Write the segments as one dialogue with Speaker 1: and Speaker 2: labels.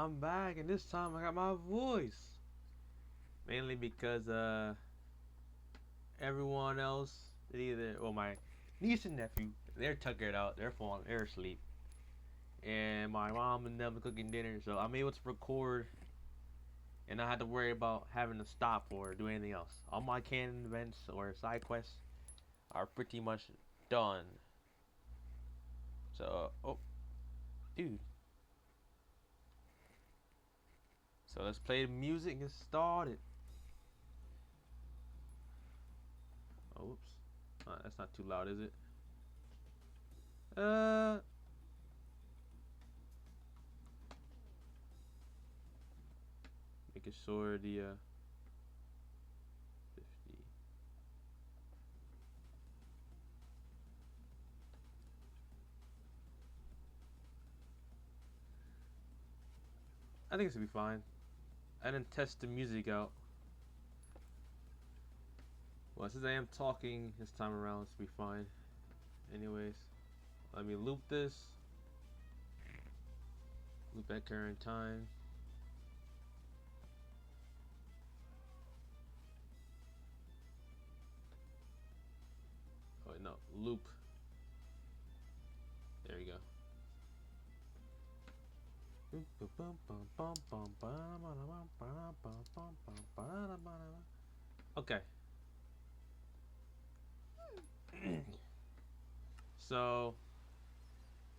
Speaker 1: I'm back, and this time I got my voice. Mainly because everyone else, either well my niece and nephew, they're tuckered out, they're asleep, and my mom and them are cooking dinner, so I'm able to record and not have to worry about having to stop or do anything else. All my canon events or side quests are pretty much done. So, oh, dude. So let's play the music and get started. Oh, whoops. That's not too loud, is it? Uh, Making sure the 50. I think it's gonna be fine. I didn't test the music out. Well, since I am talking this time around, it's gonna be fine. Anyways, let me loop this. Loop at current time. Oh no, loop. There you go. Okay. So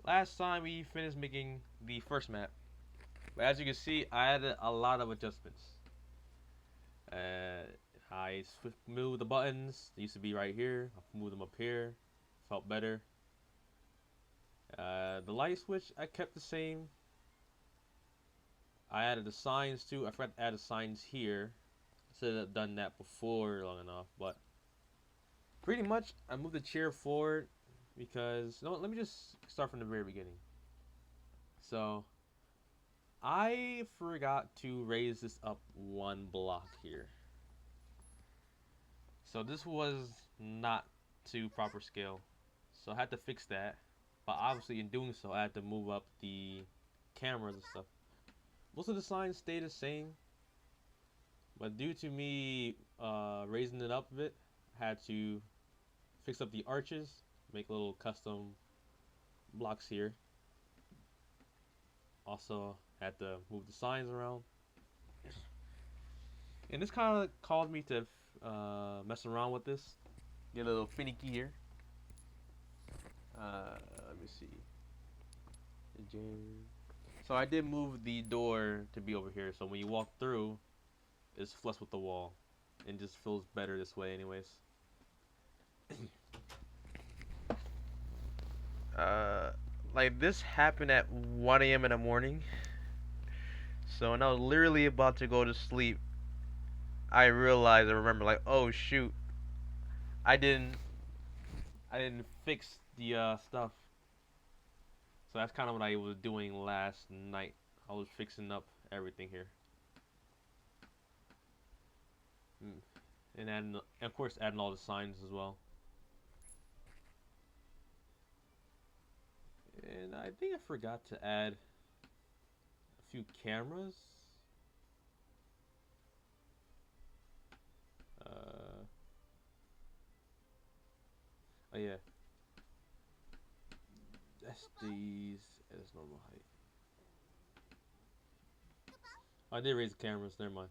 Speaker 1: last time we finished making the first map, but as you can see, I added a lot of adjustments. I moved the buttons. They used to be right here. I moved them up here. Felt better. The light switch I kept the same. I added the signs too. I forgot to add the signs here. I should have done that before long enough, but pretty much I moved the chair forward because no. Let me just start from the very beginning. So I forgot to raise this up one block here. So this was not to proper scale. So I had to fix that. But obviously in doing so I had to move up the cameras and stuff. Most of the signs stay the same. But due to me raising it up a bit, I had to fix up the arches, make little custom blocks here. Also had to move the signs around. And this kind of caused me to mess around with this. Get a little finicky here. Let me see. So I did move the door to be over here. So when you walk through, it's flush with the wall. And just feels better this way anyways. uh, like this happened at 1 a.m. in the morning. So when I was literally about to go to sleep, I realized, I remember like, oh shoot, I didn't fix the stuff. So that's kind of what I was doing last night. I was fixing up everything here. And adding, of course, adding all the signs as well. And I think I forgot to add a few cameras. Oh yeah. That's these at its normal height. I did raise the cameras, never mind.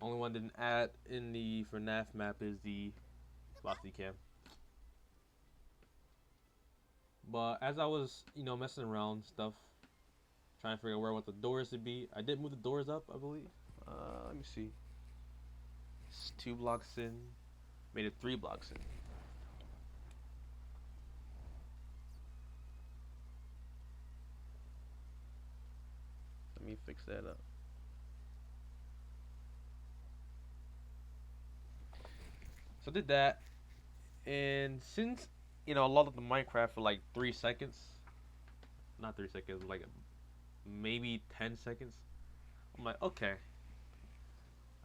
Speaker 1: Only one didn't add in the FNaF map is the Lofty cam. But as I was, messing around stuff, trying to figure out where I want the doors to be, I did move the doors up, I believe. Let me see. It's 2 blocks in. Made it 3 blocks in. Let me fix that up. So I did that, and since a lot of the Minecraft for like 3 seconds, not 3 seconds, like maybe 10 seconds. I'm like, okay,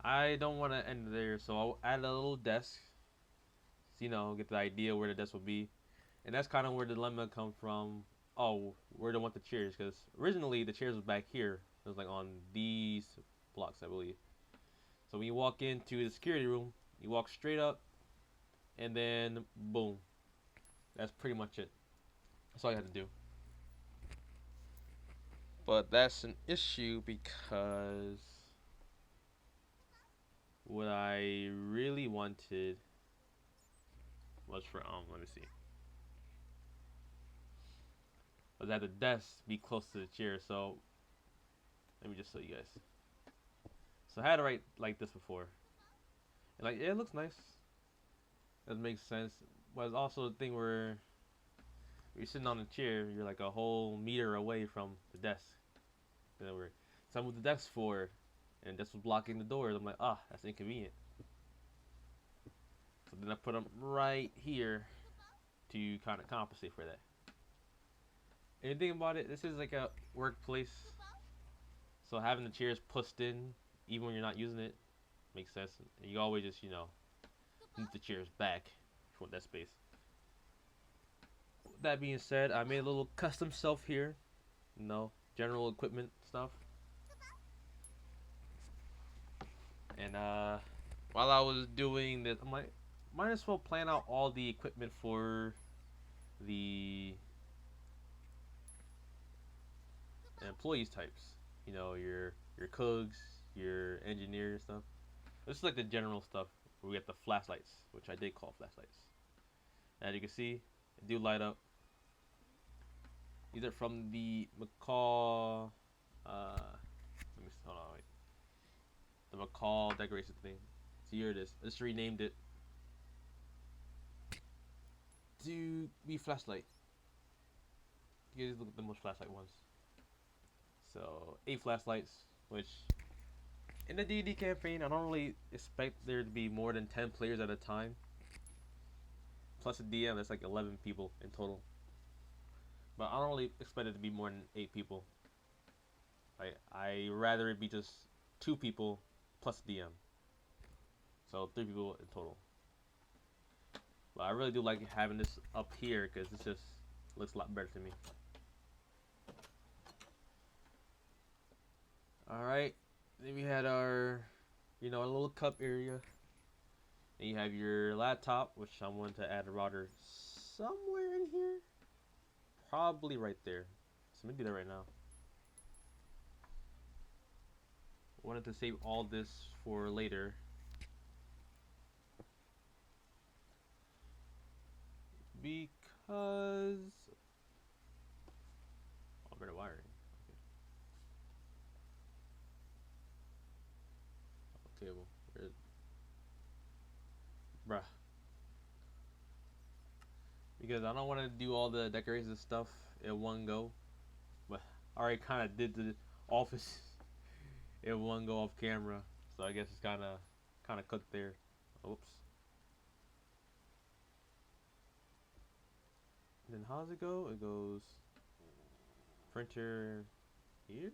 Speaker 1: I don't want to end there, so I'll add a little desk. So, get the idea where the desk will be, and that's kind of where the dilemma come from
Speaker 2: oh, where do I want the chairs? Because originally the chairs was back here. It was like on these blocks, I believe. So when you walk into the security room, you walk straight up, and then boom. That's pretty much it. That's all you have to do. But that's an issue because what I really wanted was for let me see. Was that the desk be close to the chair. So let me just show you guys. So I had to write like this before. And like yeah, it looks nice. That makes sense. But it's also the thing where you're sitting on a chair, you're like a whole meter away from the desk. You know, where so I moved the desk forward, and this was blocking the doors. I'm like, that's inconvenient. So then I put them right here to kind of compensate for that. And the thing about it, this is like a workplace, so having the chairs pushed in, even when you're not using it, makes sense. And you always just, move the chairs back if you want that space. That being said, I made a little custom shelf here, general equipment stuff. And while I was doing this, I'm like, might as well plan out all the equipment for the employees types. Your cooks, your engineers stuff. This is like the general stuff where we get the flashlights, which I did call flashlights. As you can see, they do light up. These are from the McCall. Let me hold on, wait. The McCall decoration thing. So here it is. I just renamed it to be flashlight. You guys look at the most flashlight ones. So 8 flashlights, which in the D&D campaign, I don't really expect there to be more than 10 players at a time. Plus a DM, that's like 11 people in total. But I don't really expect it to be more than 8 people. I rather it be just 2 people plus a DM. So 3 people in total. But I really do like having this up here because this just looks a lot better to me. Alright. Then we had our, a little cup area. Then you have your laptop, which I want to add a router somewhere in here. Probably right there. So I'm going to do that right now. Wanted to save all this for later. Because... better wiring. Okay. Cable. Bruh. Because I don't want to do all the decorations stuff in one go. But I already kind of did the office in one go off camera. So I guess it's kind of cooked there. Oops. And then how does it go? It goes printer here.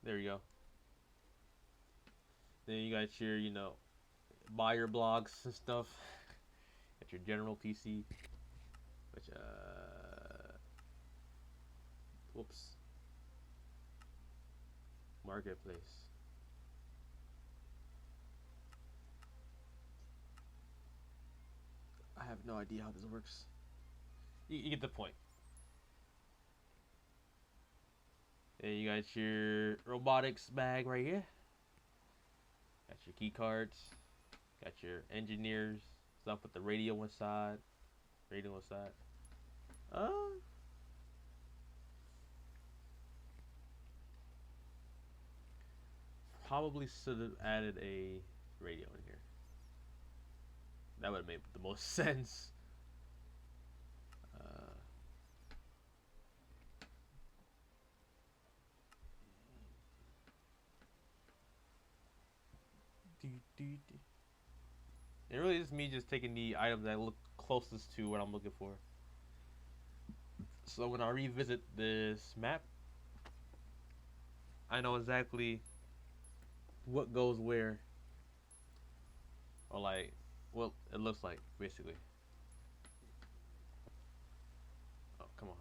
Speaker 2: There you go. Then you got your, buyer blogs and stuff. Got your general PC. Which, whoops. Marketplace. I have no idea how this works. You get the point. Then you got your robotics bag right here. Got your key cards. Got your engineers stuff with the radio inside. Probably should have added a radio in here. That would have made the most sense. It really is me just taking the items that look closest to what I'm looking for. So when I revisit this map, I know exactly what goes where, or like what it looks like basically. Oh, come on.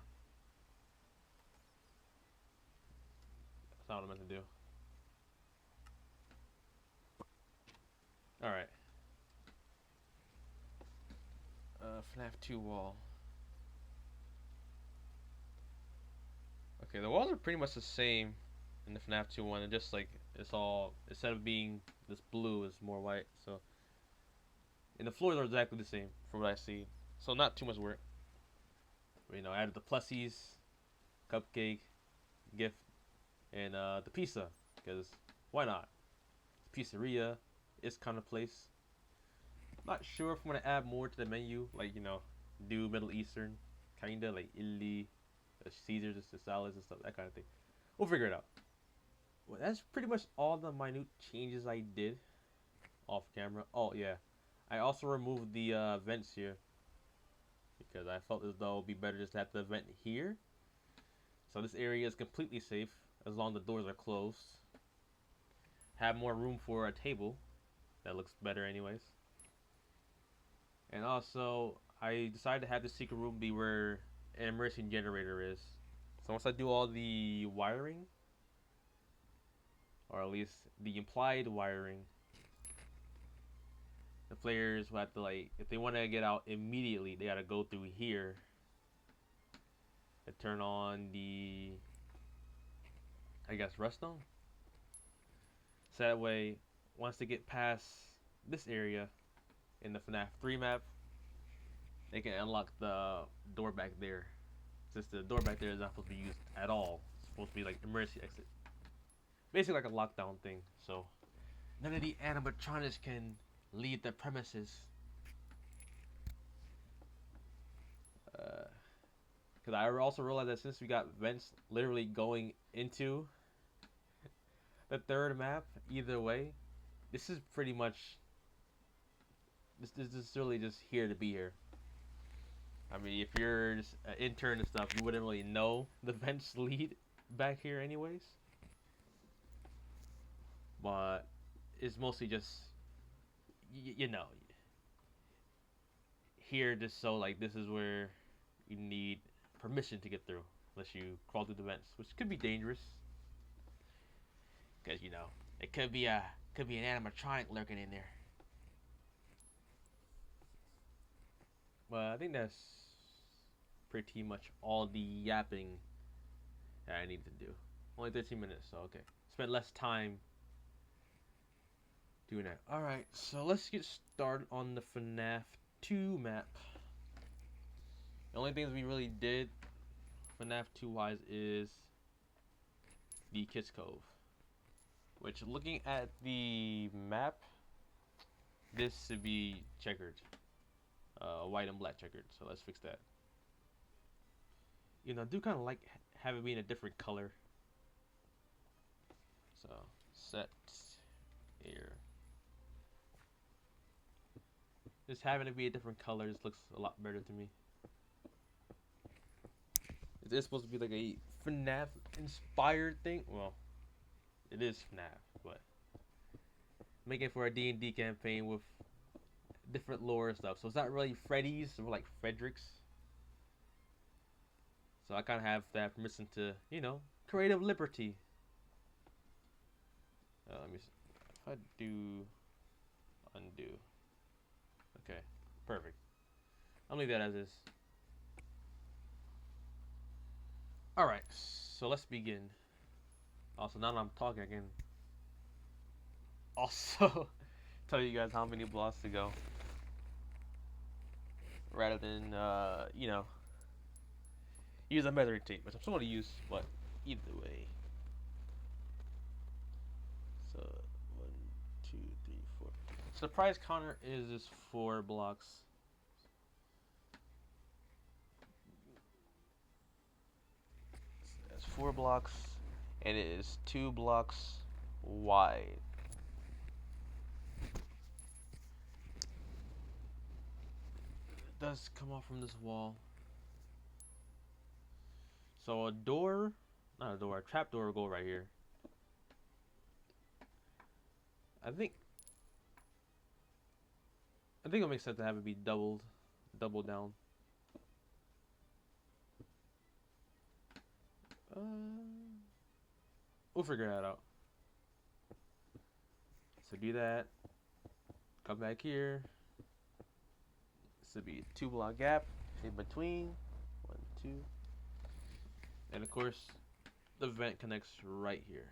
Speaker 2: That's not what I meant to do. All right. FNAF 2 wall. Okay, the walls are pretty much the same in the FNAF 2 one, and just like it's all instead of being this blue, it's more white. So, and the floors are exactly the same from what I see. So not too much work. You know, added the plussies, cupcake, gift, and the pizza, because why not? Pizzeria, it's kind of place. Not sure if I'm gonna add more to the menu, like you know, do Middle Eastern, kinda like illy, Caesars, the salads and stuff, that kind of thing. We'll figure it out. Well, that's pretty much all the minute changes I did off camera. Oh yeah, I also removed the vents here because I felt as though it would be better just to have the vent here. So this area is completely safe as long as the doors are closed. Have more room for a table. That looks better anyways. And also, I decided to have the secret room be where an immersion generator is. So once I do all the wiring, or at least the implied wiring, the players will have to like, if they want to get out immediately, they gotta go through here to turn on the, I guess, redstone. So that way, once they get past this area in the FNAF 3 map, they can unlock the door back there. Since the door back there is not supposed to be used at all, it's supposed to be like emergency exit. Basically like a lockdown thing. So none of the animatronics can leave the premises. Because I also realized that since we got vents literally going into the third map, either way, this is pretty much this is really just here to be here. I mean, if you're just an intern and stuff, you wouldn't really know the vents lead back here, anyways. But it's mostly just you know here just so like this is where you need permission to get through unless you crawl through the vents, which could be dangerous because you know it could be an animatronic lurking in there. But I think that's pretty much all the yapping that I need to do. Only 13 minutes, so okay. Spent less time doing that. Alright, so let's get started on the FNAF 2 map. The only things we really did FNAF 2 wise is the Kids Cove. Which, looking at the map, this should be checkered. White and black checkered, so let's fix that. You know, I do kind of like have it being a different color. So, set here. Just having it be a different color just looks a lot better to me. Is this supposed to be like a FNAF inspired thing? Well, it is FNAF, but making for a D&D campaign with different lore and stuff. So it's not really Freddy's, it's more like Frederick's. So I kind of have that permission to, you know, creative liberty. Let me see. If I do undo. Okay, perfect. I'll leave that as is. Alright, so let's begin. Also, now that I'm talking, I can also tell you guys how many blocks to go. Rather than, you know, use a measuring tape, which I'm still going to use, but either way. So, 1, 2, 3, 4. So the prize counter is just 4 blocks. It's 4 blocks, and it is 2 blocks wide. It does come off from this wall. So a trap door will go right here. I think it makes sense to have it be doubled down. Uh, we'll figure that out. So do that. Come back here. This would be a 2-block gap in between. 1, 2. And of course, the vent connects right here.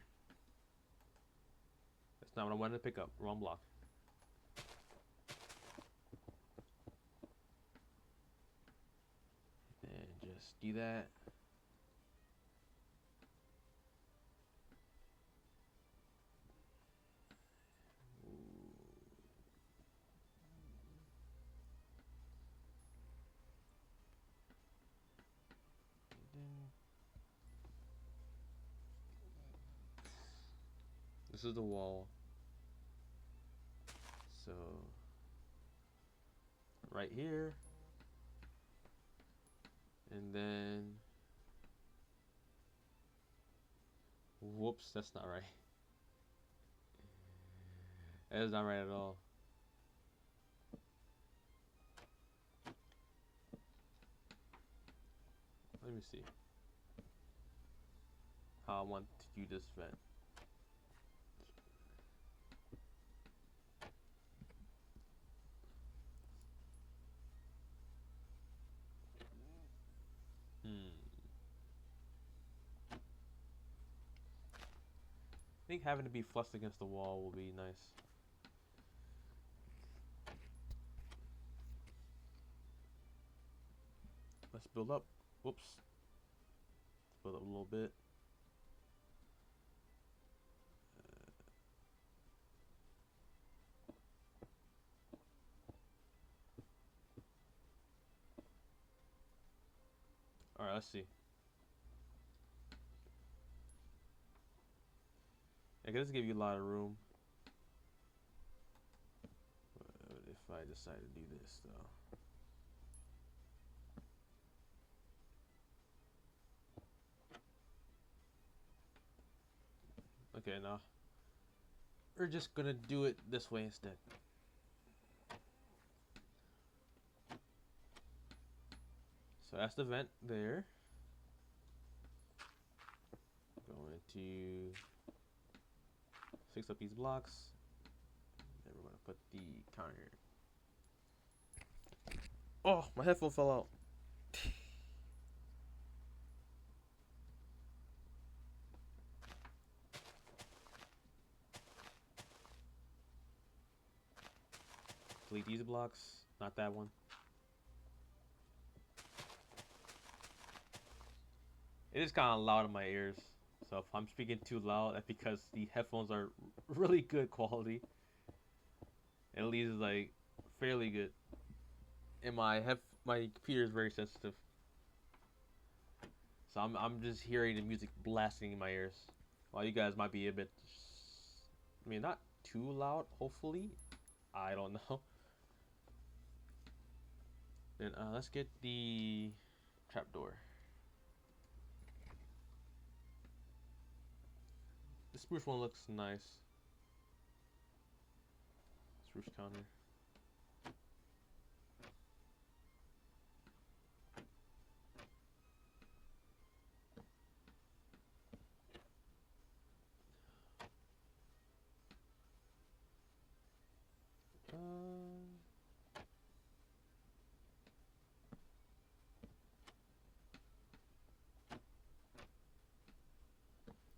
Speaker 2: That's not what I wanted to pick up. Wrong block. And just do that. This is the wall. So right here. And then whoops, that's not right. That is not right at all. Let me see how I want to do this vent. I think having to be flush against the wall will be nice. Let's build up. Whoops. Let's build up a little bit. Alright, let's see. I can just give you a lot of room. But if I decide to do this though. Okay, now we're just gonna do it this way instead. So that's the vent there. Going to fix up these blocks. Then we're gonna put the counter. Oh, my headphone fell out. Delete these blocks, not that one. It is kind of loud in my ears, so if I'm speaking too loud, that's because the headphones are really good quality. At least like fairly good. And my computer is very sensitive, so I'm just hearing the music blasting in my ears. While you guys might be a bit, I mean, not too loud. Hopefully, I don't know. Then let's get the trapdoor. The spruce one looks nice. Spruce counter.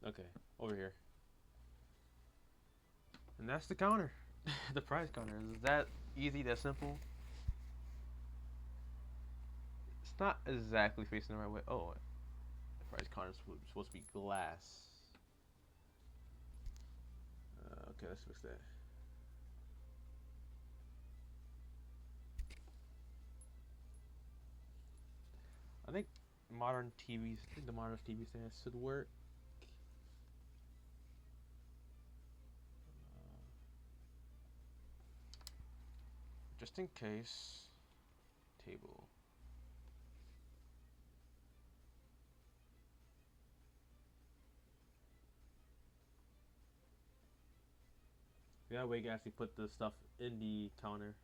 Speaker 2: Okay, over here. And that's the counter. The price counter. Is that easy, that simple? It's not exactly facing the right way. Oh, the price counter is supposed to be glass. Okay, let's fix that. I think the modern TV stand should work. Just in case. Table. That way you can actually put the stuff in the counter.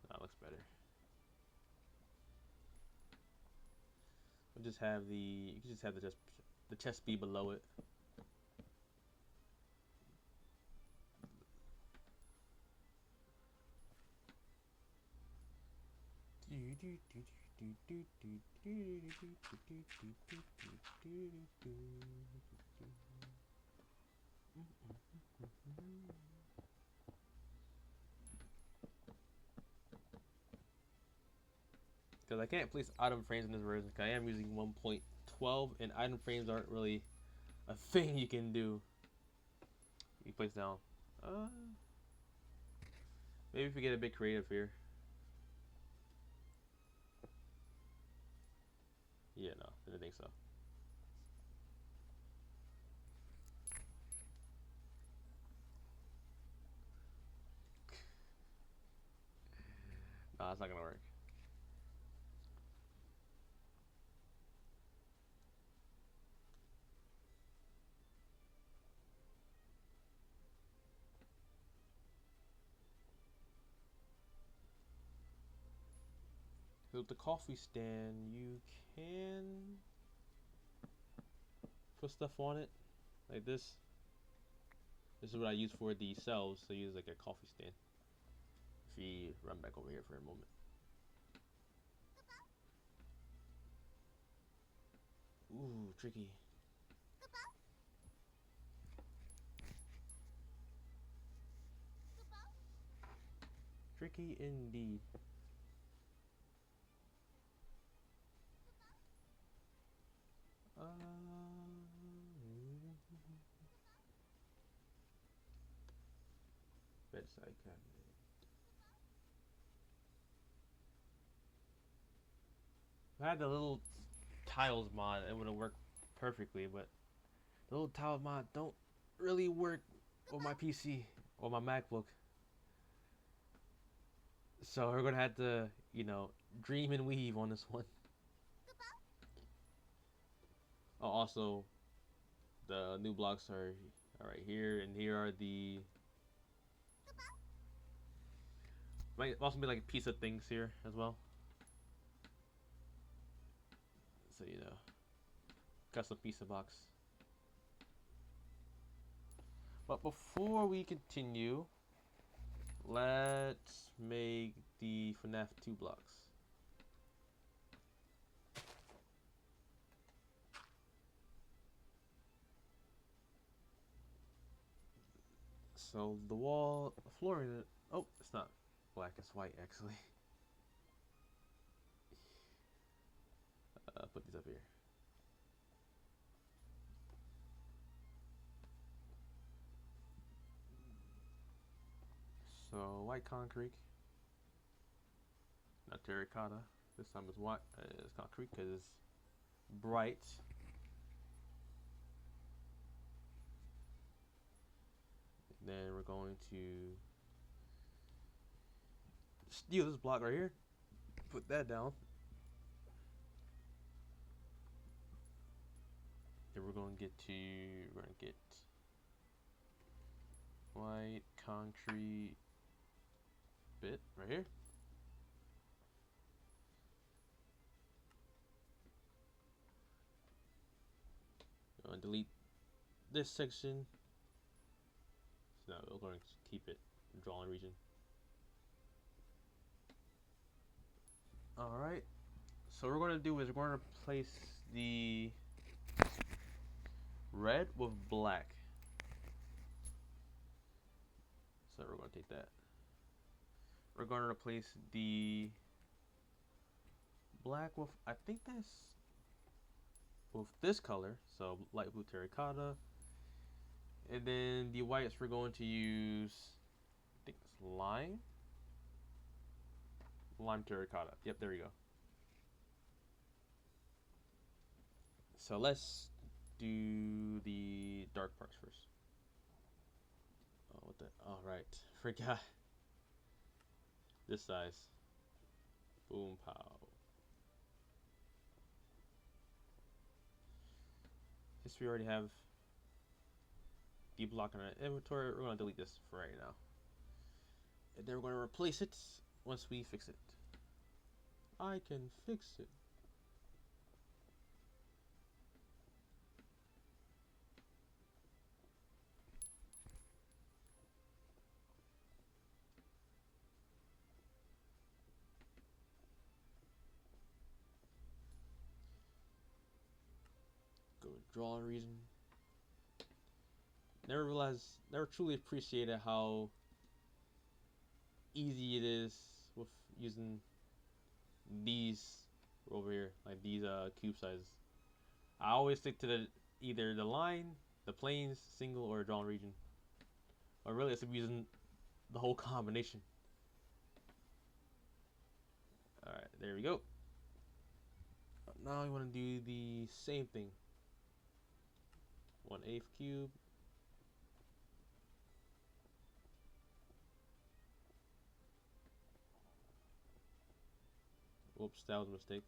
Speaker 2: That looks better. We'll just have the, you can just have the chest be below it. Because I can't place item frames in this version, because I am using 1.12 and item frames aren't really a thing you can do. You place down. Maybe if we get a bit creative here. Yeah, no, I didn't think so. No, that's not gonna work. So with the coffee stand, you can put stuff on it like this. This is what I use for the cells. So I use like a coffee stand. If you run back over here for a moment. Ooh, tricky. Tricky indeed. Bedside cabinet. If I had the little tiles mod, it would have worked perfectly, but the little tiles mod don't really work on my PC or my MacBook. So we're gonna have to, you know, dream and weave on this one. Oh, also, the new blocks are right here, and here are the. Might also be like pizza things here as well. So you know, custom pizza box. But before we continue, let's make the FNaF 2 blocks. So the wall, floor in it. Oh, it's not black, it's white actually. Put these up here. So white concrete, not terracotta. This time it's white. It's concrete because it's bright. And then we're going to steal this block right here. Put that down. Then we're going to get white concrete bit right here. Going to delete this section. So now we're going to keep it in drawing region. Alright. So what we're going to do is we're going to place the red with black. So we're going to take that. We're going to replace the black with, I think that's with this color, so light blue terracotta. And then the whites we're going to use, I think it's lime. lime terracotta. Yep, there we go. So let's do the dark parts first. Oh, what the? All right, forgot this size. Boom, pow. Since we already have the block in our inventory, we're gonna delete this for right now, and then we're gonna replace it once we fix it. I can fix it. Go to drawing region. Never truly appreciated how easy it is with using these over here, like these cube sizes. I always stick to either the line, the planes, single, or drawn region. Or really, it's using the whole combination. All right, there we go. Now we want to do the same thing. 1/8 cube. Whoops, that was a mistake.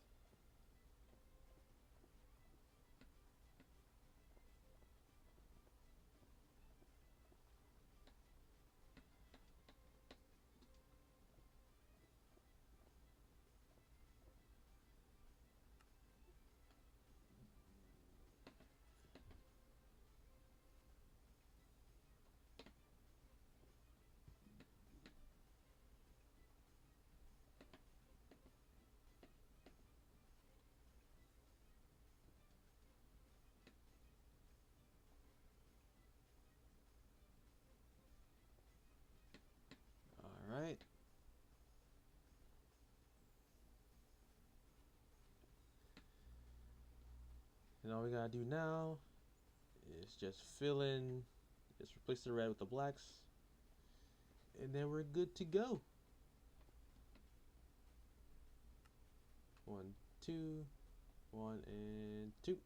Speaker 2: All right. And all we gotta do now is just fill in, just replace the red with the blacks, and then we're good to go. 1, 2, 1 and 2.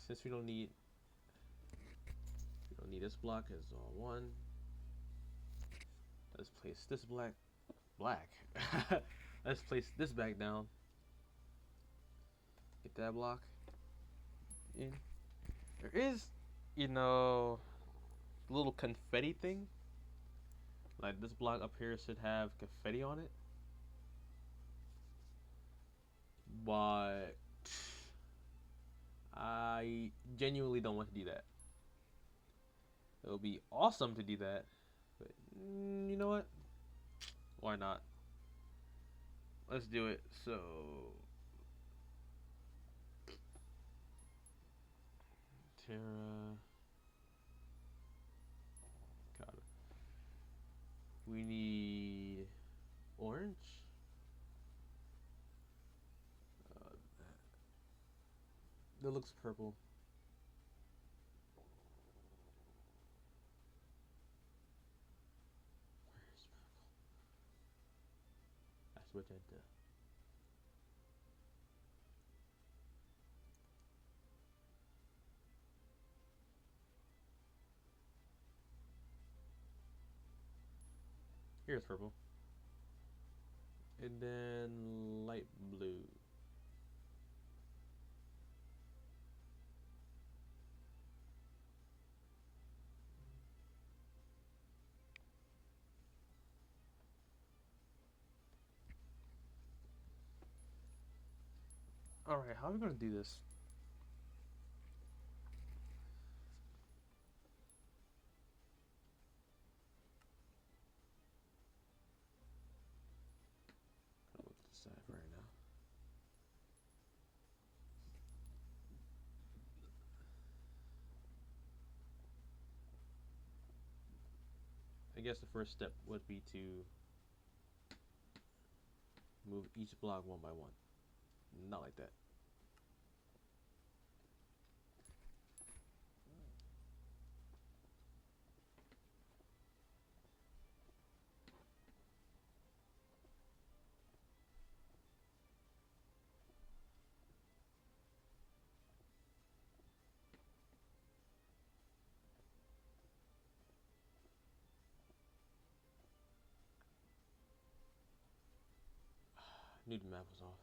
Speaker 2: Since we don't need this block as all one, let's place this black. Let's place this back down. Get that block in. There is, a little confetti thing. Like this block up here should have confetti on it, but I genuinely don't want to do that. It would be awesome to do that, but you know what? Why not? Let's do it. So, Terra. God. We need orange. That looks purple. Where's purple? That's what I did. Here's purple. And then light blue. Alright, how are we gonna do this? I'll look to the side right now. I guess the first step would be to move each block one by one. Not like that. Knew the map was off.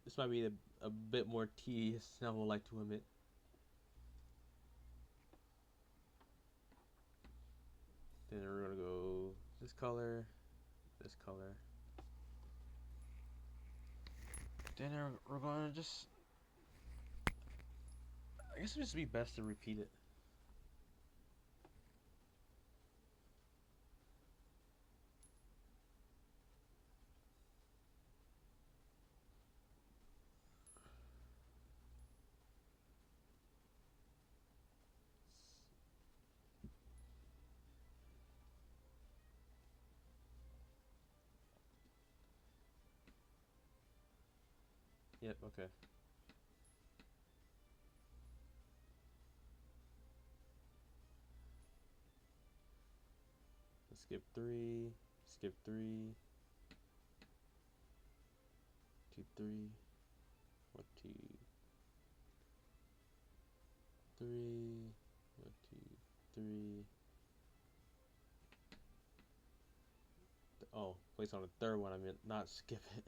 Speaker 2: This might be a bit more tedious than I would like to admit. Then we're gonna go this color, this color. Then we're gonna just. I guess it'd just be best to repeat it. Yep, okay. Skip 3, skip 3, 2, 3, 1, 2, 3, 1, 2, 3. Oh, place on the third one, I meant not skip it.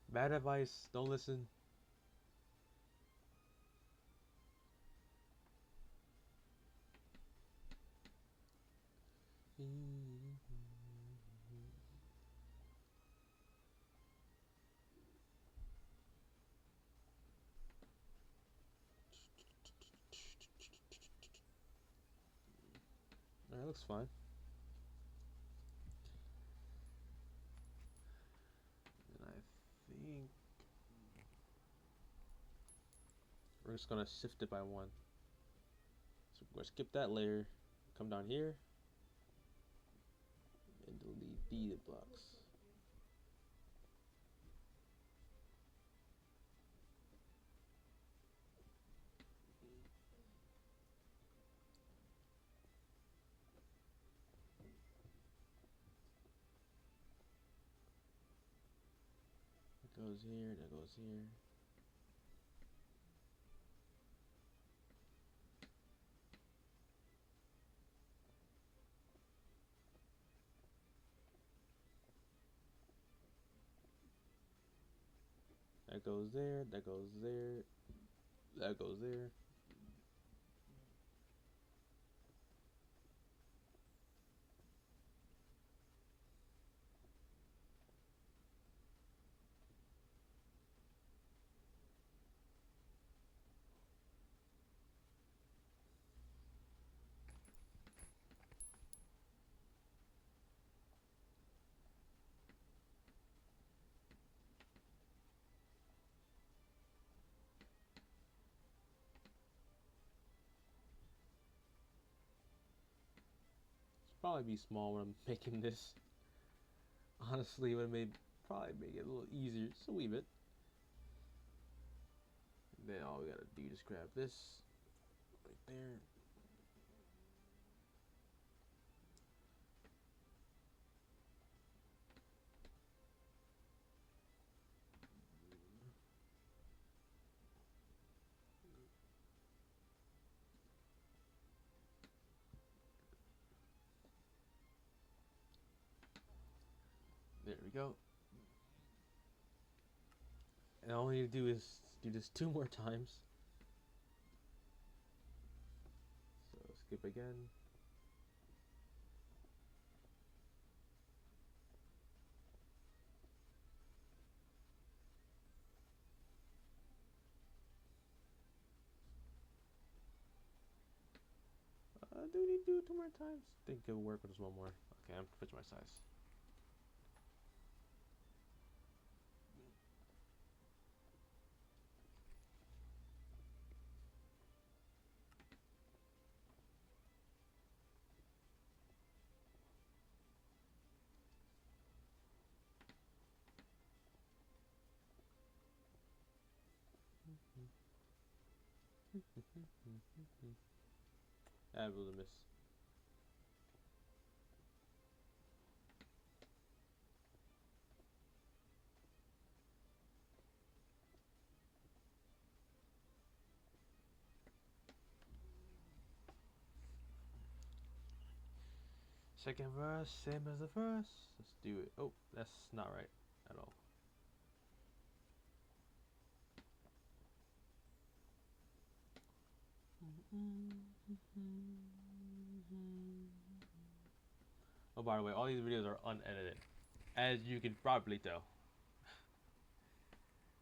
Speaker 2: Bad advice, don't listen. Alright, looks fine. And I think we're just gonna sift it by one. So we're gonna skip that layer, come down here, and delete these blocks. That goes here, that goes here. That goes there, that goes there, that goes there. Probably be small when I'm making this. Honestly, it would have probably make it a little easier, just a wee bit. And then all we gotta do is grab this right there. There we go. And all we need to do is do this 2 more times. So skip again. Do we need to do it 2 more times? I think it'll work with just 1 more. Okay, I'm switching my size. I will miss. Second verse, same as the first. Let's do it. Oh, that's not right at all. Oh, by the way, all these videos are unedited, as you can probably tell.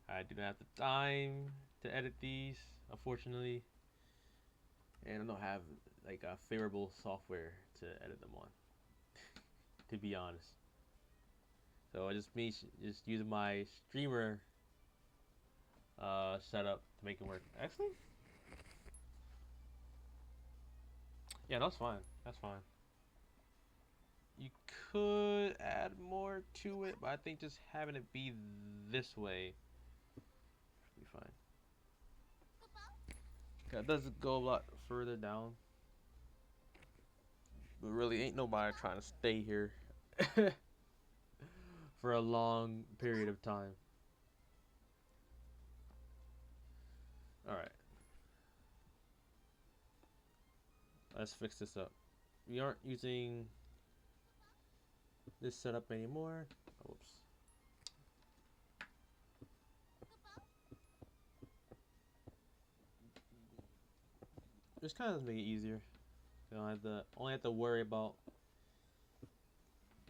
Speaker 2: I do not have the time to edit these, unfortunately, and I don't have like a favorable software to edit them on, to be honest. So I just using my streamer setup to make it work. Actually, yeah, that's fine. That's fine. You could add more to it, but I think just having it be this way should be fine. It does go a lot further down, but really ain't nobody trying to stay here for a long period of time. All right, let's fix this up. We aren't using this setup anymore. Oops. Just kind of make it easier. You know, only have to worry about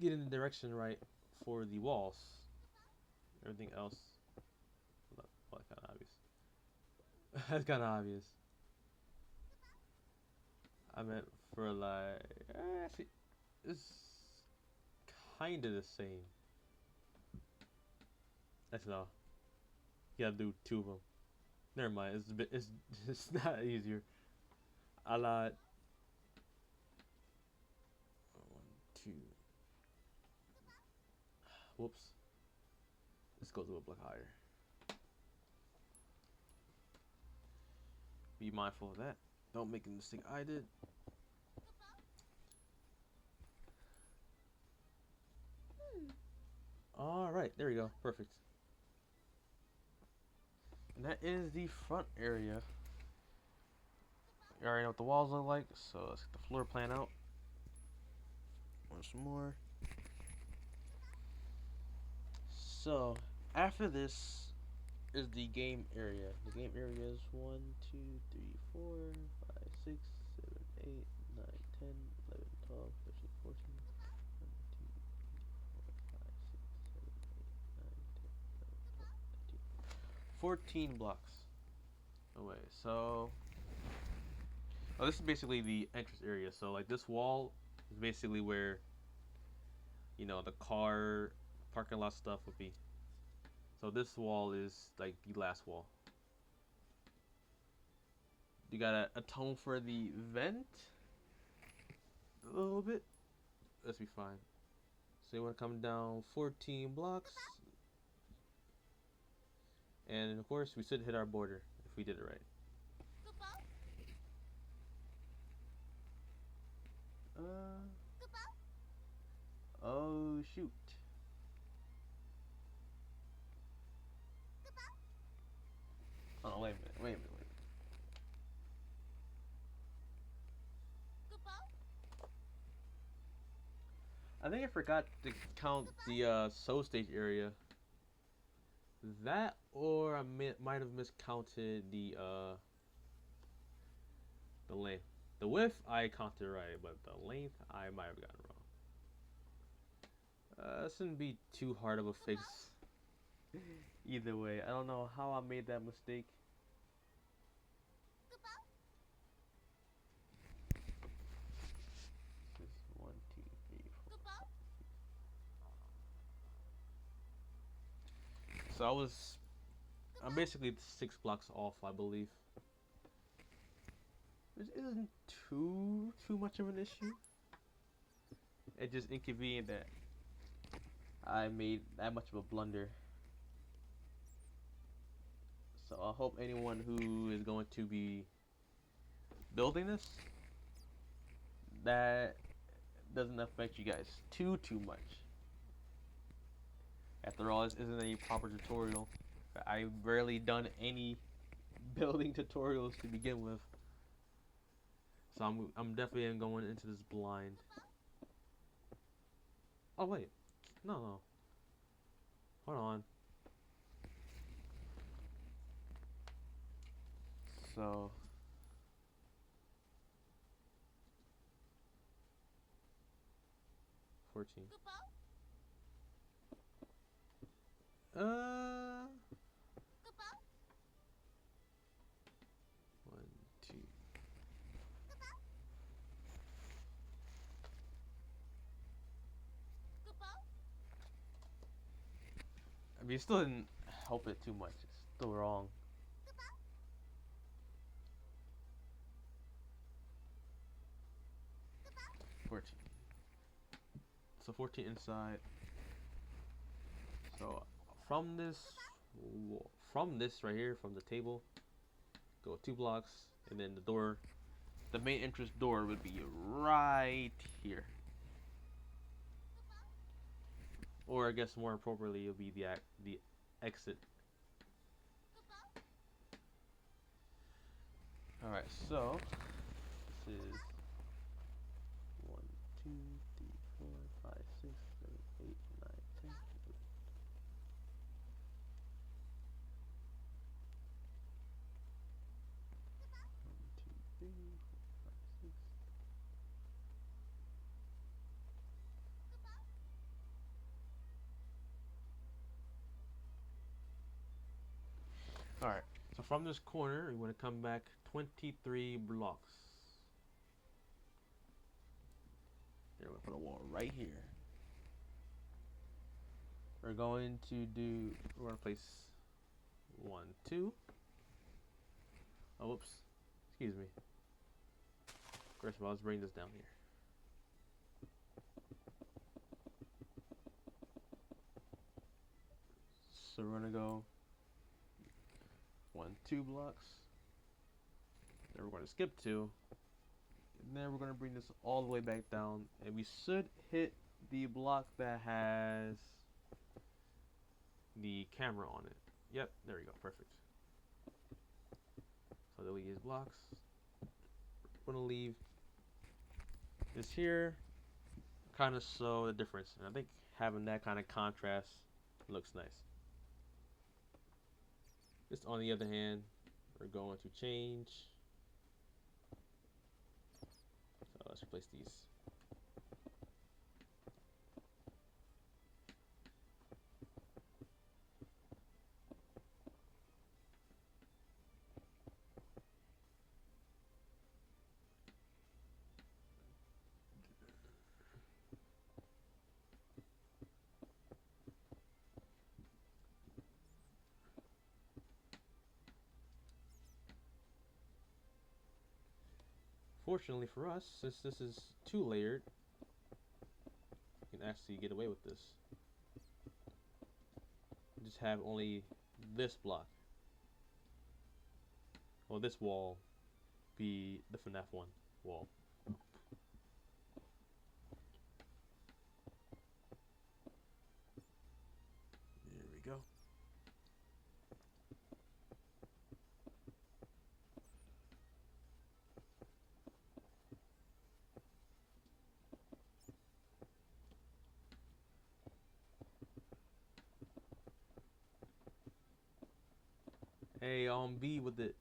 Speaker 2: getting the direction right for the walls. Everything else, well, that's kind of obvious. That's kind of obvious. I meant for like, actually, it's kind of the same. That's no. You gotta do two of them. Never mind. It's a bit. It's not easier. A lot. 1, 2. Whoops. Let's go to a block higher. Be mindful of that. Don't make the mistake I did. Alright, there we go. Perfect. And that is the front area. You already know what the walls look like, so let's get the floor plan out. Once more. So, after this is the game area. The game area is 1, 2, 3, 4, 5, 6, 7, 8, 9, 10, 11, 12, 13, 14. 14 blocks away. So, oh, this is basically the entrance area. So, like, this wall is basically where, you know, the car parking lot stuff would be. So this wall is like the last wall. You gotta atone for the vent a little bit. Let's be fine. So you wanna come down 14 blocks. And of course we should hit our border if we did it right. Oh shoot. Oh, wait a minute, wait a minute. I think I forgot to count the soul stage area. That, or I might have miscounted the length. The width I counted right, but the length I might have gotten wrong. This shouldn't be too hard of a fix. Either way, I don't know how I made that mistake. This is 1, 2, 3, 4, 5, 6. So I'm basically 6 blocks off, I believe. Which isn't too much of an issue. It's just inconvenient that I made that much of a blunder. So I hope anyone who is going to be building this, that doesn't affect you guys too much. After all, this isn't a proper tutorial. I've rarely done any building tutorials to begin with. So I'm definitely going into this blind. Oh wait, no, no. Hold on. So 14. Uh, 1, 2. I mean, you still didn't help it too much. It's still wrong. $14. So 14 inside. So from this, right here, from the table, go 2 blocks, and then the door, the main entrance door would be right here. Or I guess more appropriately, it'll be the exit. All right, so this is 1, 2, 3, 4, 5, 6, 7, 8, 9, 10. 1, 2, 3, 4, 5, 6. All right. So from this corner, we want to come back 23 blocks. There, we're gonna put a wall right here. We're going to place 1, 2. Oh, whoops. Excuse me. First of all, let's bring this down here. So we're gonna go 1, 2 blocks. Then we're gonna skip 2. And then we're gonna bring this all the way back down, and we should hit the block that has the camera on it. Yep, there we go, perfect. So delete these blocks. We're gonna leave this here, kind of show the difference, and I think having that kind of contrast looks nice. Just on the other hand, we're going to change. So let's replace these. Fortunately for us, since this is 2 layered, we can actually get away with this. Just have only this block, well, this wall, be the FNaF 1 wall. There we go. Hey, on B with it.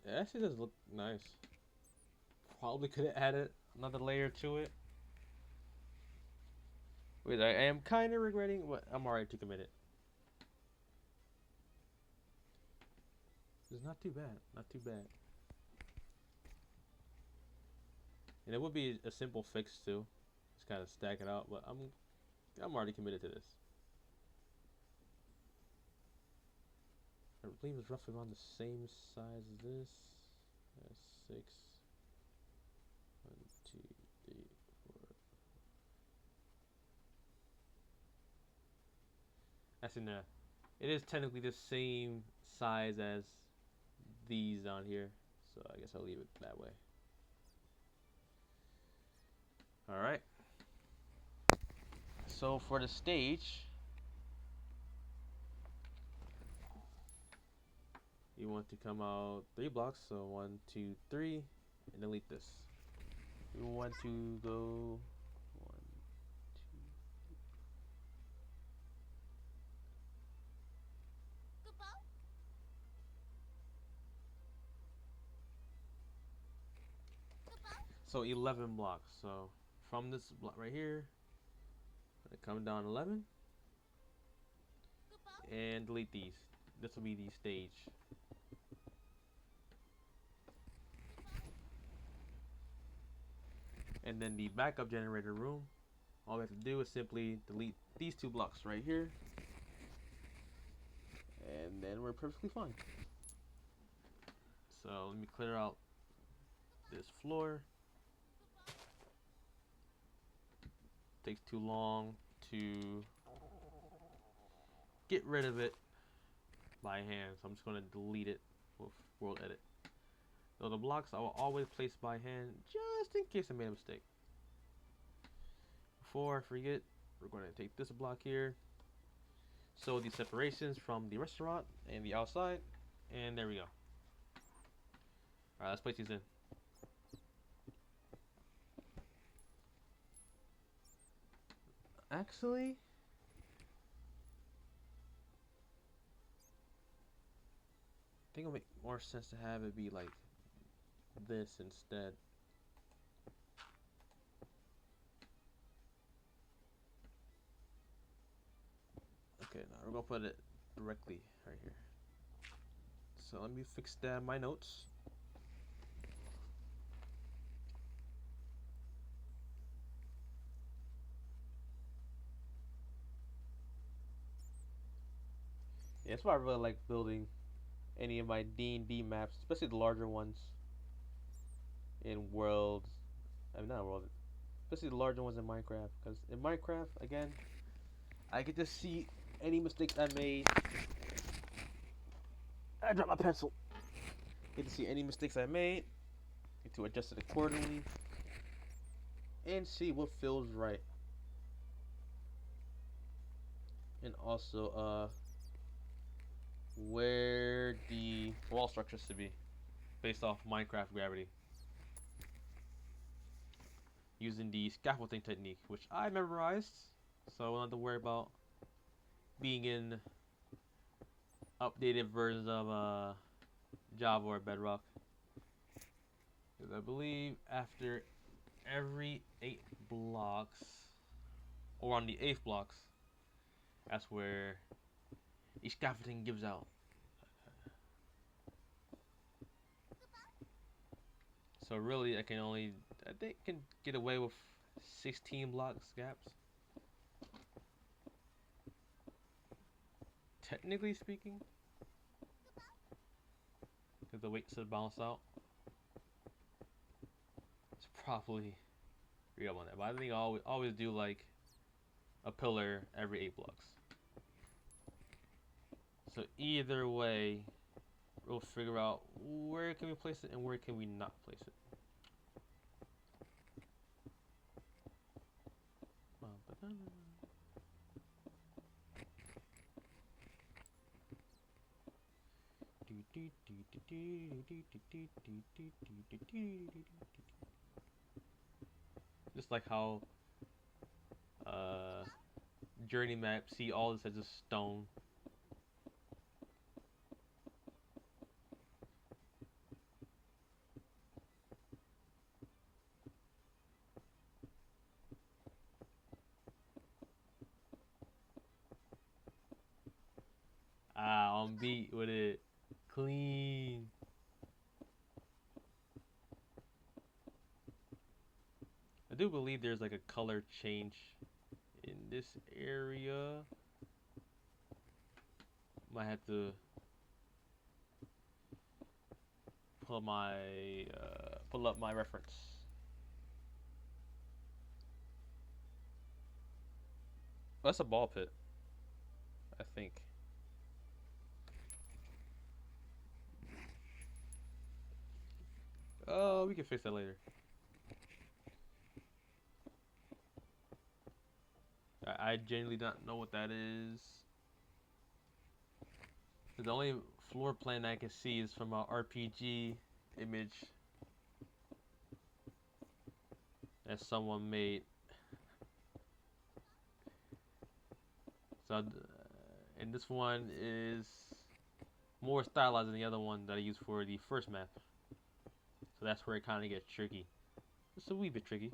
Speaker 2: It actually does look nice. Probably could have added another layer to it. Wait, I am kind of regretting, but I'm alright to commit it. It's not too bad. Not too bad. And it would be a simple fix too. Just kind of stack it out, but I'm already committed to this. I believe it's roughly around the same size as this. That's 6. 1, 2, 3, 4. Actually, no. It is technically the same size as these on here, so I guess I'll leave it that way. All right.
Speaker 1: So for the stage,
Speaker 2: You want to come out 3 blocks, so 1, 2, 3, and delete this.
Speaker 1: we want to go one, two.
Speaker 2: So 11 blocks. So from this block right here, I'm gonna come down 11 and delete these. This will be the stage. And then the backup generator room, all we have to do is simply delete these 2 blocks right here, and then we're perfectly fine. So let me clear out this floor. Takes too long to get rid of it by hand, so I'm just going to delete it with World Edit. So the blocks I will always place by hand, just in case I made a mistake. Before I forget, we're going to take this block here, so the separations from the restaurant and the outside, and there we go. Alright, let's place these in.
Speaker 1: Actually,
Speaker 2: I think it'll make more sense to have it be like this instead. Okay, now we're gonna put it directly right here. So let me fix that my notes.
Speaker 1: yeah, that's why I really like building any of my D&D maps, especially the larger ones in worlds. I mean, not world, especially the larger ones in Minecraft. Because in Minecraft, again, I get to see any mistakes I made. I dropped my pencil. Get to see any mistakes I made. Get to adjust it accordingly. And see what feels right. And also, where the wall structures to be
Speaker 2: Based off Minecraft gravity. Using the scaffolding technique, which I memorized, so I don't have to worry about being in updated versions of Java or Bedrock. Because I believe after every 8 blocks, or on the 8th blocks, that's where each scaffolding gives out. So really, I think can get away with 16 blocks gaps. Technically speaking, because the weight should balance out. It's probably read up on that, but I think I always do like a pillar every 8 blocks. So either way, we'll figure out where can we place it and where can we not place it. Just like how journey map see all this as just stone. On beat with it. Clean. I do believe there's like a color change in this area. Might have to pull up my reference.
Speaker 1: that's a ball pit, I think.
Speaker 2: we can fix that later. I genuinely don't know what that is. The only floor plan I can see is from our RPG image that someone made. So, and this one is more stylized than the other one that I used for the first map. So that's where it kind of gets tricky. It's a wee bit tricky.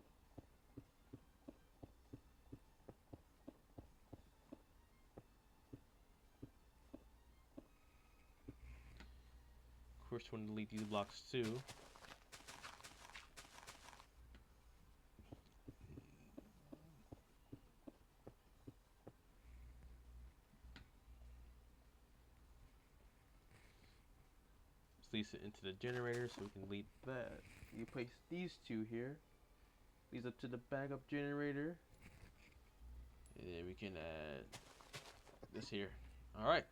Speaker 2: Of course, you want to delete these blocks too. Place it into the generator so we can delete that. You place these two here. These up to the backup generator. And then we can add this here. Alright.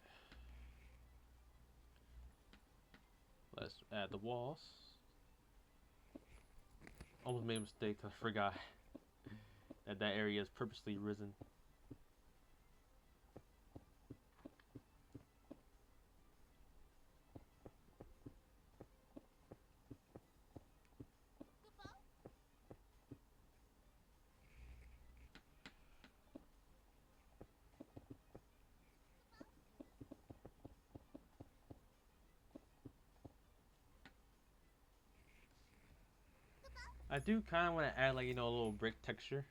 Speaker 2: Let's add the walls. Almost made a mistake because I forgot that area is purposely risen. I do kind of want to add, like, you know, a little brick texture.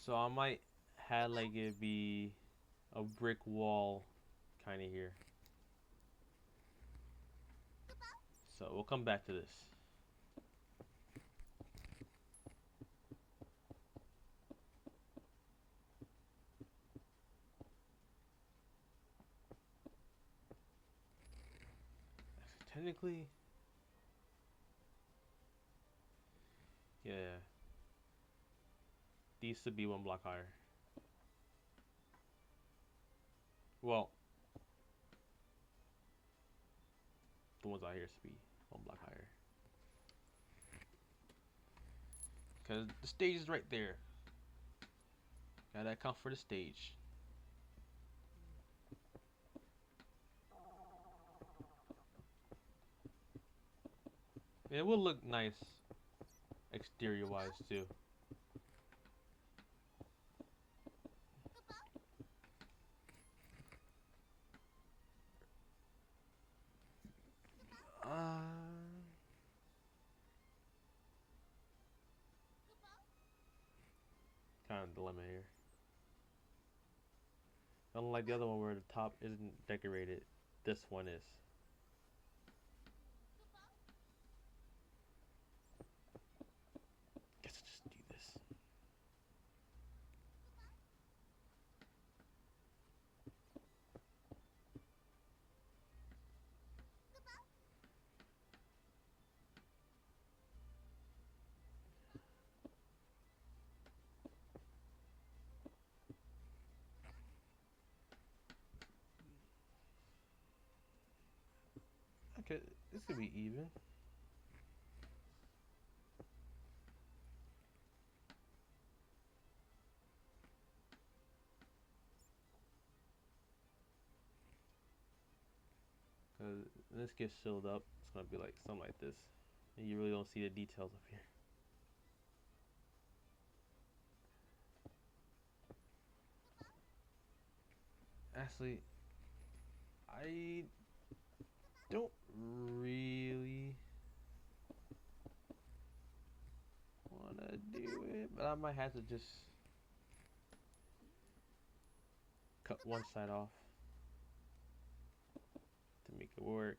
Speaker 2: So I might have, like, it be a brick wall kind of here. So we'll come back to this. Technically, yeah, these should be one block higher. Well, the ones out here should be one block higher. Because the stage is right there. Gotta account for the stage. And it will look nice exterior wise too. Kind of dilemma here. Unlike the other one where the top isn't decorated, this one is. Guess I'll just do this. Okay, this could be even. Cause when this gets filled up, it's gonna be like something like this. And you really don't see the details up here. Actually, I don't really wanna do it, but I might have to just cut one side off to make it work.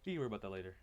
Speaker 2: You can worry about that later.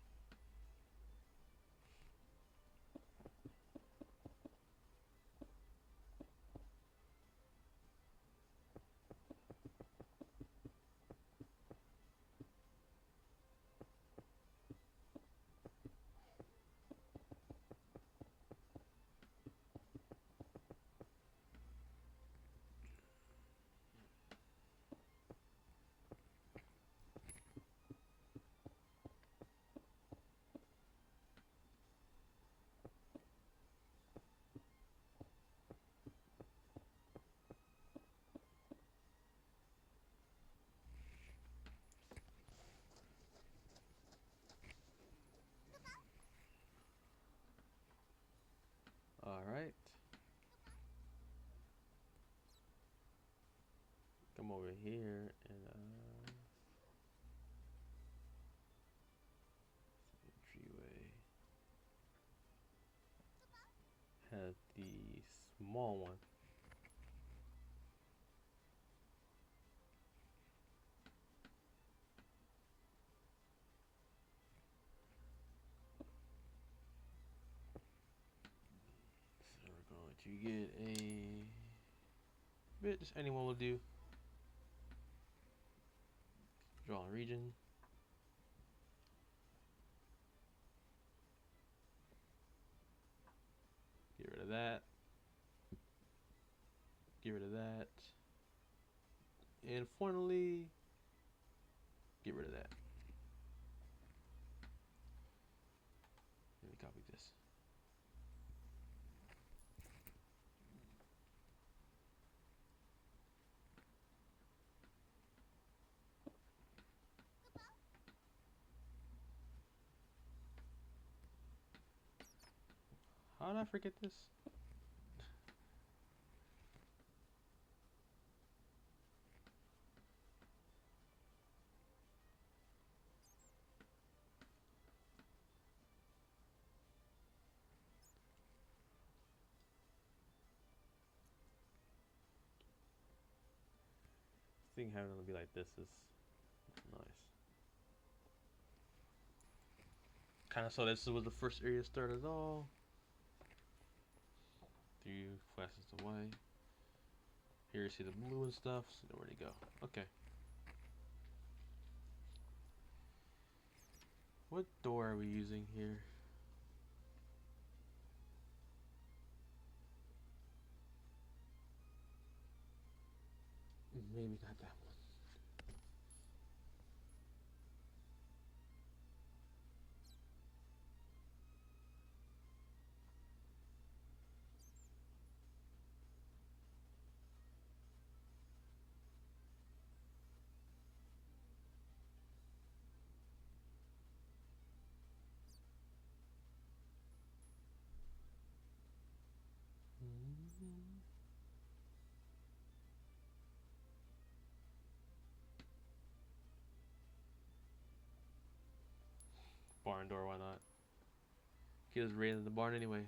Speaker 2: over here and entryway has the small one. So we're going to get a bit, just anyone will do. Draw a region. Get rid of that. Get rid of that. And finally, get rid of that. Let me copy this. How did I forget this? I think having it be like this is nice. Kind of so this was the first area started all. 3 classes away. Here you see the blue and stuff, so know where to go. Okay. What door are we using here? Maybe not that one. Barn door, why not? He was raised in the barn anyway.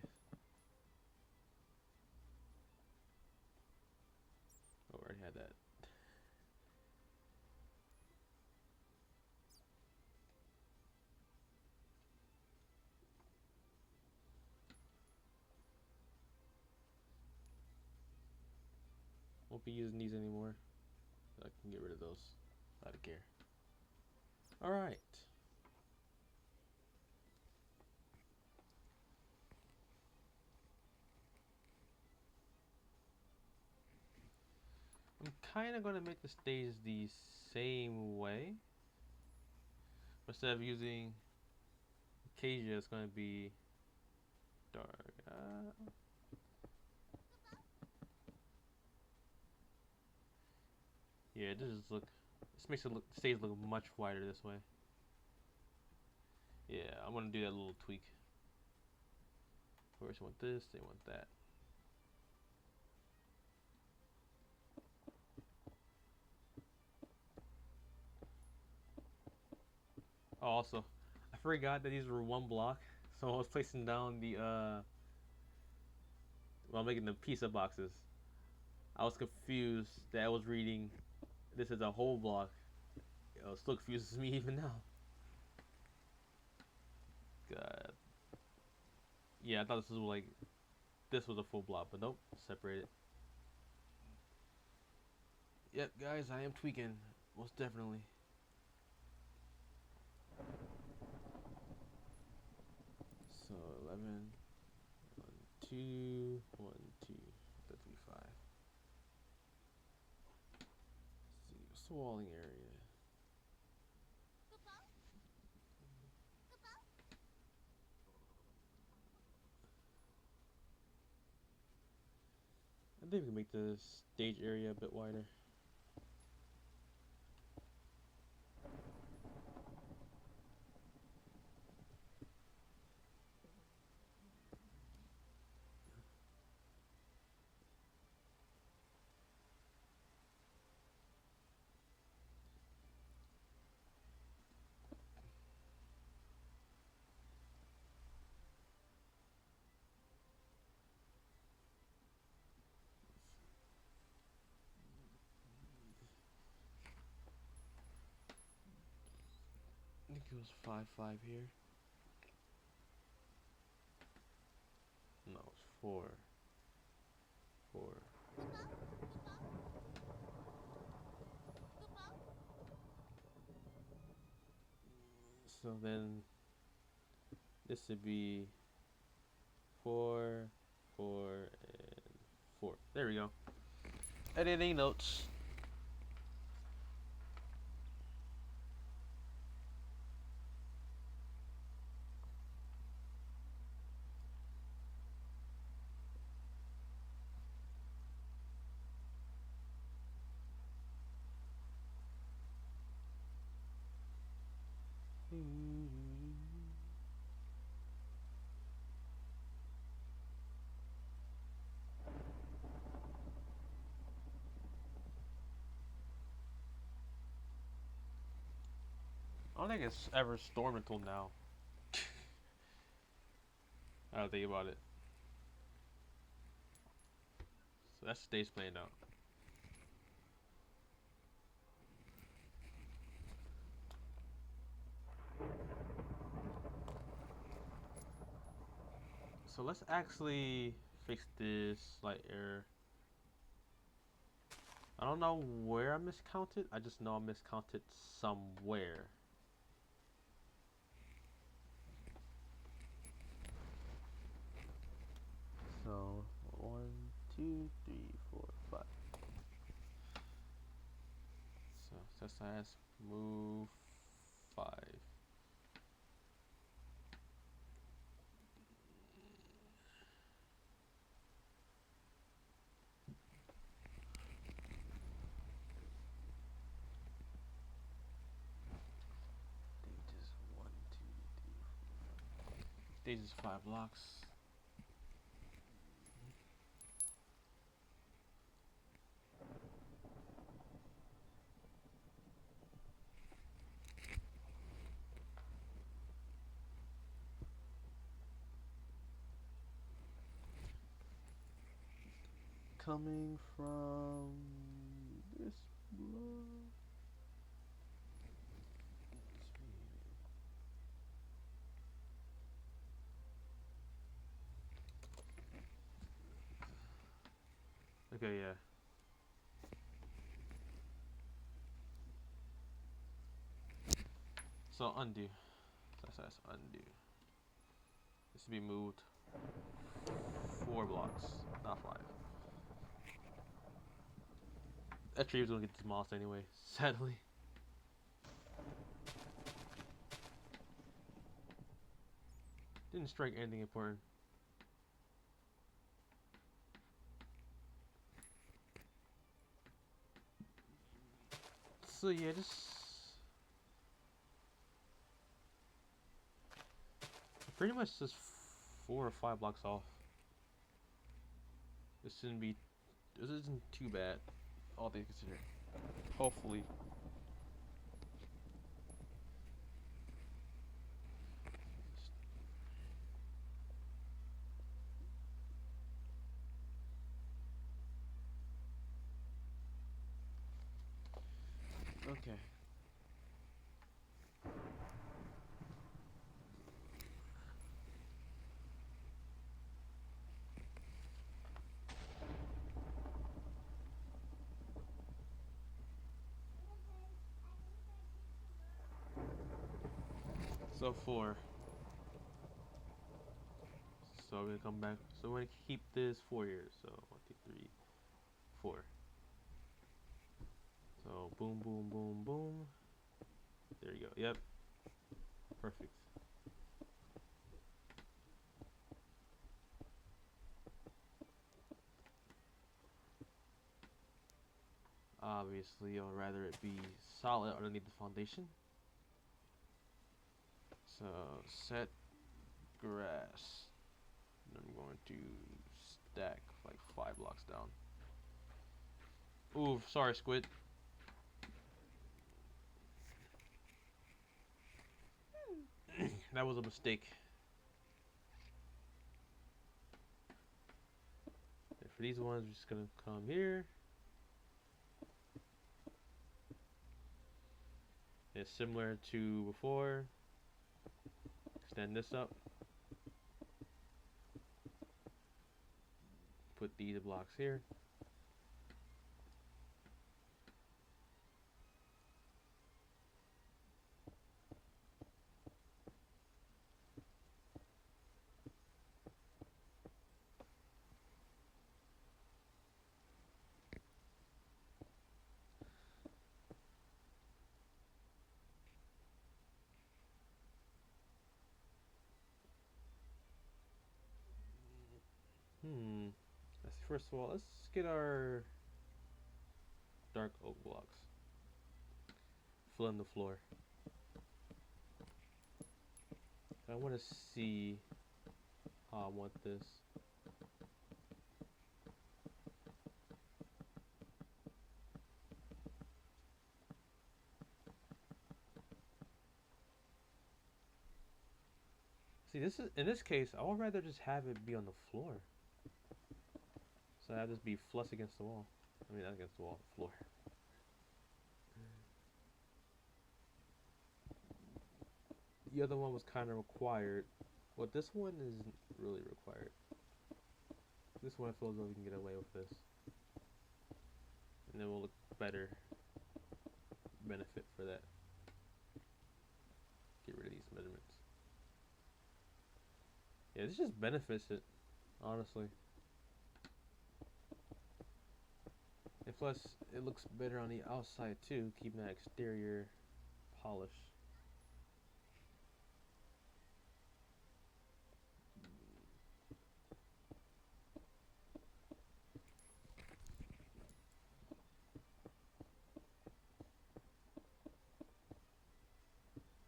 Speaker 2: Oh, I already had that. Won't be using these anymore. I can get rid of those. I don't care. Alright. I'm kind of going to make the stage the same way. Instead of using Acacia, it's going to be dark. Yeah, this makes the stage look much wider this way. Yeah, I'm going to do that little tweak. First, want this, they want that. Oh, also, I forgot that these were 1 block, so I was placing down the while making the pizza boxes. I was confused that I was reading this as a whole block. It still confuses me even now. God. Yeah, I thought this was a full block, but nope, separated. Yep, guys, I am tweaking, most definitely. So 11, 1, 2, 1, 2, that'd be 5. Let's see, walling area. I think we can make the stage area a bit wider. think it was 5-5 here. No, it's 4-4. So then this would be 4-4-4. There we go. Editing notes. I don't think it's ever stormed until now. I don't think about it. So that's stage playing out. So let's actually fix this slight error. I don't know where I miscounted. I just know I miscounted somewhere. So 1, 2, 3, 4, 5. So since I asked move 5. Stages 1, 2, 3, 4. Stages 5 blocks. Coming from this block. Okay, yeah. So undo. That's undo. This to be moved 4 blocks, not 5. That tree was gonna get demolished anyway, sadly. Didn't strike anything important. So yeah, just pretty much just 4 or 5 blocks off. This isn't too bad, all things considered. Hopefully. Okay. So 4. So we're gonna come back. So we're gonna keep this 4 here. So 1, 2, 3, 4. So boom, boom, boom, boom. There you go. Yep. Perfect. Obviously, I'd rather it be solid underneath the foundation. So set grass. And I'm going to stack like 5 blocks down. Ooh, sorry, squid. That was a mistake. And for these ones, we're just gonna come here. It's similar to before. Extend this up. Put these blocks here. First of all, let's get our dark oak blocks. Fill in the floor. I want to see how I want this. See, this is in this case, I would rather just have it be on the floor. So I have this be flush against the wall. I mean, not against the wall, the floor. The other one was kind of required. Well, this one isn't really required. This one feels like we can get away with this. And then we'll look better. Benefit for that. Get rid of these measurements. Yeah, this just benefits it, honestly. And plus, it looks better on the outside too, keeping that exterior polish.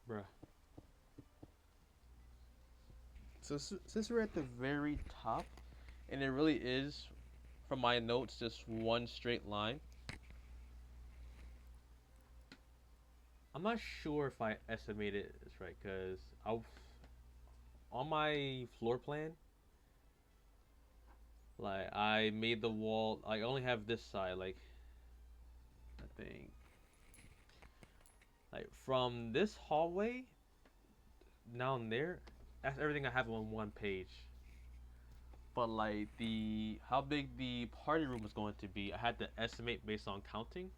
Speaker 2: Bruh. So since we're at the very top, and it really is, from my notes, just one straight line. I'm not sure if I estimated this right, because on my floor plan, like I made the wall. I only have this side, like I think, like from this hallway down there. That's everything I have on one page. But like how big the party room was going to be, I had to estimate based on counting.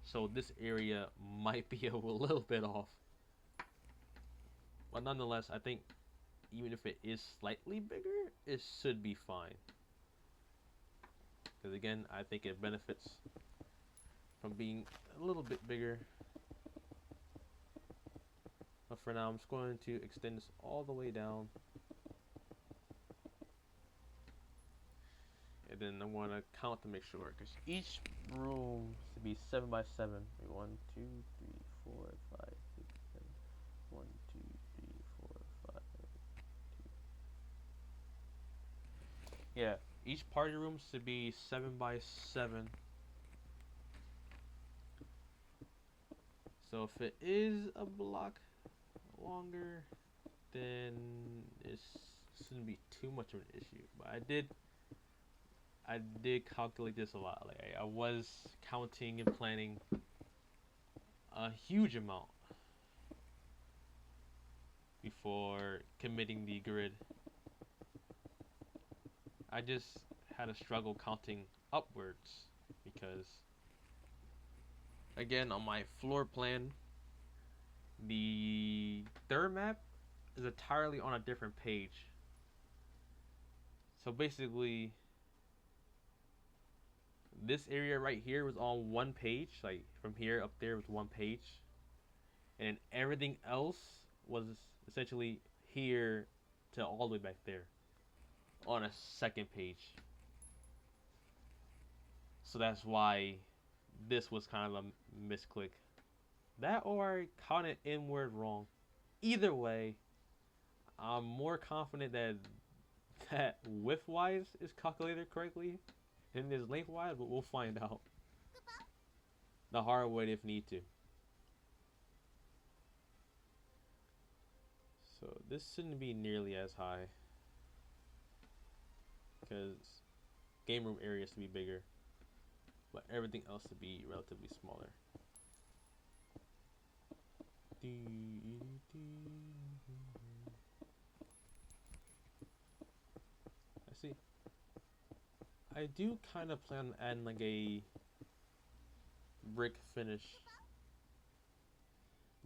Speaker 2: So this area might be a little bit off. But nonetheless, I think even if it is slightly bigger, it should be fine. Because again, I think it benefits from being a little bit bigger. But for now, I'm just going to extend this all the way down. And then I'm going to count to make sure. Because each room should be 7 by 7. 1, 2, 3, 4, 5, 6, 7. 1, 2, 3, 4, 5, 2. Yeah, each party room should be 7 by 7. So if it is a block longer, then it shouldn't be too much of an issue. But I did calculate this a lot. Like I was counting and planning a huge amount before committing the grid. I just had a struggle counting upwards because, again, on my floor plan, the third map is entirely on a different page. So basically, this area right here was on one page, like from here up there was one page, and everything else was essentially here to all the way back there on a second page. So that's why this was kind of a misclick. That or I counted inward wrong. Either way, I'm more confident that width-wise is calculated correctly than this length-wise, but we'll find out the hard way if need to. So this shouldn't be nearly as high because game room areas to be bigger, but everything else to be relatively smaller. I see. I do kind of plan on adding like a brick finish.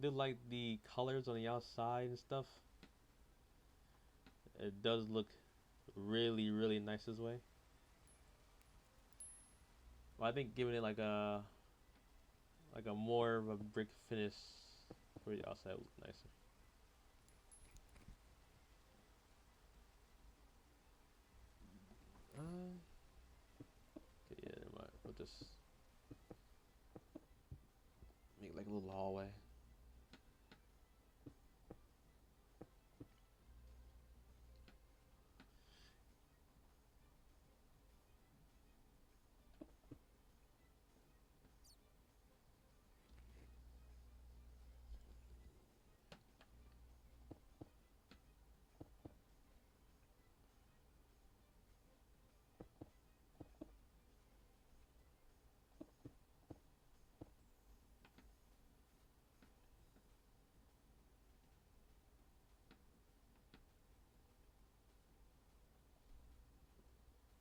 Speaker 2: Do like the colors on the outside and stuff. It does look really, really nice this way. But I think giving it like a more of a brick finish for the outside would look nicer. Okay, yeah, never mind. We'll just make like a little hallway.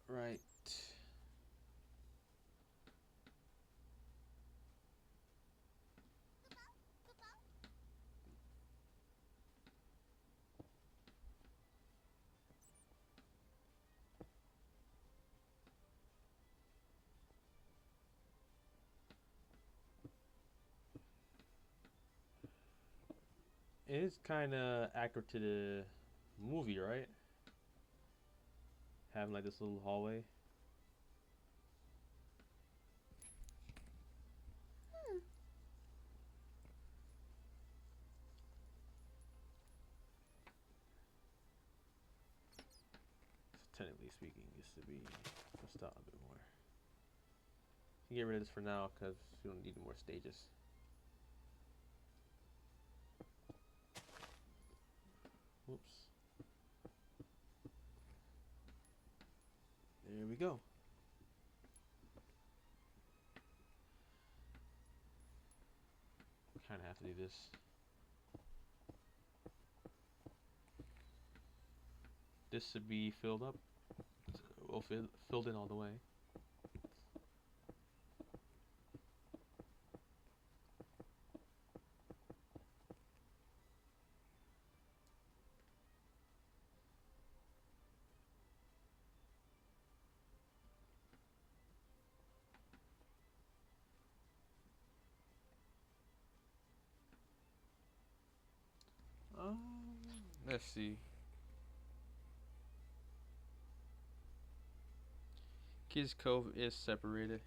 Speaker 2: Right. It is kind of accurate to the movie, right? Having like this little hallway. So technically speaking, this to be pushed out a bit more. You can get rid of this for now because we don't need more stages. Whoops. There we go. Kind of have to do this. This should be filled up. Well, filled in all the way. Let's see. Kids Cove is separated.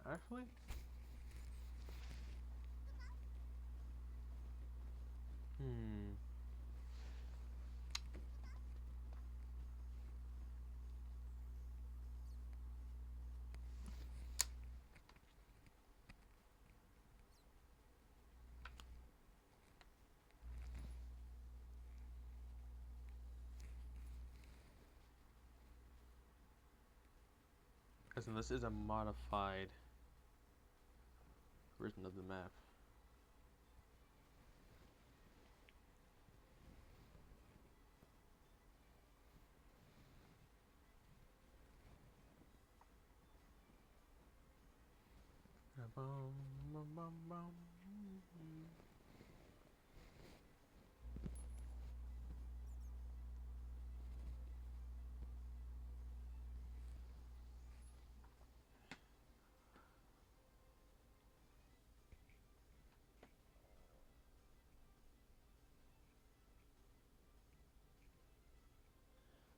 Speaker 2: Actually, because this is a modified version of the map.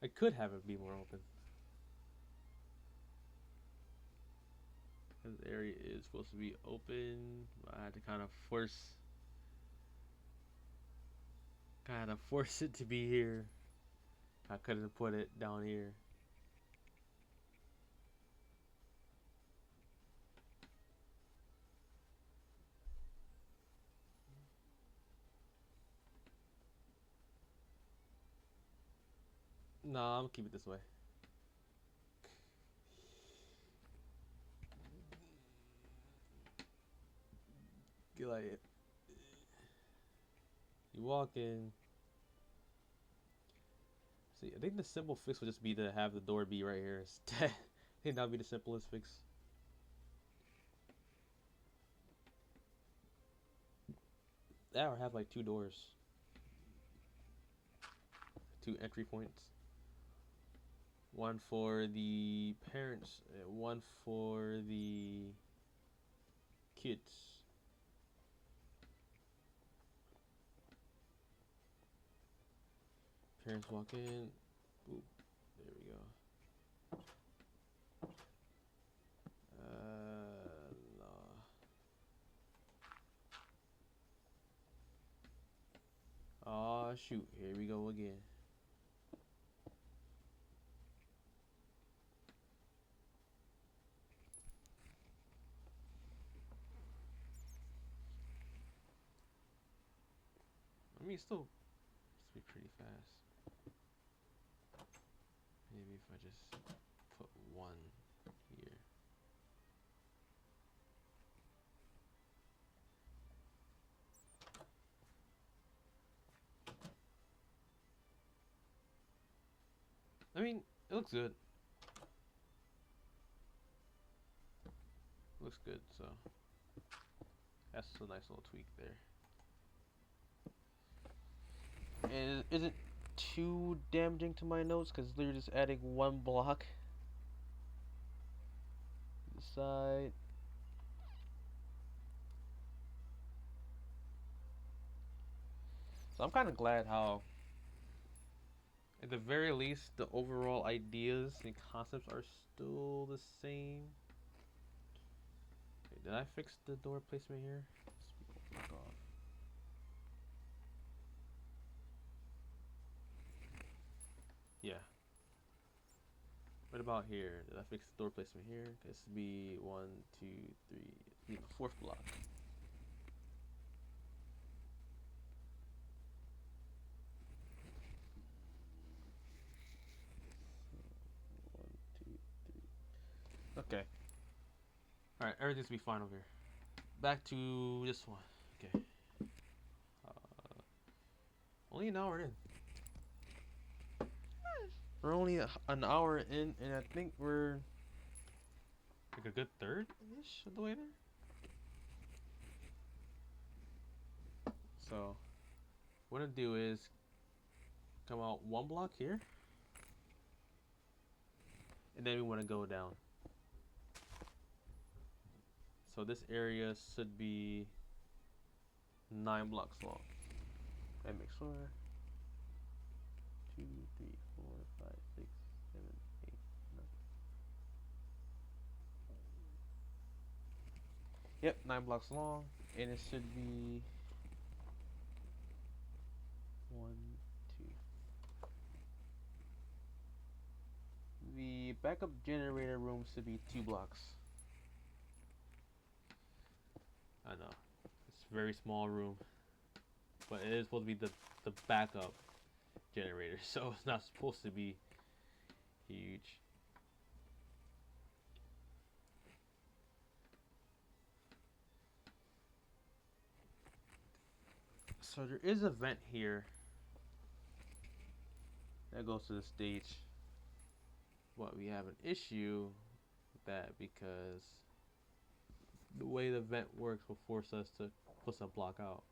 Speaker 2: I could have it be more open. This area is supposed to be open. I had to kind of force it to be here. I could have put it down here. Nah, I'm gonna keep it this way. Get like it. You walk in. See, I think the simple fix would just be to have the door be right here instead. I think that would be the simplest fix. That or have like two doors, two entry points. One for the parents, one for the kids. Parents walk in. Boop. There we go. No. Oh shoot! Here we go again. I mean, still be pretty fast. Maybe if I just put one here. I mean, it looks good. Looks good, so that's a nice little tweak there. And it isn't too damaging to my notes because they're just adding one block to the side. So I'm kind of glad how, at the very least, the overall ideas and concepts are still the same. Wait, did I fix the door placement here? Fuck off. Yeah. What about here? Did I fix the door placement here? This would be 1, 2, 3. Need a fourth block. One, two, three. Okay. Alright, everything's be fine over here. Back to this one. Okay. Only an hour in. We're only an hour in, and I think we're like a good third-ish of the way there. So, what I'm gonna do is come out one block here, and then we want to go down. So this area should be 9 blocks long. That makes 4, 2, 3, 4, 5, 6, 7, 8, 9. Yep, 9 blocks long, and it should be 1, 2. The backup generator room should be 2 blocks. I know, it's a very small room, but it is supposed to be the backup generator, so it's not supposed to be huge. So there is a vent here that goes to the stage, but we have an issue with that because the way the vent works will force us to put some block out.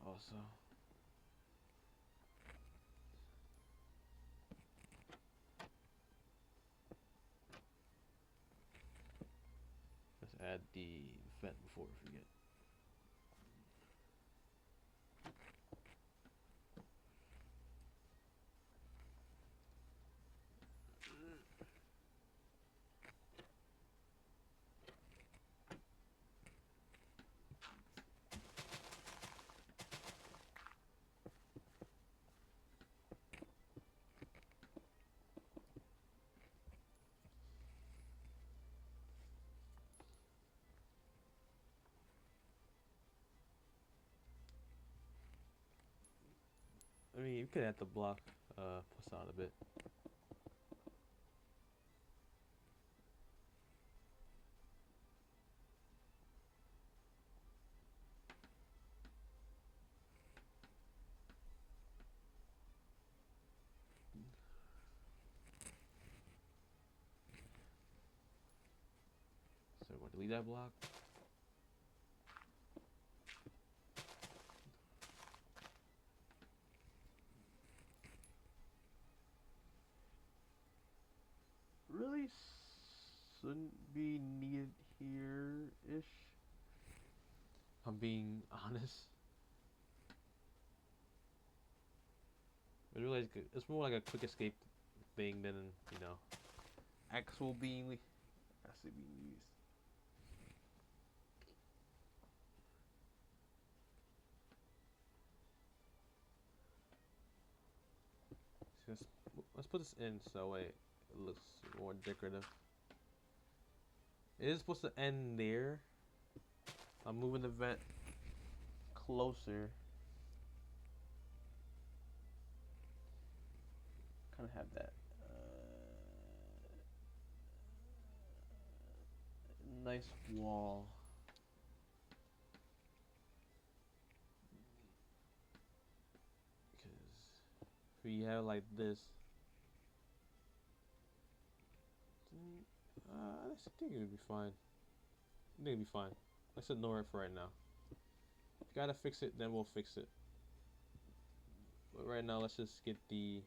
Speaker 2: Also. Let's add the vent before we forget. I mean, you could add the block, push on a bit. So we're going to delete that block.
Speaker 1: Really shouldn't be needed here-ish.
Speaker 2: I'm being honest. It's really like it's more like a quick escape thing than, you know.
Speaker 1: Actual being actually being used.
Speaker 2: So let's put this in so it looks more decorative. It is supposed to end there. I'm moving the vent closer.
Speaker 1: Kind of have that nice wall.
Speaker 2: Because if we have like this, I think it would be fine. I think it'd be fine. Let's ignore it for right now. If you gotta fix it, then we'll fix it. But right now, let's just get the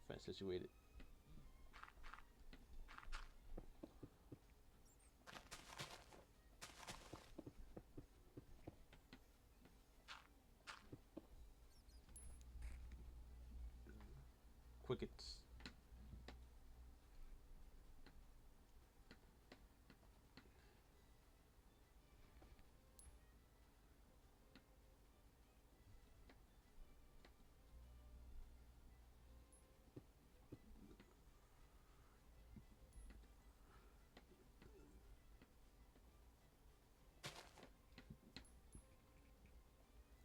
Speaker 2: fence situated. Quickets.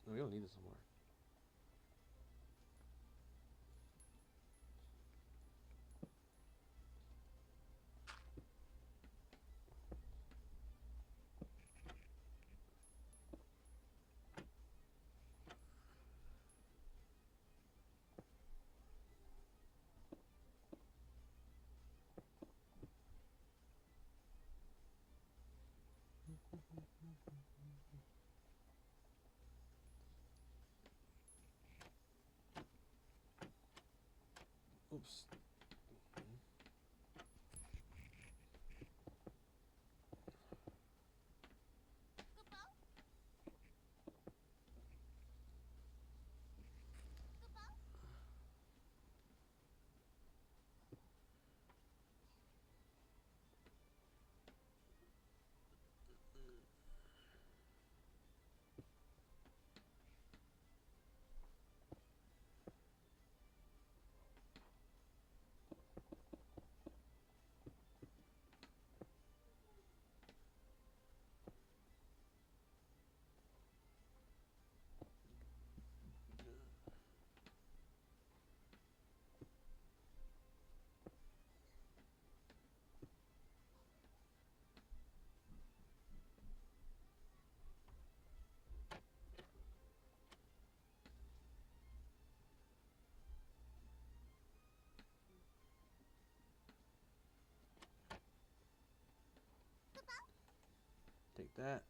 Speaker 2: No, we don't need this anymore. Oops. Take that.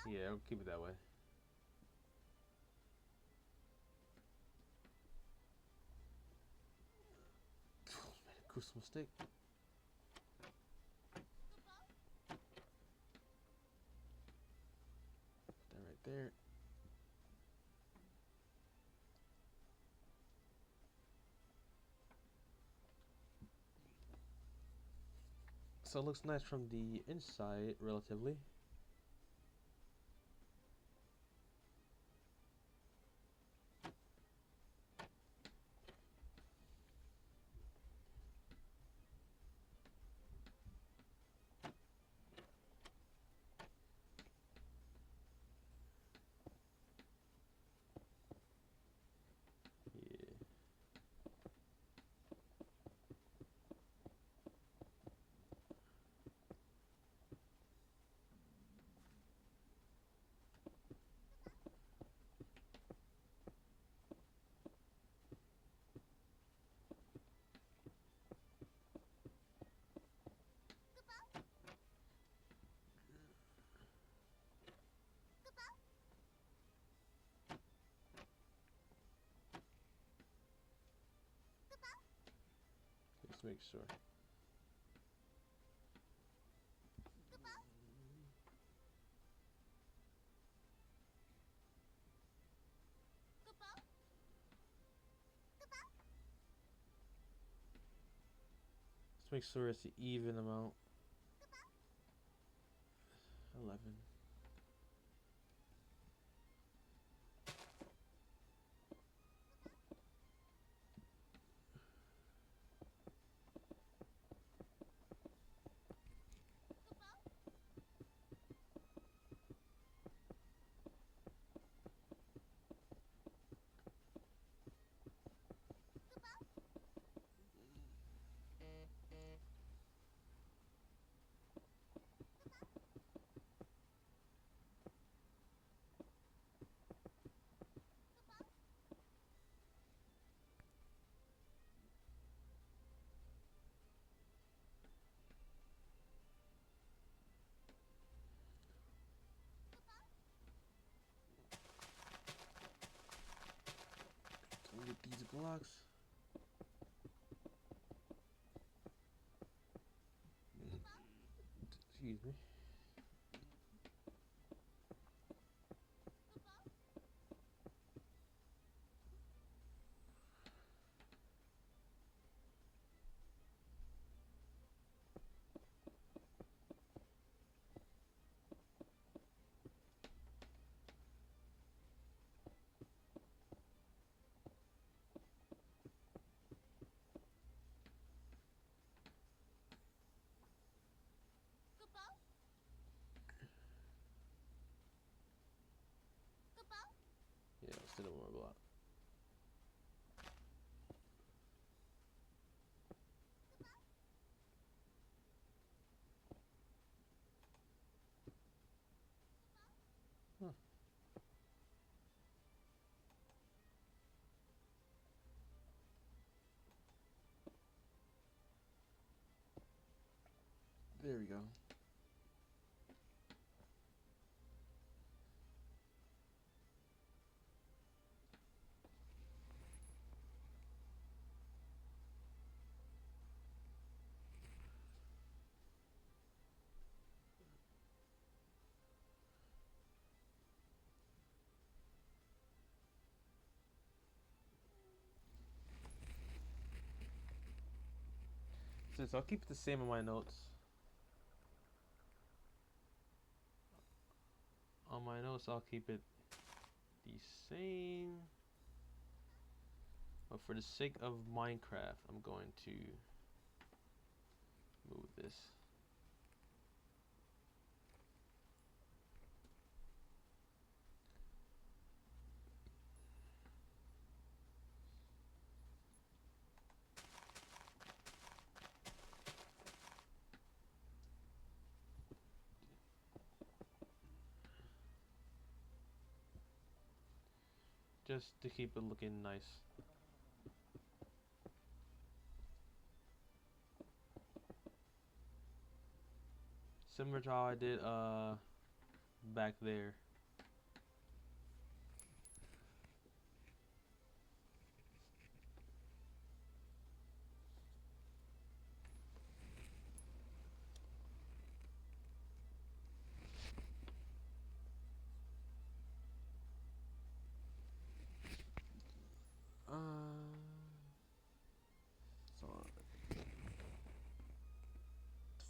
Speaker 2: Yeah, I'll keep it that way. Made a crucial mistake. Put that right there. So it looks nice from the inside, relatively. Yeah. Let's make sure. Let's make sure it's the even amount. 11. Don't get these blocks. Excuse me. Yeah, let's do one more block. Huh. There we go. So I'll keep it the same in my notes. On my notes, I'll keep it the same. But for the sake of Minecraft, I'm going to move this. Just to keep it looking nice. Similar to how I did back there.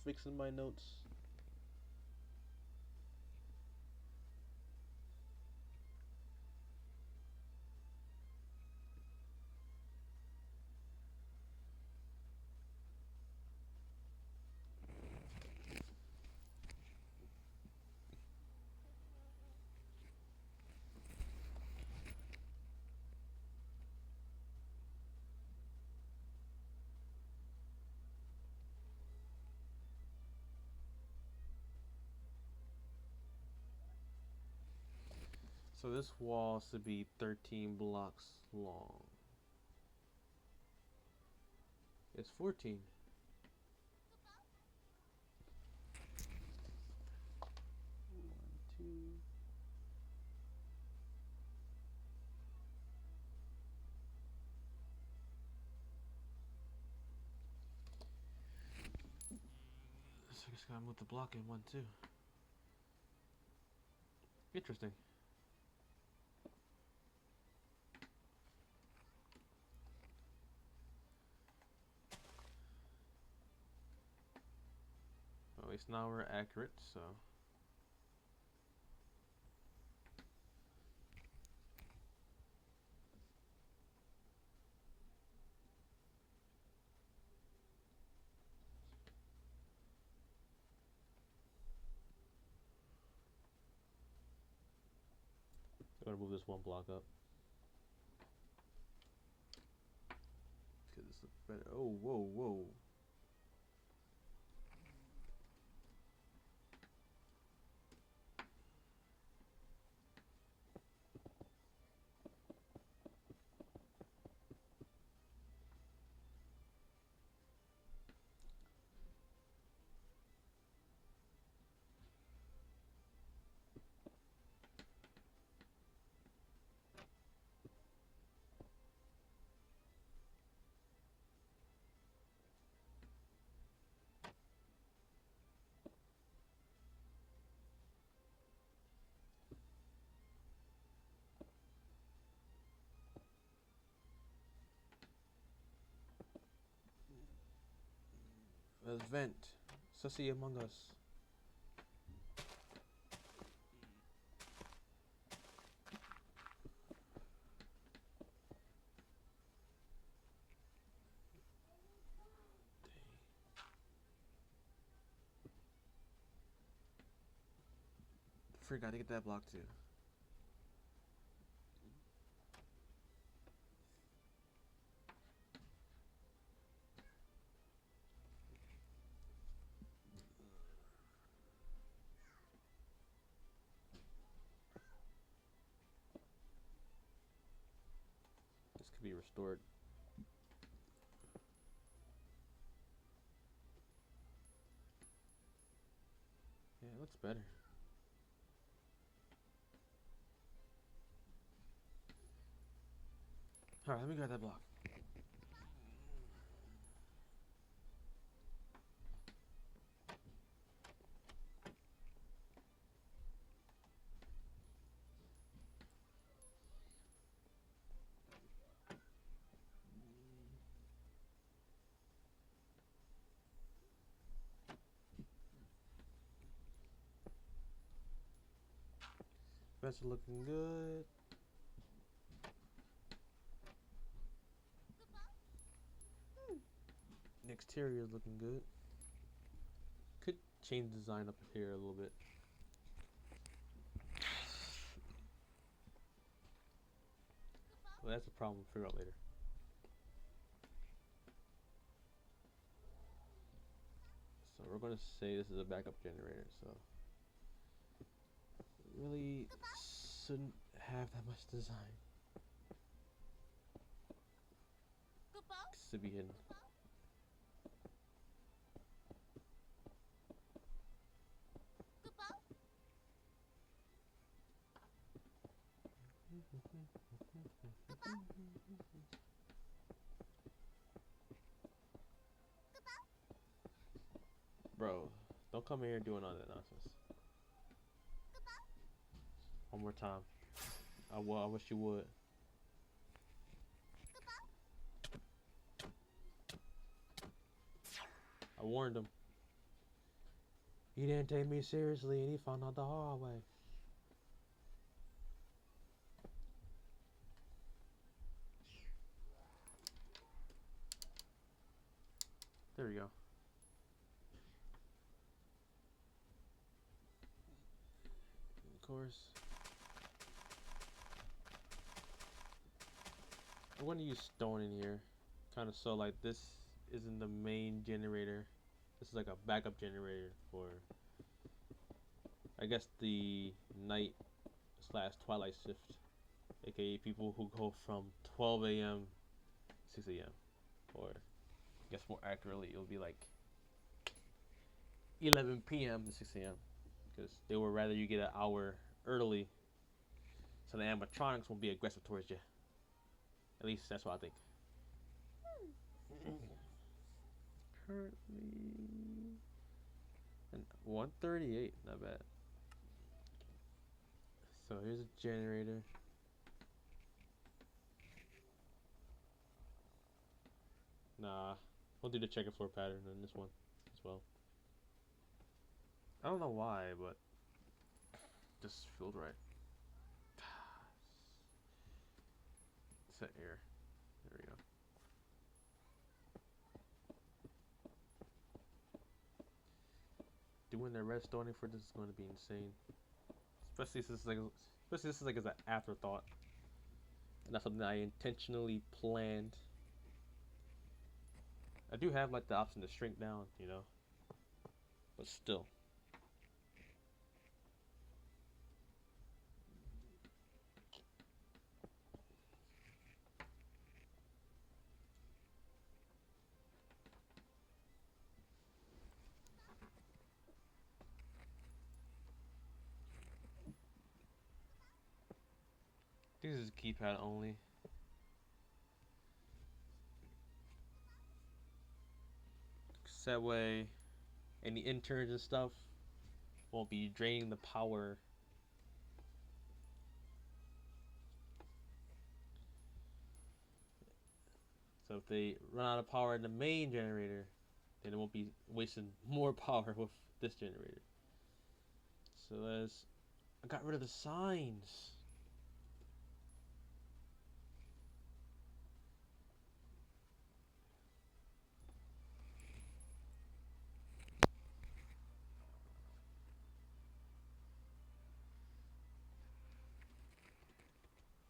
Speaker 2: So fixing my notes. So this wall should be 13 blocks long. It's 14. One, two. So I just gotta move the block in 1, 2. Interesting. At least now we're accurate, so. I'm gonna move this 1 block up. Cause it's better. Oh, whoa, whoa. Let's vent. Sussy among us. Forgot to get that block too. This could be restored. Yeah, it looks better. Alright, let me grab that block. Vents are looking good. The exterior is looking good. Could change the design up here a little bit. Well, that's a problem we'll figure out later. So we're going to say this is a backup generator, so really shouldn't have that much design. To be hidden. Bro, don't come here doing all that nonsense. One more time. I wish you would. I warned him. He didn't take me seriously and he found out the hard way. There we go. Of course. I'm going to use stone in here. Kind of so like this isn't the main generator. This is like a backup generator for, I guess, the night / twilight shift. AKA people who go from 12 a.m. 6 a.m. Or, I guess more accurately, it would be like 11 p.m. to 6 a.m. Because they would rather you get an hour early so the animatronics won't be aggressive towards you. At least that's what I think. Currently, and 138, not bad. So here's a generator. Nah, we'll do the checkered floor pattern in this one as well. I don't know why, but just feels right. Set air. There we go. Doing the redstoning for this is going to be insane. Especially since this is like as an afterthought. And not something I intentionally planned. I do have like the option to shrink down, you know. But still. This is keypad only. That way any interns and stuff won't be draining the power. So if they run out of power in the main generator, then it won't be wasting more power with this generator. So I got rid of the signs.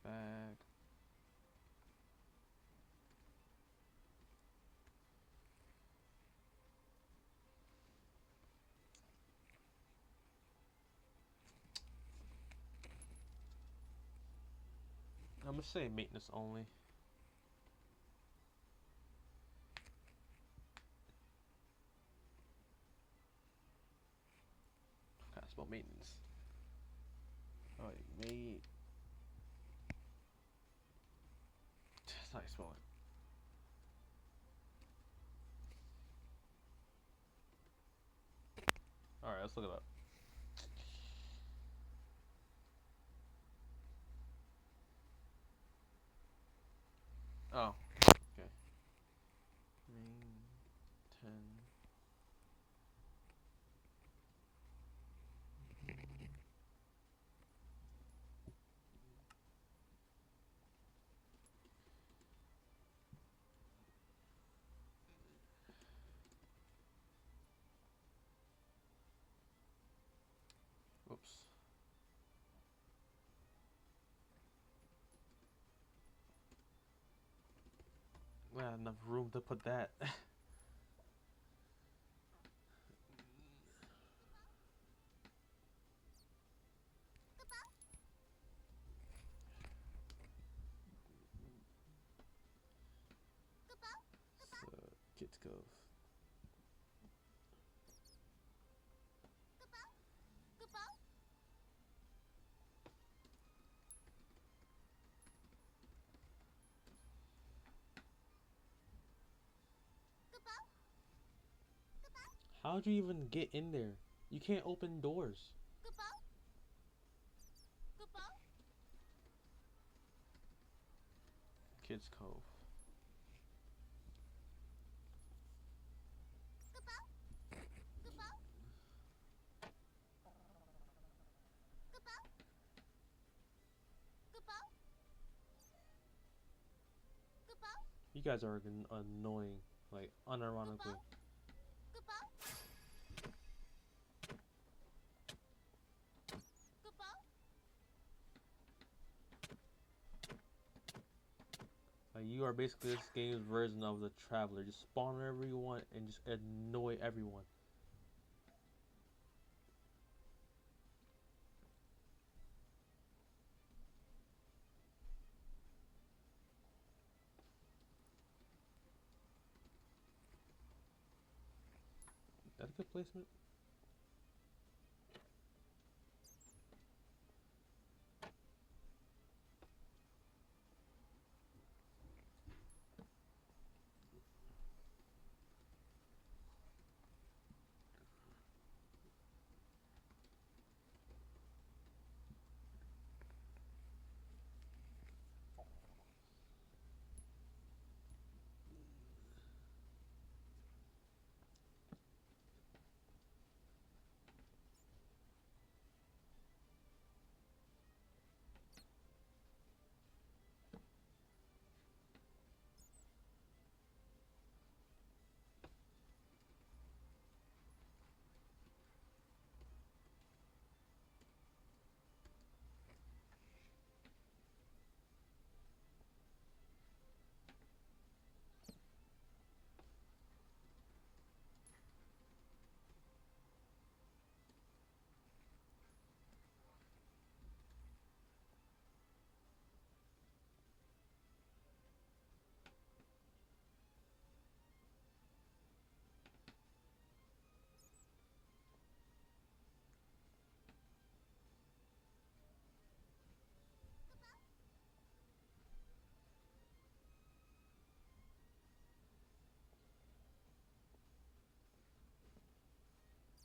Speaker 2: Back. I'm gonna say maintenance only. I can't spell maintenance. Oh, mate. That's how you spell it. Alright, let's look it up. Oh, okay. Main 10. Whoops. We had enough room to put that. So, kids go. How'd you even get in there? You can't open doors. Kids Cove. You guys are annoying, like unironically. Like you are basically this game's version of the Traveler. Just spawn wherever you want and just annoy everyone. Is that a good placement?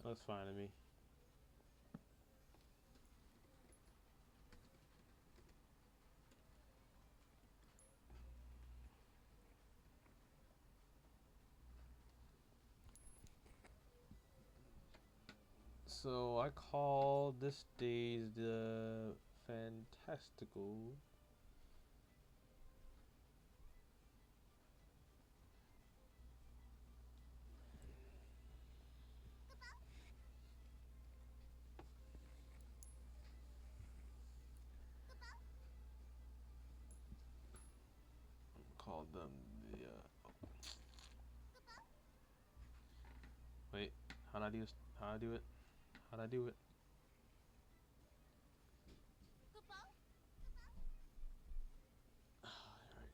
Speaker 2: That's fine to me. So I call this days the fantastical. Call them the. Wait, how'd I do this? How'd I do it? How'd I do it? Alright.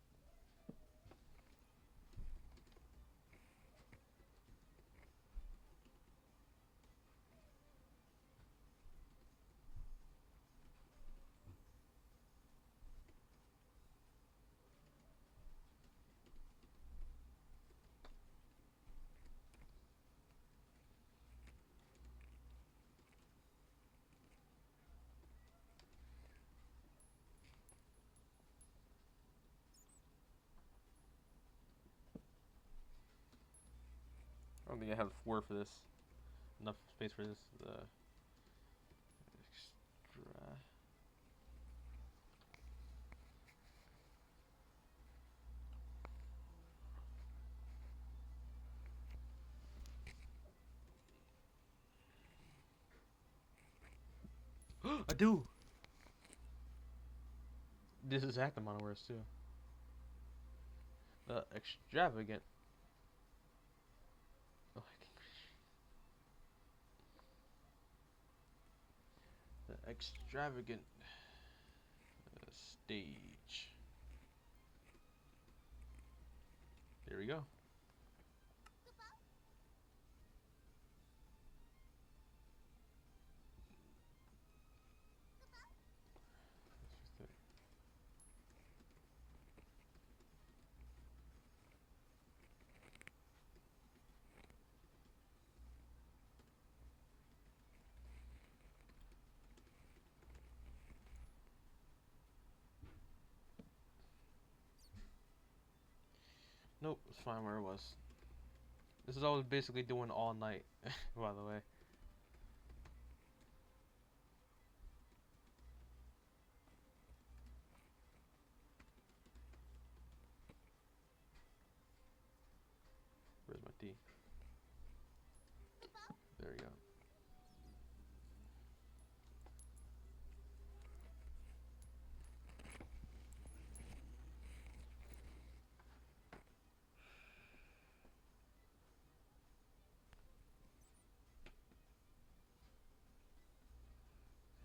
Speaker 2: I don't think I have word for this. Enough space for this. Extra. I do. This is at the amount of words too. The extravagant. Oh, the extravagant stage. There we go. Nope, it's fine where it was. This is all I was basically doing all night, by the way. empty. There we go.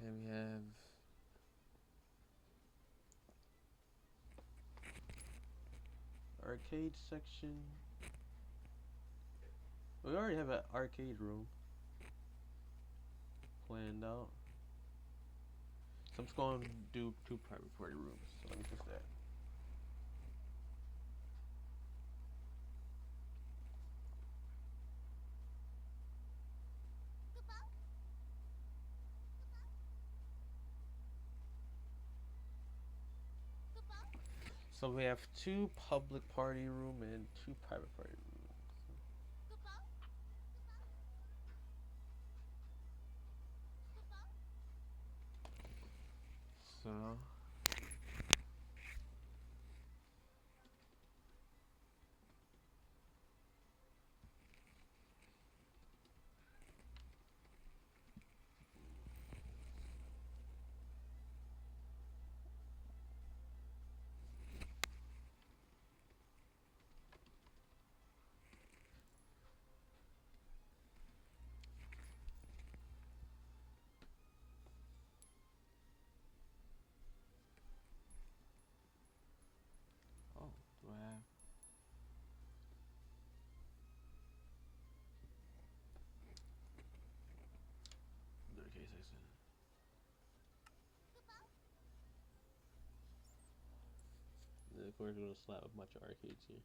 Speaker 2: And we have arcade section. We already have an arcade room planned out. So I'm just going to do 2 private party rooms. So let me fix that. So we have 2 public party room and 2 private party rooms. So oh, do I have the arcade section? And of course we're gonna slap a bunch of arcades here.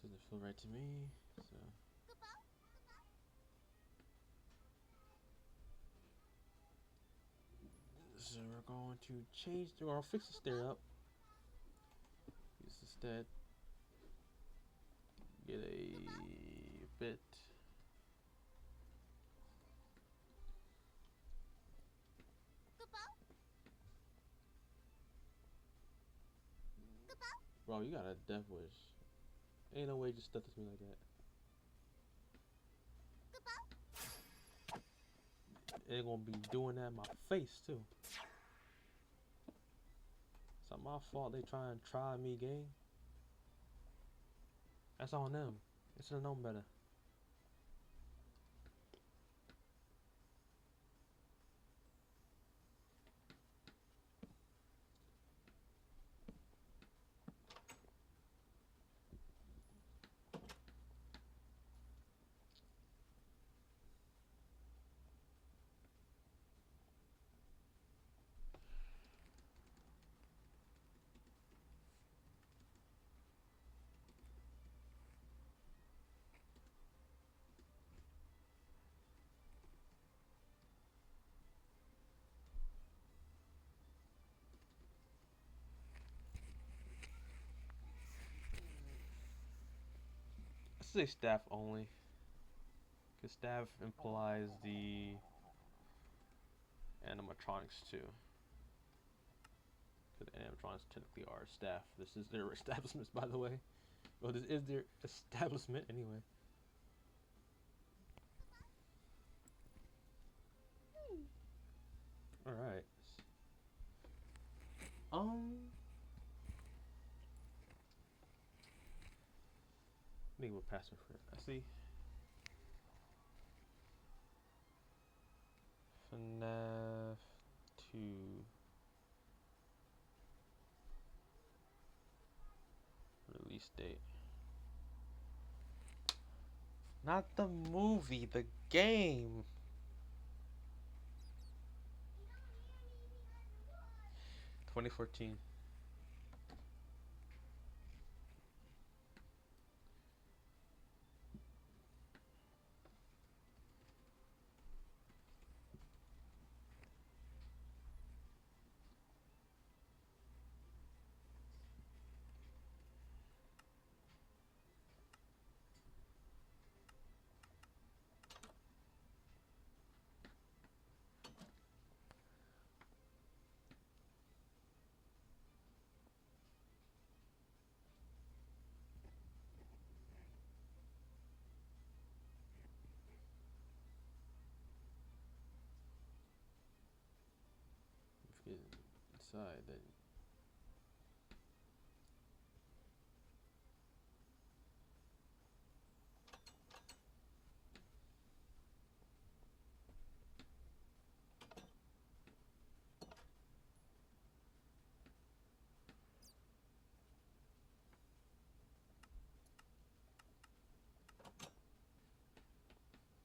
Speaker 2: Doesn't feel right to me, so we're going to change the, or I'll fix the stair up. Use instead get a bit. Bro, you got a death wish. Ain't no way you just stuck to me like that. Ain't gonna be doing that in my face too. It's not my fault they try and try me, gang. That's on them. They should have known better. I say staff only. Because staff implies the animatronics too. Because animatronics technically are staff. This is their establishments, by the way. Well, this is their establishment anyway. Alright. Think we'll pass it for it. I see. FNaF 2. Release date. Not the movie, the game. 2014. inside, then.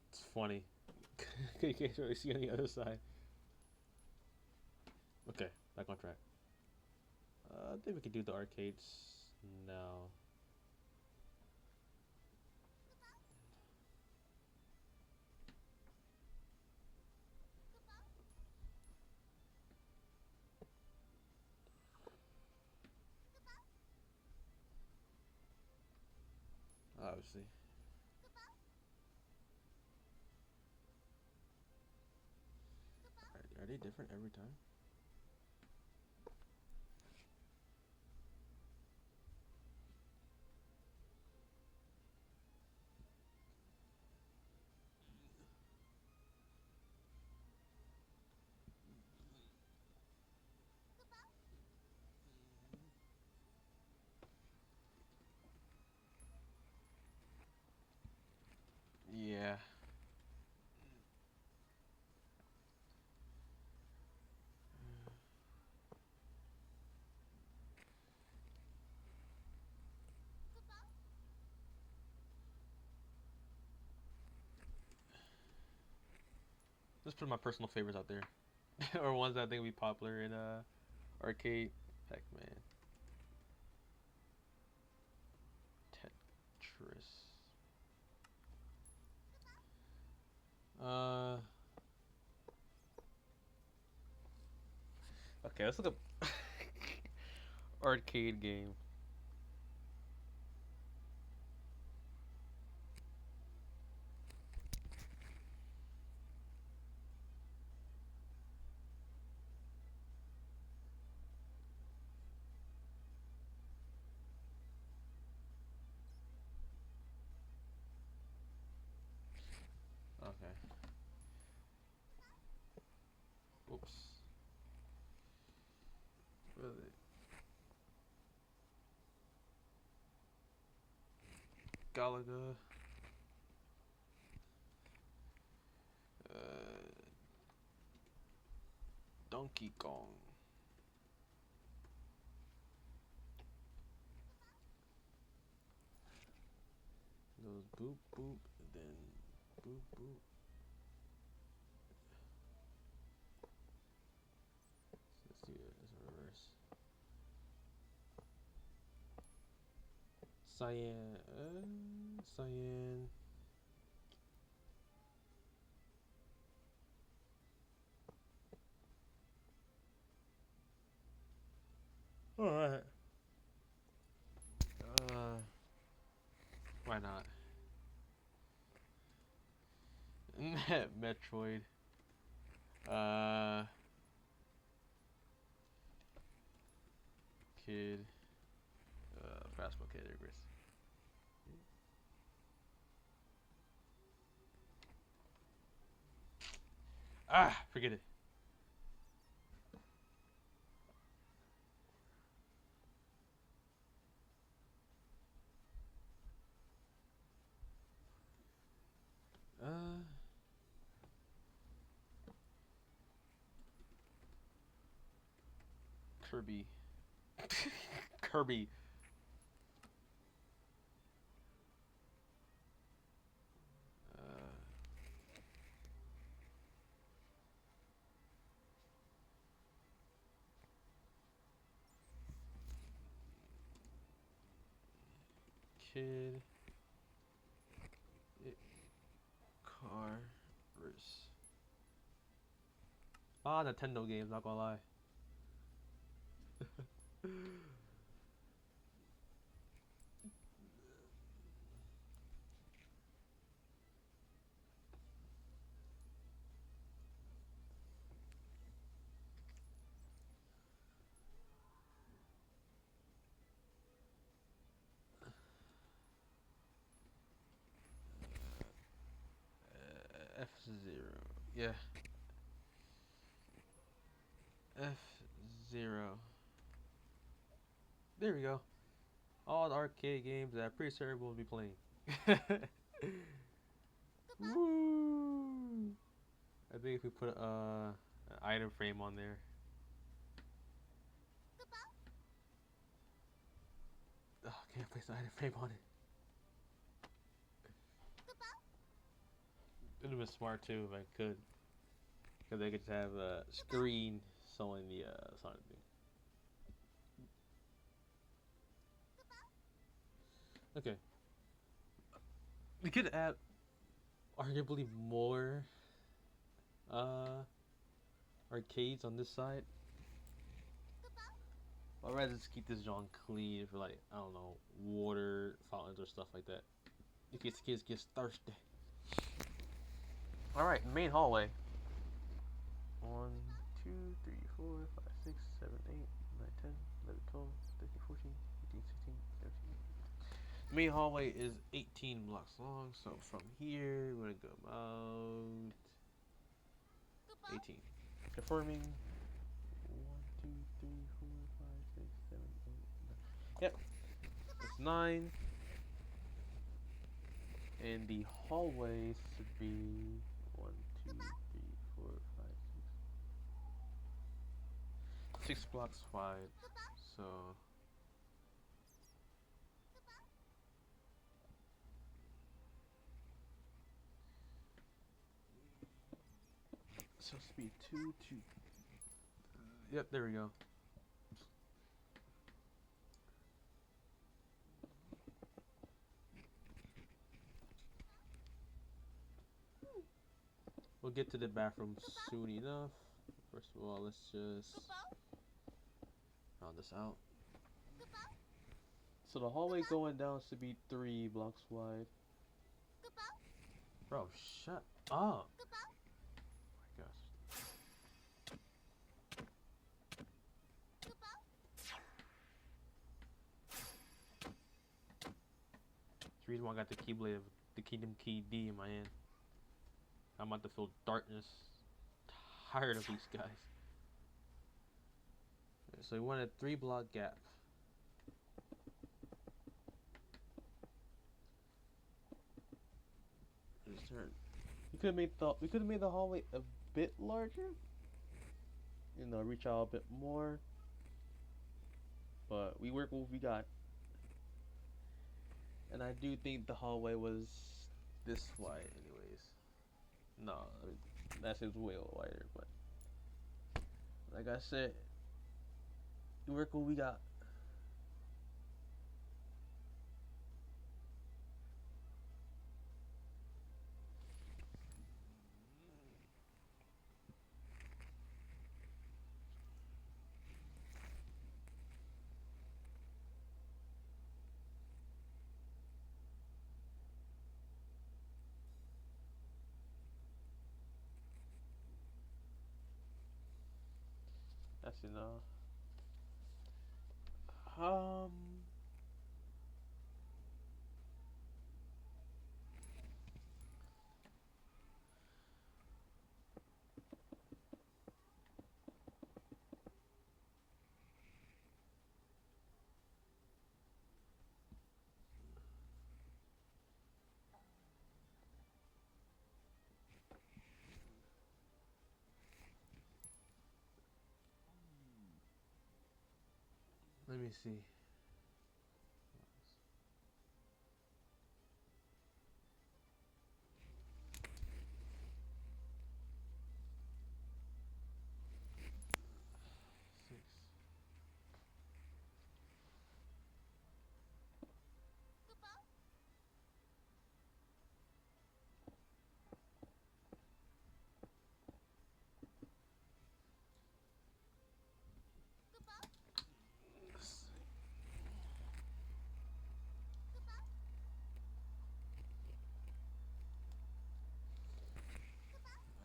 Speaker 2: It's funny. You can't really see on the other side. Okay, back on track. I think we could do the arcades now. Obviously. Are they different every time? Yeah. Just put my personal favorites out there. Or ones that I think would be popular in arcade. Pac-Man. Tetris. Okay, let's look up arcade game. Okay. Oops. Really? Galaga. Donkey Kong. Goes boop boop, and then boop boop. Let's do it as a reverse. Cyan. Cyan. Alright. Why not? Metroid. Kid. Fastball Kid Icarus. Ah, forget it. Kirby. Kirby. Kid. Car. Race. Ah, Nintendo games, not gonna lie. F-Zero. Yeah. F 0. There we go. All the arcade games that I'm pretty certain we'll be playing. Woo! I think if we put an item frame on there. Oh, can't place an item frame on it. It would have been smart too if I could. Because they could just have a screen showing the Sonic thing. Okay. We could add arguably more arcades on this side. I'd rather just keep this John clean for like, I don't know, water fountains or stuff like that. In case kids get thirsty. Alright, main hallway. 1, 2, 3, 4, 5, 6, 7, 8, 9, 10, 11, 12, 13, 14, 15, 16, 17. The main hallway is 18 blocks long, so from here we're gonna go about 18. Confirming. 1, 2, 3, 4, 5, 6, 7, 8, 9. Yep. It's 9. And the hallways should be 1, 2, 3, 4, 5, 6. 6 blocks wide. So so speed 2, 2. Yep, there we go. We'll get to the bathroom soon enough. First of all, let's just round this out. So the hallway going down should be 3 blocks wide. Bro, shut up. Oh my gosh. That's the reason why I got the Keyblade of the Kingdom Key D in my hand. I'm about to feel darkness. Tired of these guys. Okay, so we want a 3-block gap. Just turn. We could have made the hallway a bit larger. You know, reach out a bit more. But we work with what we got. And I do think the hallway was this wide anyways. No, I mean, that seems way wider, but like I said, we work what we got. That's enough. Um, let me see. Six.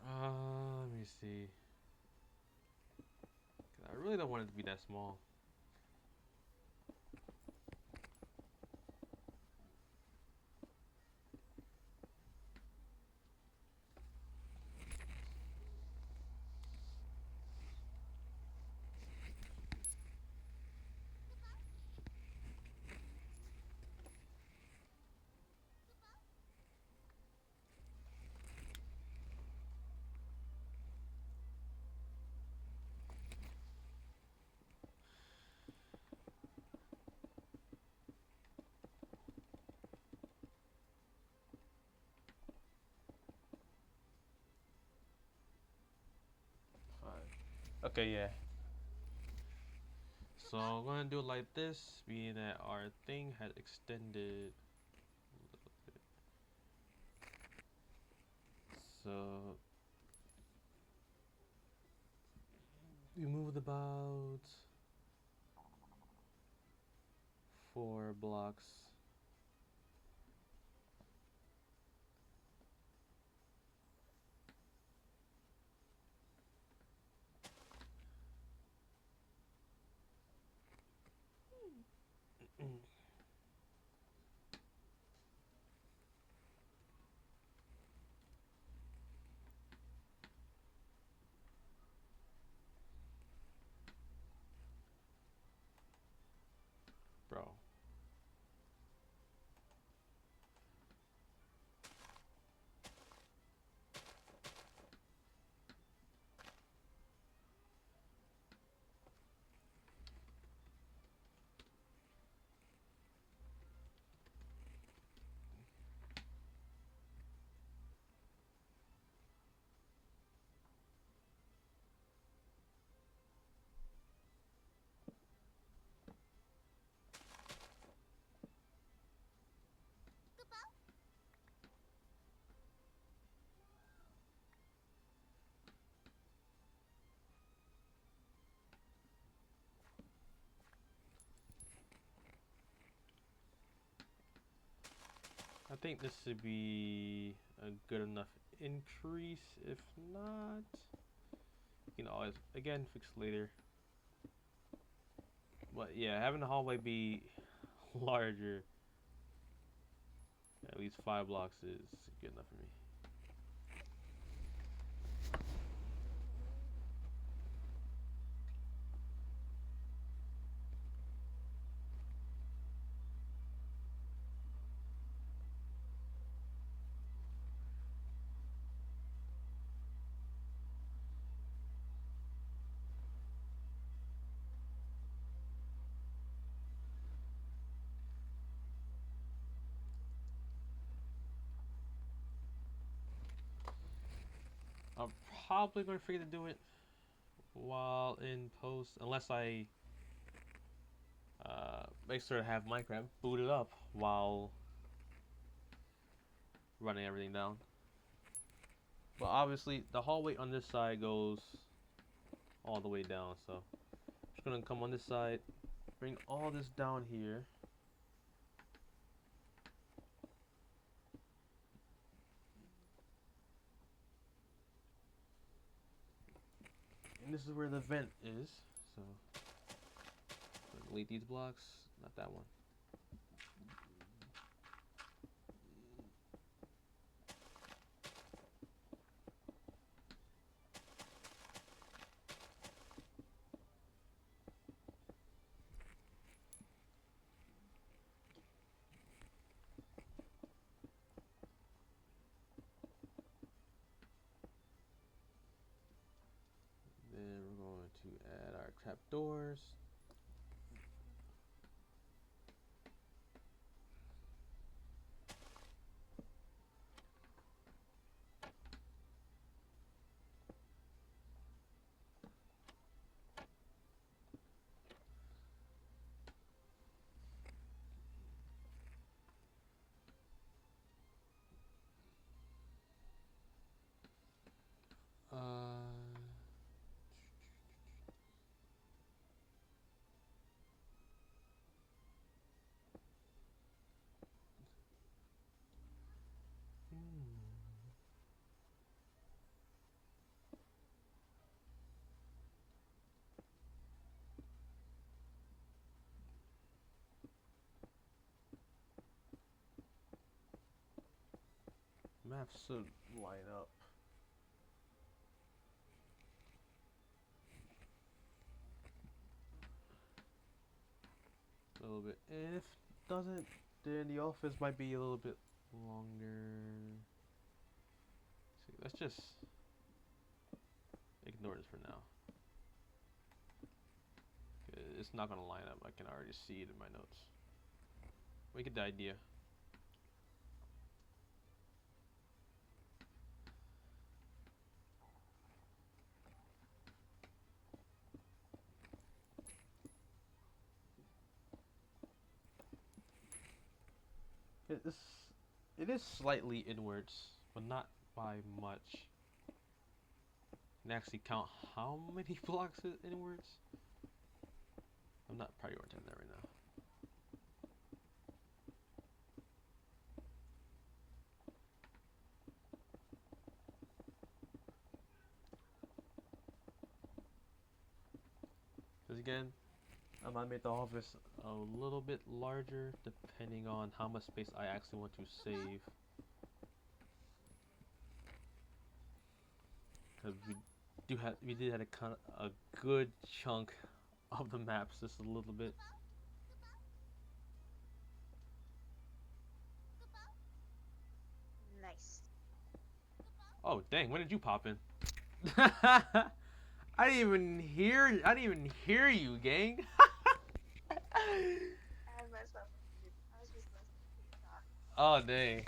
Speaker 2: Let me see. I really don't want it to be that small. Okay, yeah. So I'm gonna do it like this, being that our thing had extended a little bit. So we moved about 4 blocks. Bro. I think this should be a good enough increase. If not, you can always again fix later. But yeah, having the hallway be larger, at least 5 blocks, is good enough for me. I'm probably gonna forget to do it while in post, unless I make sure to have Minecraft booted up while running everything down. But obviously, the hallway on this side goes all the way down, so I'm just gonna come on this side, bring all this down here. And this is where the vent is, so delete these blocks, not that one. Then we're going to add our trapdoors. Maps should line up. A little bit. And if it doesn't, then the office might be a little bit longer. See, let's just ignore this for now. It's not gonna line up. I can already see it in my notes. We get the idea. it is slightly inwards, but not by much. Can actually count how many blocks is inwards. I'm not prioritizing that right now. Because again, I might make the office a little bit larger depending on how much space I actually want to save. Because we did have a good chunk of the maps, just a little bit.
Speaker 3: Nice.
Speaker 2: Oh dang! When did you pop in? I didn't even hear you, gang.
Speaker 3: I had myself. I was just listening to you talk.
Speaker 2: Oh dang.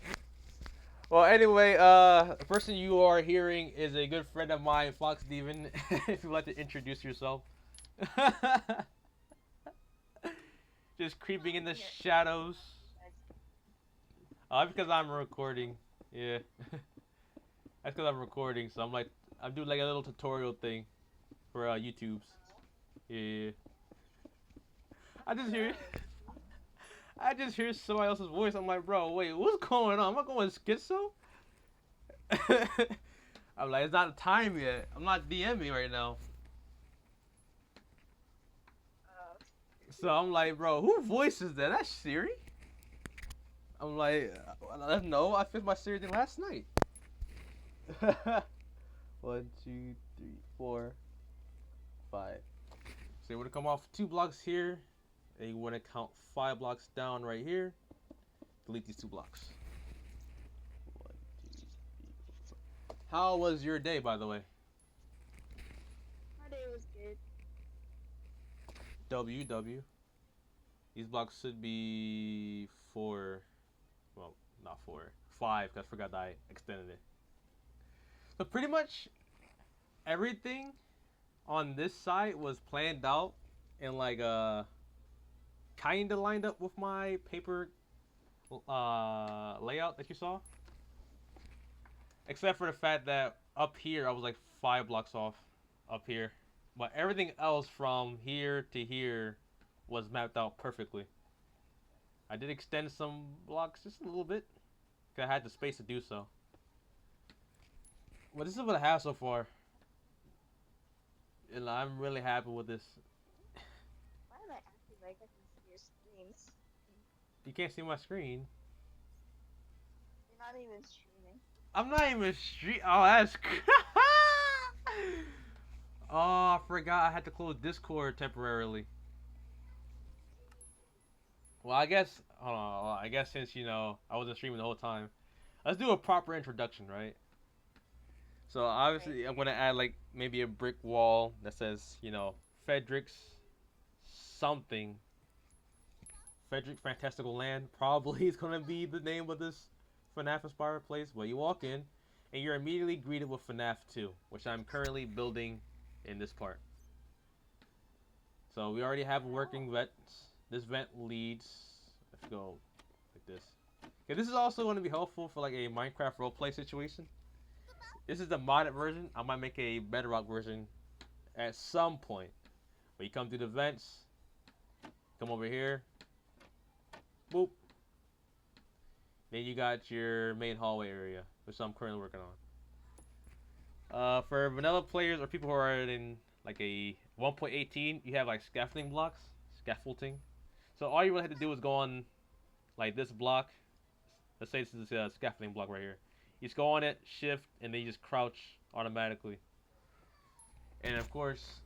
Speaker 2: Well, anyway, the person you are hearing is a good friend of mine, Fox Steven. If you'd like to introduce yourself. Just creeping in the shadows. Because I'm recording. Yeah. That's because I'm recording, so I'm doing like a little tutorial thing for YouTube's. Yeah. I just hear I just hear somebody else's voice. I'm like, bro, wait, what's going on? Am I going schizo? I'm like, it's not the time yet. I'm not DMing right now. So I'm like, bro, who voice is that? That's Siri? I'm like, no, I fixed my Siri thing last night. 1, 2, 3, 4, 5. So you want to come off 2 blocks here, and you want to count 5 blocks down right here. Delete these 2 blocks. 1, 2, 3, 4. How was your day, by the way?
Speaker 3: My day was good.
Speaker 2: W. These blocks should be 4. Well, not 4. 5, because I forgot that I extended it. So pretty much everything on this side was planned out and like kind of lined up with my paper layout that you saw. Except for the fact that up here I was like 5 blocks off up here. But everything else from here to here was mapped out perfectly. I did extend some blocks just a little bit, because I had the space to do so. Well, this is what I have so far. And I'm really happy with this.
Speaker 3: Why am I acting like I can see your screens?
Speaker 2: You can't see my screen.
Speaker 3: You're not even streaming.
Speaker 2: I'm not even Oh, that's... Oh, I forgot I had to close Discord temporarily. Well, I guess... Hold on. I guess since, I wasn't streaming the whole time. Let's do a proper introduction, right? So, obviously, I'm going to add, like, maybe a brick wall that says, Frederick's something. Frederick Fantastical Land probably is going to be the name of this FNaF inspired place. Well, you walk in, and you're immediately greeted with FNaF 2, which I'm currently building in this part. So, we already have working vents. This vent leads... Let's go like this. Okay, this is also going to be helpful for, like, a Minecraft roleplay situation. This is the modded version. I might make a Bedrock version at some point. But you come through the vents, come over here, boop. Then you got your main hallway area, which I'm currently working on. For vanilla players or people who are in like a 1.18, you have like scaffolding blocks, scaffolding. So all you really have to do is go on like this block. Let's say this is a scaffolding block right here. You just go on it, shift, and then you just crouch automatically. And of course,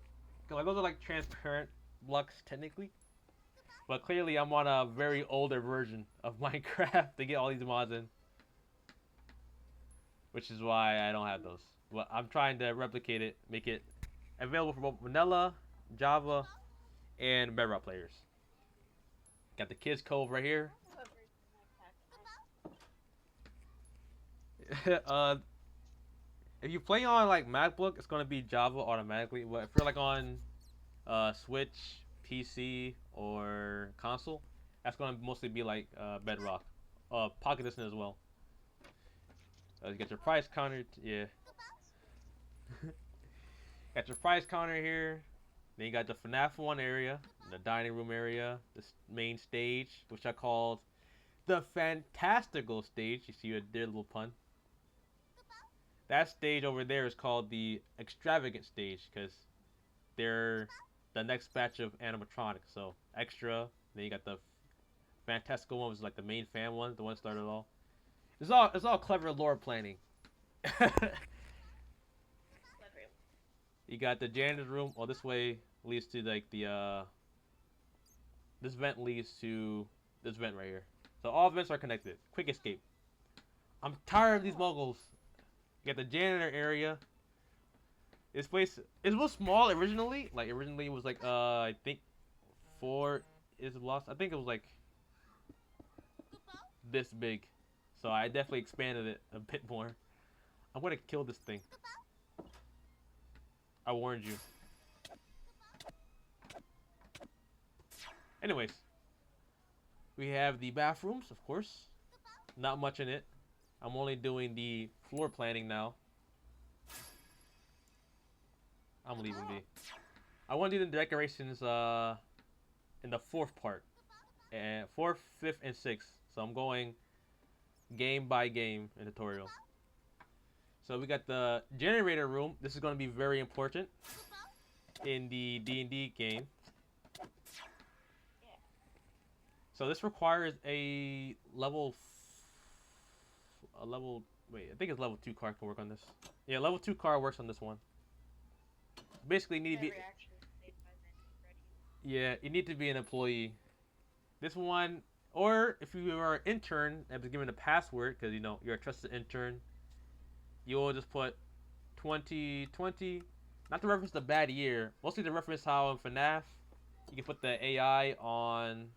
Speaker 2: like those are like transparent blocks technically. But clearly I'm on a very older version of Minecraft to get all these mods in. Which is why I don't have those. But I'm trying to replicate it, make it available for both vanilla, Java, and Bedrock players. Got the Kids Cove right here. If you play on like MacBook, it's gonna be Java automatically. But if you're like on Switch, PC, or console, that's gonna mostly be like Bedrock pocket distance as well. You got your price counter. Yeah. Got your price counter here. Then you got the FNaF 1 area, the dining room area, the main stage, which I called the fantastical stage. You see a dear little pun. That stage over there is called the extravagant stage because they're the next batch of animatronics. So extra. Then you got the fantastical one, which is like the main fan one, the one that started it all. It's all clever lore planning. You got the janitor's room. Well, this way leads to like the this vent leads to this vent right here. So all vents are connected. Quick escape. I'm tired of these muggles. You got the janitor area. This place it was small originally. Like originally it was like I think 4 is lost. I think it was like this big. So I definitely expanded it a bit more. I'm gonna kill this thing. I warned you. Anyways, we have the bathrooms, of course. Not much in it. I'm only doing the floor planning now. I'm leaving B. I want to do the decorations in the 4th part. And 4th, 5th, and 6th. So I'm going game by game in tutorial. So we got the generator room. This is going to be very important in the D&D game. So this requires a level. Wait, I think it's level 2 car can work on this. Yeah, level 2 car works on this one. Basically, you need to be. Yeah, you need to be an employee. This one, or if you are an intern and was given a password, because you know you're a trusted intern, you will just put 2020. Not to reference the bad year, mostly to reference how in FNaF you can put the AI on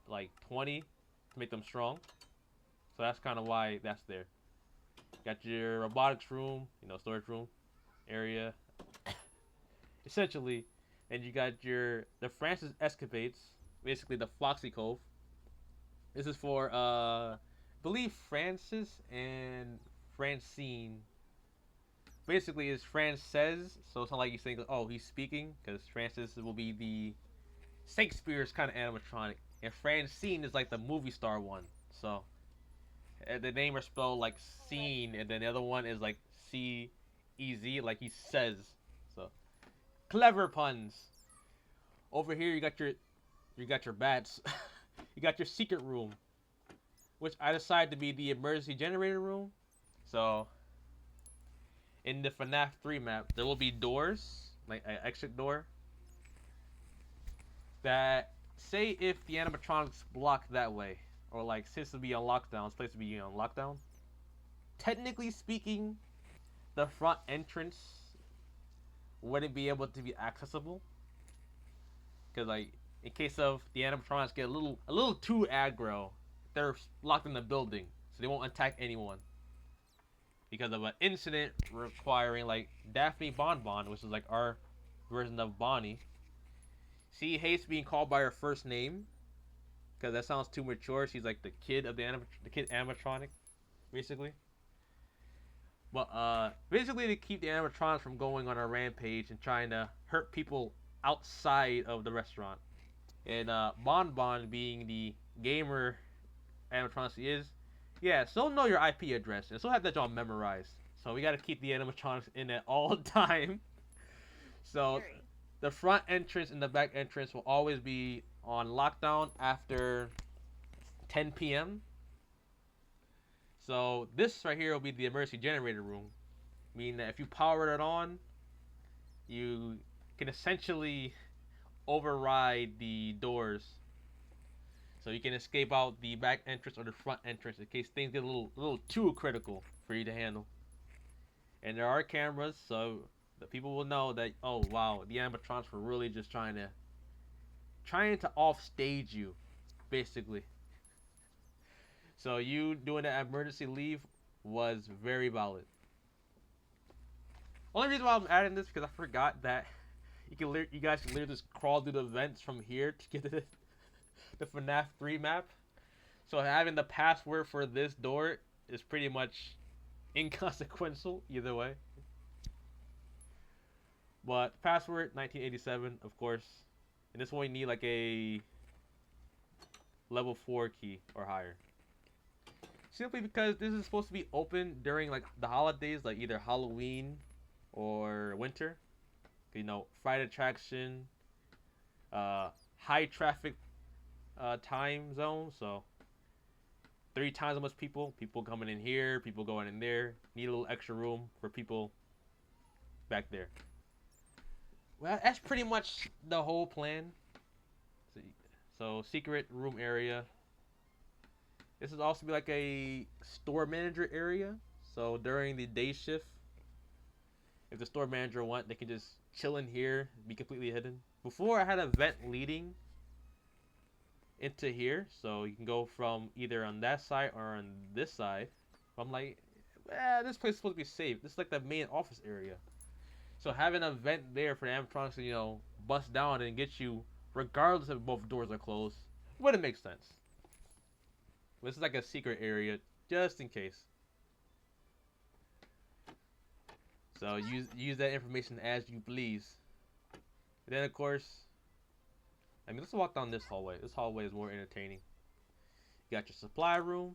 Speaker 2: like 20 to make them strong. So that's kind of why that's there. Got your robotics room, you know, storage room area, essentially, and you got the Francis escapades, basically the Floxy Cove. This is for I believe Francis and Francine. Basically, it's Frances, so it's not like you think, oh, he's speaking, because Francis will be the Shakespeare's kind of animatronic, and Francine is like the movie star one. So the name are spelled like scene, and then the other one is like C-E-Z, like he says. So clever puns. Over here, you got your bats. You got your secret room, which I decided to be the emergency generator room. So in the FNaF 3 map, there will be doors, like an exit door, that say if the animatronics block that way, or like since it'll be on lockdown, it's supposed to be on lockdown. Technically speaking, the front entrance wouldn't be able to be accessible, because like in case of the animatronics get a little too aggro, they're locked in the building, so they won't attack anyone. Because of an incident requiring like Daphne Bonbon, which is like our version of Bonnie. She hates being called by her first name because that sounds too mature. She's like the kid of the kid animatronic, basically. But basically to keep the animatronics from going on a rampage and trying to hurt people outside of the restaurant. And Bonbon being the gamer animatronic she is, yeah, so know your IP address and so have that all memorized. So we gotta keep the animatronics in at all time. So the front entrance and the back entrance will always be on lockdown after 10 p.m. So this right here will be the emergency generator room, meaning that if you power it on, you can essentially override the doors. So you can escape out the back entrance or the front entrance in case things get a little too critical for you to handle. And there are cameras, so the people will know that, oh wow, the animatronics were really just trying to offstage you, basically. So you doing that emergency leave was very valid. Only reason why I'm adding this because I forgot that you guys can literally just crawl through the vents from here to get to the FNaF 3 map. So having the password for this door is pretty much inconsequential either way. But password 1987, of course. And this one you need like a level 4 key or higher. Simply because this is supposed to be open during like the holidays, like either Halloween or winter. You know, Friday attraction, high traffic time zone. So 3 times as much people coming in here, people going in there. Need a little extra room for people back there. Well, that's pretty much the whole plan. So secret room area. This is also be like a store manager area. So during the day shift, if the store manager want, they can just chill in here, be completely hidden. Before I had a vent leading into here, so you can go from either on that side or on this side. I'm like, this place is supposed to be safe. This is like the main office area. So having a vent there for the animatronics to, you know, bust down and get you, regardless if both doors are closed, wouldn't make sense. This is like a secret area, just in case. So use that information as you please. And then of course, I mean, let's walk down this hallway. This hallway is more entertaining. You got your supply room.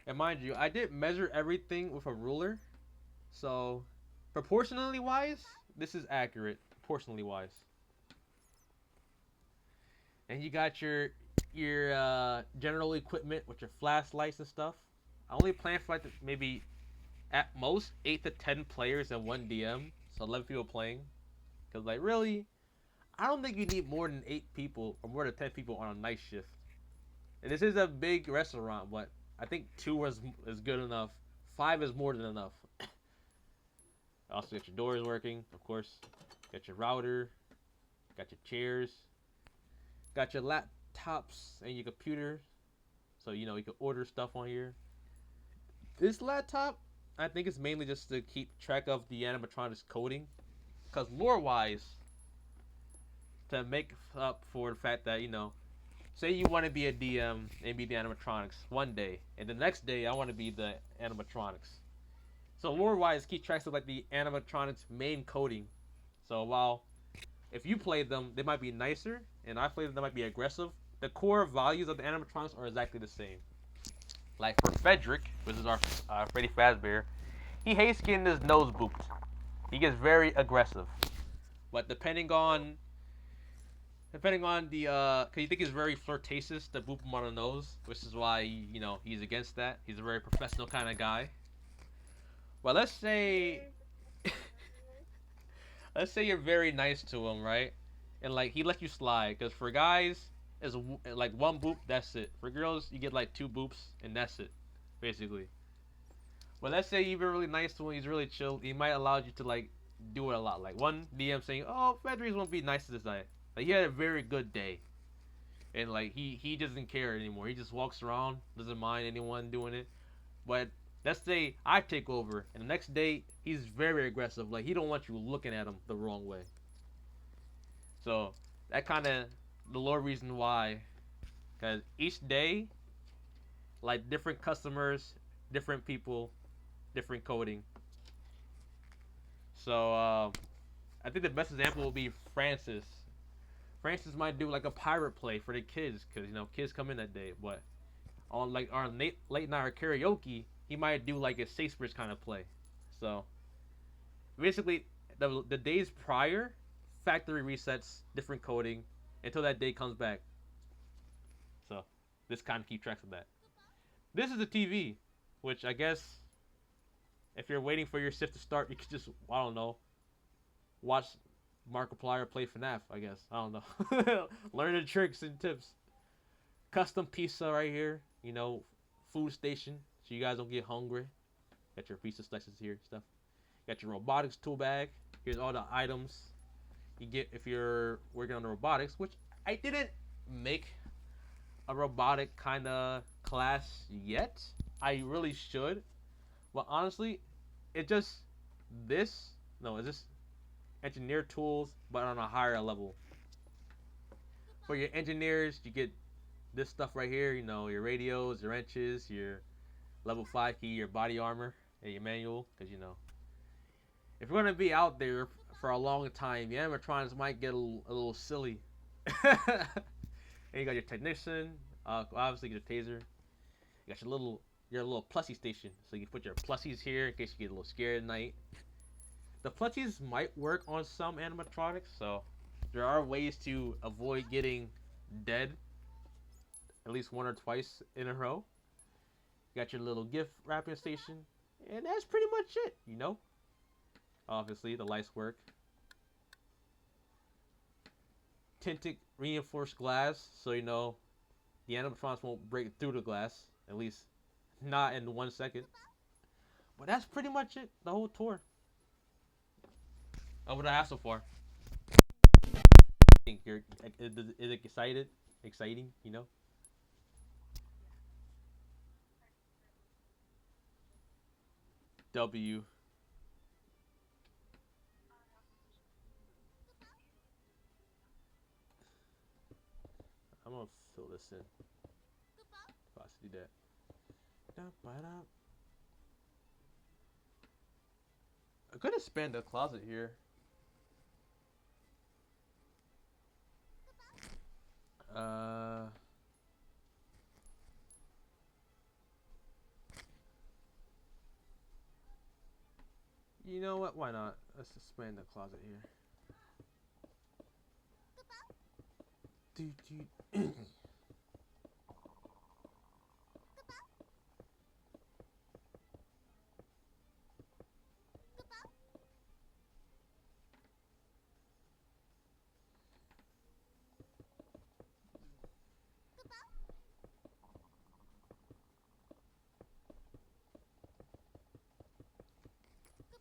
Speaker 2: And mind you, I did measure everything with a ruler. So, proportionally wise, this is accurate. Proportionally wise. And you got your general equipment with your flashlights and stuff. I only plan for like maybe at most 8 to 10 players and 1 DM. So 11 people playing. Because like really, I don't think you need more than 8 people or more than 10 people on a night shift. And this is a big restaurant, but I think 2 is good enough. 5 is more than enough. Also got your doors working, of course. Got your router. Got your chairs. Got your laptops and your computer. So, you know, you can order stuff on here. This laptop, I think it's mainly just to keep track of the animatronics coding. Because lore-wise, to make up for the fact that, you know, say you want to be a DM and be the animatronics one day, and the next day I want to be the animatronics. So lore-wise, keep tracks of like the animatronics main coding. So while if you play them, they might be nicer, and I play them, they might be aggressive. The core values of the animatronics are exactly the same. Like for Frederick, which is our Freddy Fazbear, he hates getting his nose booped. He gets very aggressive. But depending on the, cause you think he's very flirtatious to boop him on the nose, which is why, you know, he's against that. He's a very professional kind of guy. Well, let's say you're very nice to him, right? And like he lets you slide, cause for guys, it's like 1 boop, that's it. For girls, you get like 2 boops, and that's it, basically. But let's say you've been really nice to him, he's really chill. He might allow you to like do it a lot. Like one DM saying, "Oh, Frederick won't be nice to this guy." Like he had a very good day, and like he doesn't care anymore. He just walks around, doesn't mind anyone doing it. But let's say I take over, and the next day he's very aggressive. Like he don't want you looking at him the wrong way. So that kind of the lore reason why, because each day, like different customers, different people, different coding. So I think the best example will be Francis. Francis might do like a pirate play for the kids, because you know kids come in that day. But on like our late night or karaoke, he might do like a Shakespeare's kind of play. So basically, the days prior, factory resets, different coding, until that day comes back. So this kind of keep track of that. This is a TV, which I guess if you're waiting for your shift to start, you could just, I don't know, watch Markiplier play FNaF, I guess. I don't know. Learn the tricks and tips. Custom pizza right here. You know, food station, so you guys don't get hungry. Got your pizza slices here, stuff. Got your robotics tool bag. Here's all the items you get if you're working on the robotics, which I didn't make a robotic kind of class yet. I really should. But honestly, it's just it's just engineer tools, but on a higher level. For your engineers, you get this stuff right here, you know, your radios, your wrenches, your level 5 key, your body armor, and your manual, because you know, if you're gonna be out there for a long time, the animatronics might get a little silly. And you got your technician, obviously your taser. You got your little plushie station, so you can put your plushies here in case you get a little scared at night. The plushies might work on some animatronics, so there are ways to avoid getting dead at least one or twice in a row. You got your little gift wrapping station, and that's pretty much it, you know. Obviously, the lights work. Tinted reinforced glass, so you know the animatronics won't break through the glass, at least not in 1 second. But that's pretty much it, the whole tour. Oh, what I have so far. I think is it excited? Exciting, you know? W. I'm gonna fill this in. Possibly that. I could expand the closet here. Uh, you know what? Why not? Let's expand the closet here. Dude.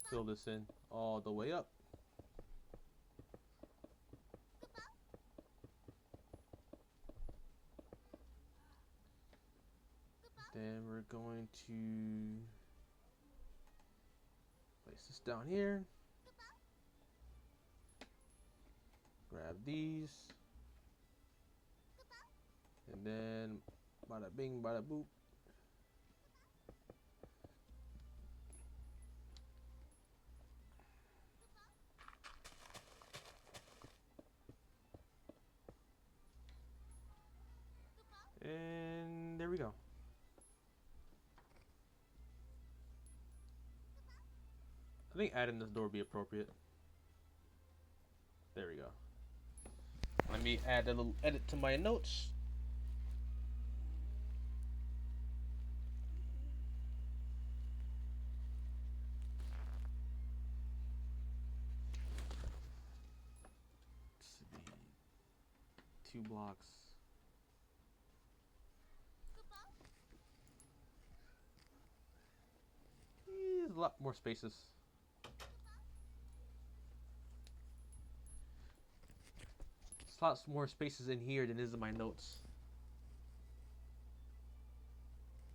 Speaker 2: Fill this in all the way up. Then we're going to place this down here. Grab these. And then bada bing, bada boop. And there we go. I think adding this door would be appropriate. There we go. Let me add a little edit to my notes. Let's see. 2 blocks. There's a lot more spaces. There's lots more spaces in here than is in my notes.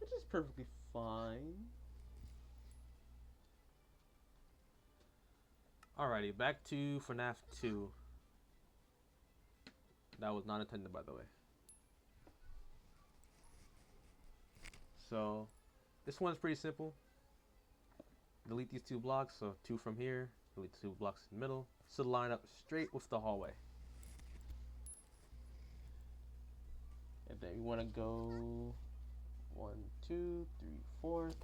Speaker 2: Which is perfectly fine. Alrighty, back to FNaF 2. That was not intended, by the way. So, this one's pretty simple. Delete these 2 blocks, so 2 from here. Delete the 2 blocks in the middle. So line up straight with the hallway. And then you want to go 1, 2, 3, 4. You're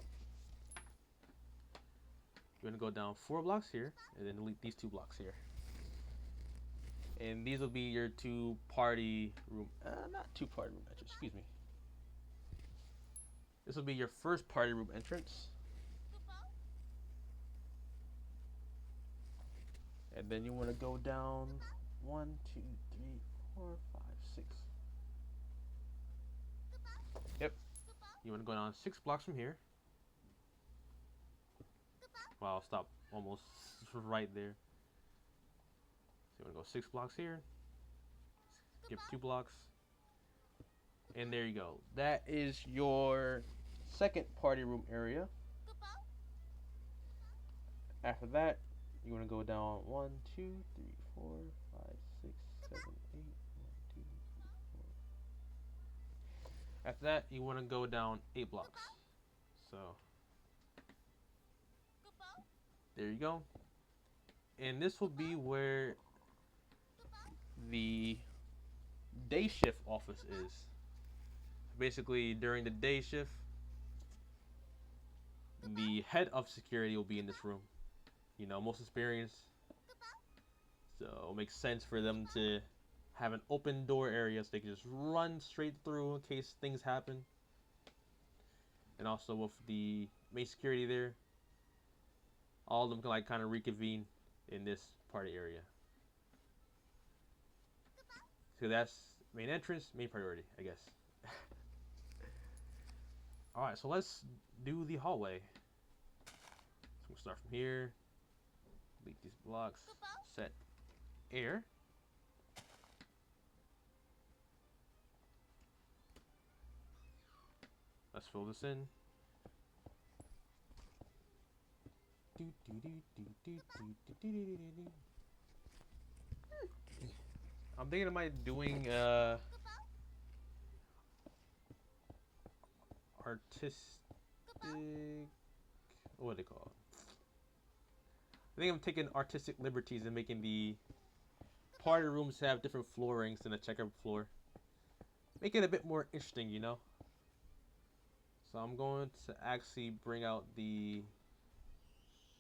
Speaker 2: going to go down 4 blocks here, and then delete these 2 blocks here. And these will be your 2 party room, not 2 party room entrance, excuse me. This will be your first party room entrance. And then you want to go down 1, 2, 3, 4, 5, 6. Yep. You want to go down 6 blocks from here. Well, I'll stop almost right there. So you want to go 6 blocks here. Skip 2 blocks. And there you go. That is your second party room area. After that, you want to go down 1, 2, 3, 4, 5, 6, 7, 8, 1, 2, 3, that, you want to go down 8 blocks. So there you go. And this will be where the day shift office is. Basically, during the day shift, the head of security will be in this room. You know, most experienced. So it makes sense for them to have an open door area so they can just run straight through in case things happen. And also with the main security there, all of them can like kind of reconvene in this party area. So that's main entrance, main priority, I guess. Alright, so let's do the hallway. So we'll start from here. Delete these blocks. Set air. Let's fill this in. I'm thinking of doing artistic, what do they call it? I think I'm taking artistic liberties and making the party rooms have different floorings than a checkered floor. Make it a bit more interesting, you know? So I'm going to actually bring out the...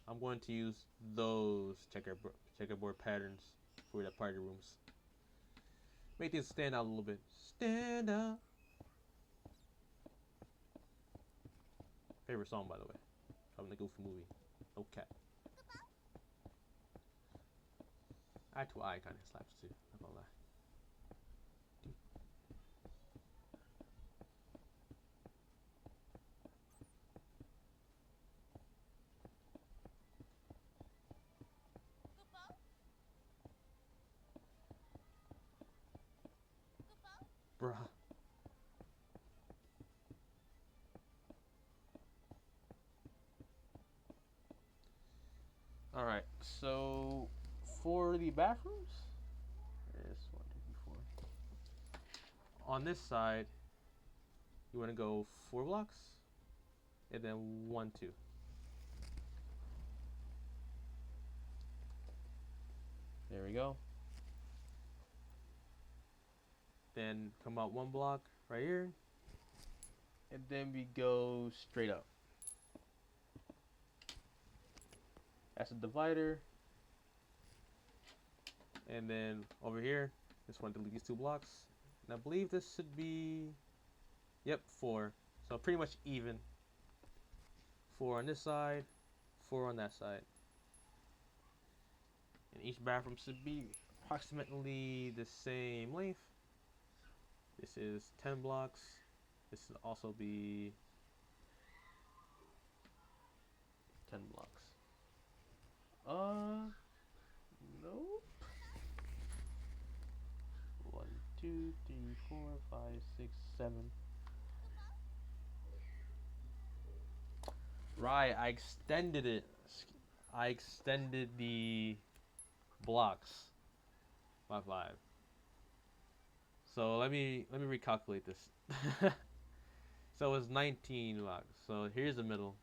Speaker 2: I'm going to use those checkerboard patterns for the party rooms. Make things stand out a little bit. Stand out. Favorite song, by the way, from the Goofy movie. No cap. Eye to eye kind of slaps too. Not gonna lie. Bruh. Alright, so for the bathrooms, there's 1, 2, 3, 4. On this side, you want to go 4 blocks, and then 1, 2. There we go. Then come out 1 block right here, and then we go straight up. That's a divider. And then over here, just want to delete these 2 blocks. And I believe this should be, yep, 4. So pretty much even. 4 on this side, 4 on that side. And each bathroom should be approximately the same length. This is 10 blocks. This will also be 10 blocks. Nope. 1, 2, 3, 4, 5, 6, 7. Right, I extended it. I extended the blocks by 5. So let me recalculate this. So it's 19 blocks. So here's the middle.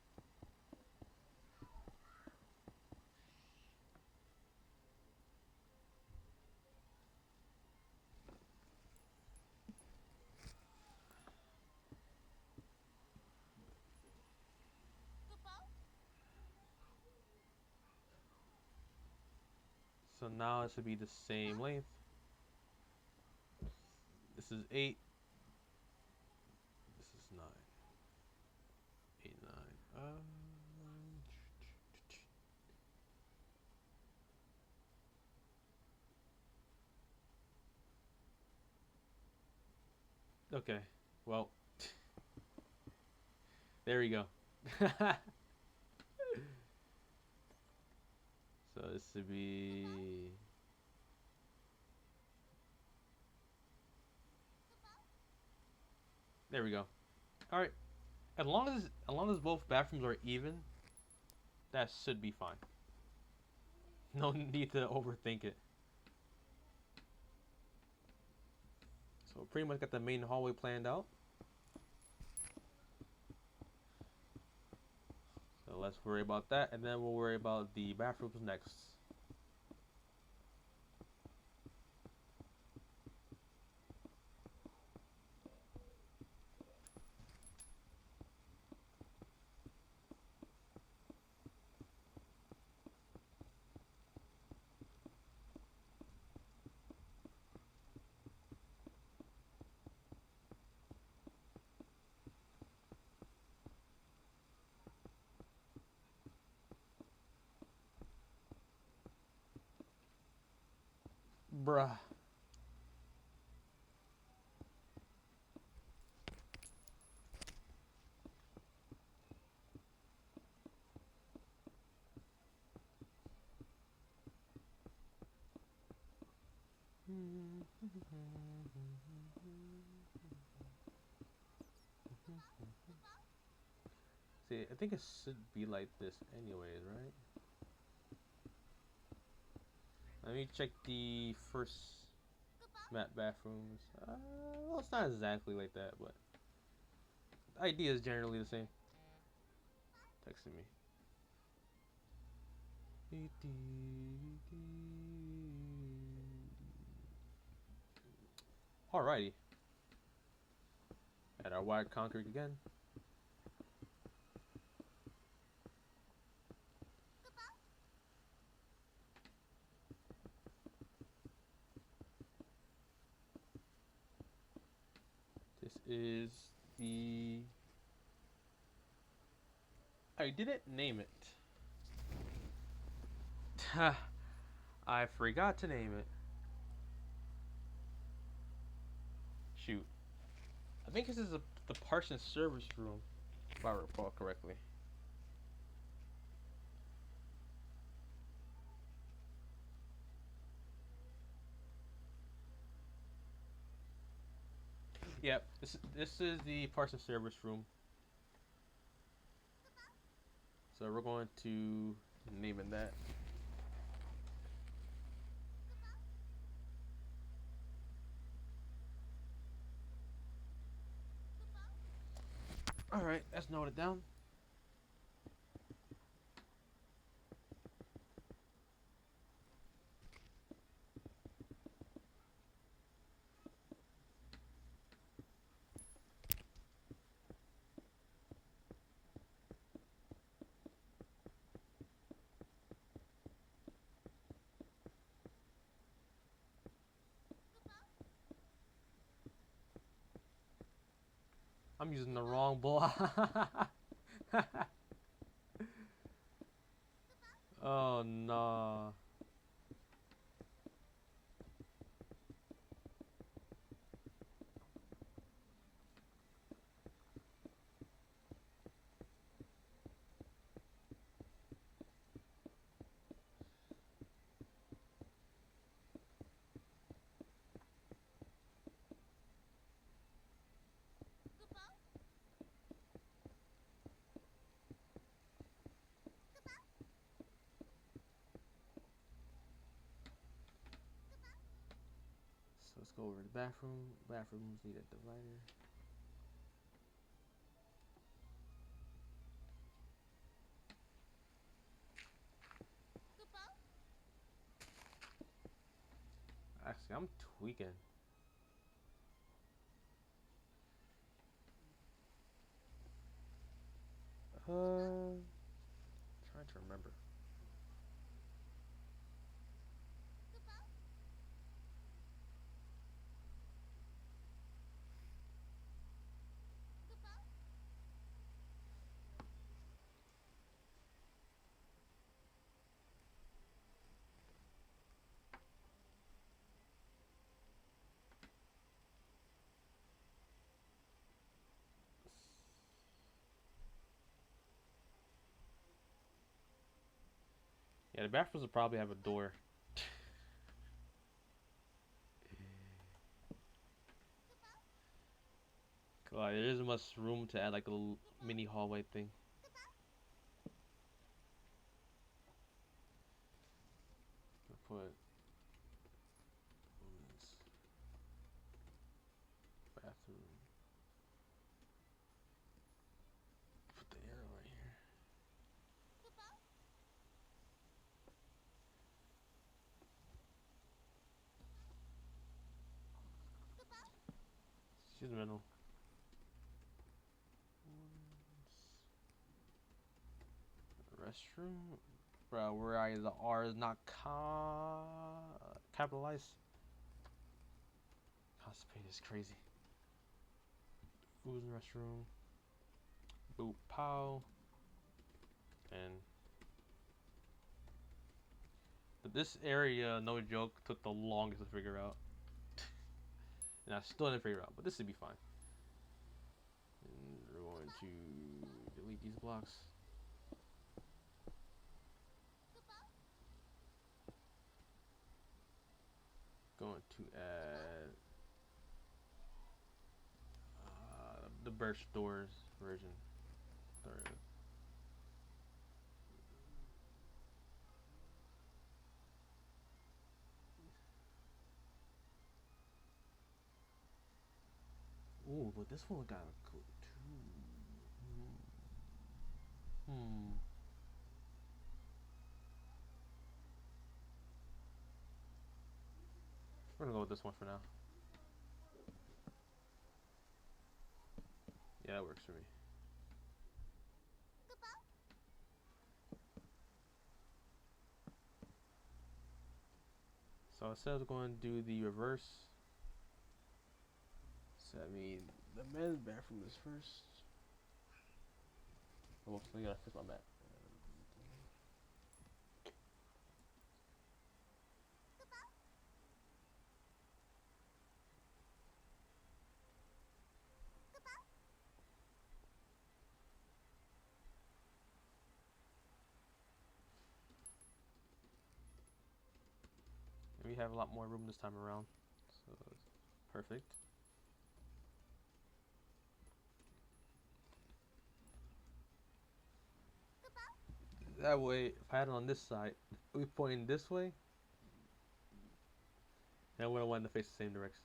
Speaker 2: So now it should be the same length. This is 8. This is 9. 8, 9. Okay. Well, there we go. So this should be there we go. All right. As long as both bathrooms are even, that should be fine. No need to overthink it. So pretty much got the main hallway planned out. let's worry about that, and then we'll worry about the bathrooms next. Bruh. See, I think it should be like this anyways, right? Let me check the first map bathrooms. Well, it's not exactly like that, but the idea is generally the same. Texting me. Alrighty. At our white concrete again. This is the... I didn't name it. I forgot to name it. Shoot. I think this is the parts and service room, if I recall correctly. Yep, this is the parts and service room. So we're going to name it that. Alright, let's note it down. I'm using the wrong block. Oh no. So let's go over to the bathroom. Bathrooms need a divider. Actually, I'm tweaking. Trying to remember. Yeah, the bathrooms will probably have a door. God, there isn't much room to add like a little mini hallway thing. Put women's bathroom. Put the arrow right here. She's in the middle. Restroom? Bro, where the R is not capitalized? Constipated is crazy. Food's in the restroom. Boop pow. And this area, no joke, took the longest to figure out. And I still didn't figure it out, but this should be fine. And we're going to delete these blocks. Going to add the burst doors version. Sorry. Ooh, but this one got a cool too. We're gonna go with this one for now. Yeah, that works for me. So it says we're going to do the reverse. So I mean, the men's bathroom is first. Oh, I gotta fix my back. And we have a lot more room this time around, so it's perfect. That way, if I had it on this side, we pointing this way, and I wouldn't want to face the same direction.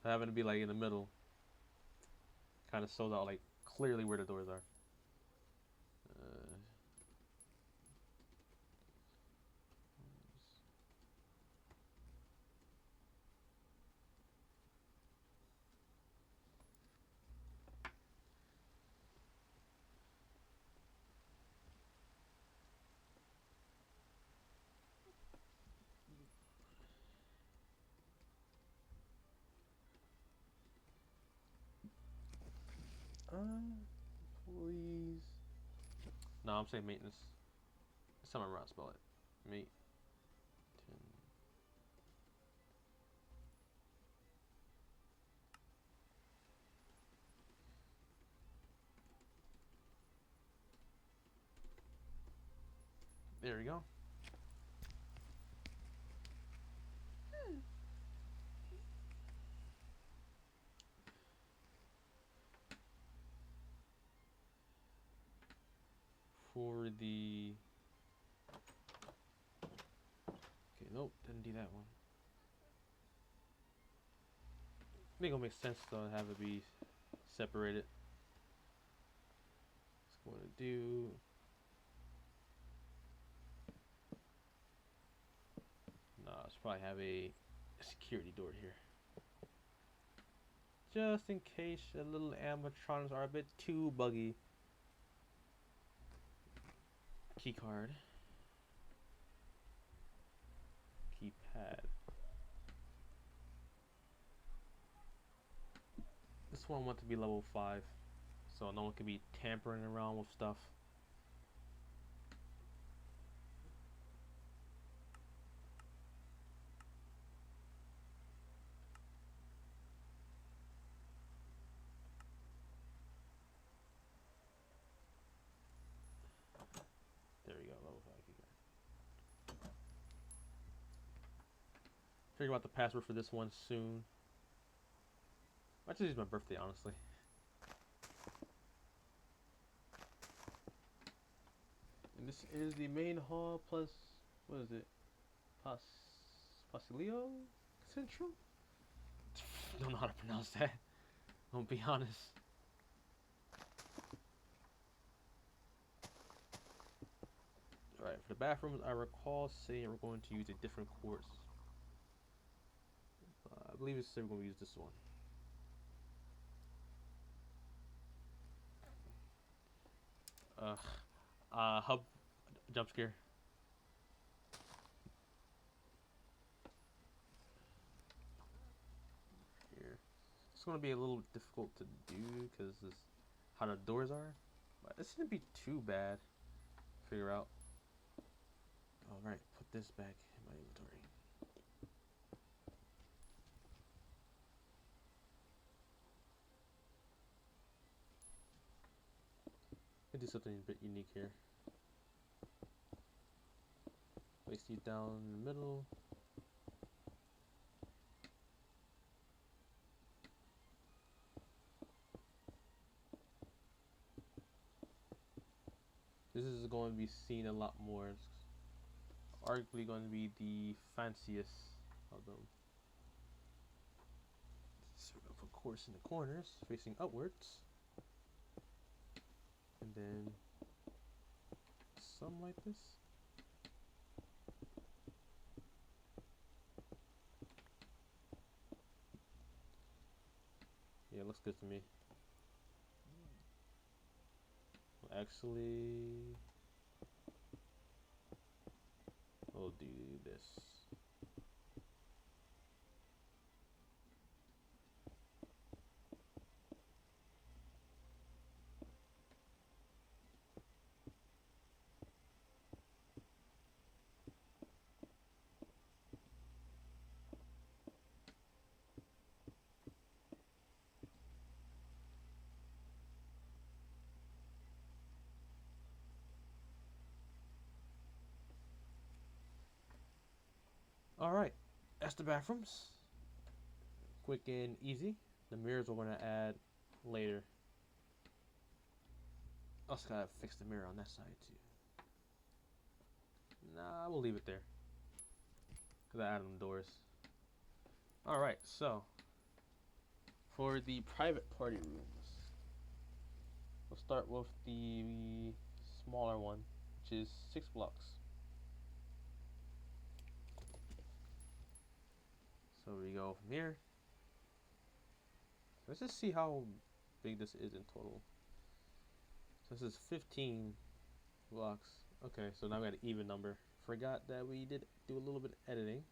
Speaker 2: Having to be like in the middle, kind of shows out like clearly where the doors are. Please. No, I'm saying maintenance. That's how I remember how to spell it. Mate. There we go. For the... Okay, nope, didn't do that one. I think it'll make sense to have it be separated. What's going to do... Nah, let's probably have a security door here. Just in case the little animatronics are a bit too buggy. Key card. Keypad. This one I want to be level 5, so no one can be tampering around with stuff. There we go, level 5 keycard. Figure out the password for this one soon. I just use my birthday, honestly. And this is the main hall plus, what is it? Pasilio Central? Don't know how to pronounce that. I'll be honest. Alright, for the bathrooms, I recall saying we're going to use a different quartz. I believe it's we're going to use this one. Ugh. Hub jump scare. Here. It's gonna be a little difficult to do because this how the doors are, but it shouldn't be too bad. Figure out. All right, put this back in my inventory. I do something a bit unique here. Place these down in the middle. This is going to be seen a lot more. It's arguably going to be the fanciest of them. So we're going to put course in the corners, facing upwards. And then some like this. Yeah, it looks good to me. Actually, we'll do this. Alright, that's the bathrooms. Quick and easy. The mirrors we're going to add later. Also gotta fix the mirror on that side too. Nah, we'll leave it there. Because I added them doors. Alright, so for the private party rooms, we'll start with the smaller one, which is 6 blocks. So we go from here. Let's just see how big this is in total. So this is 15 blocks. Okay, so now we got an even number. Forgot that we did do a little bit of editing.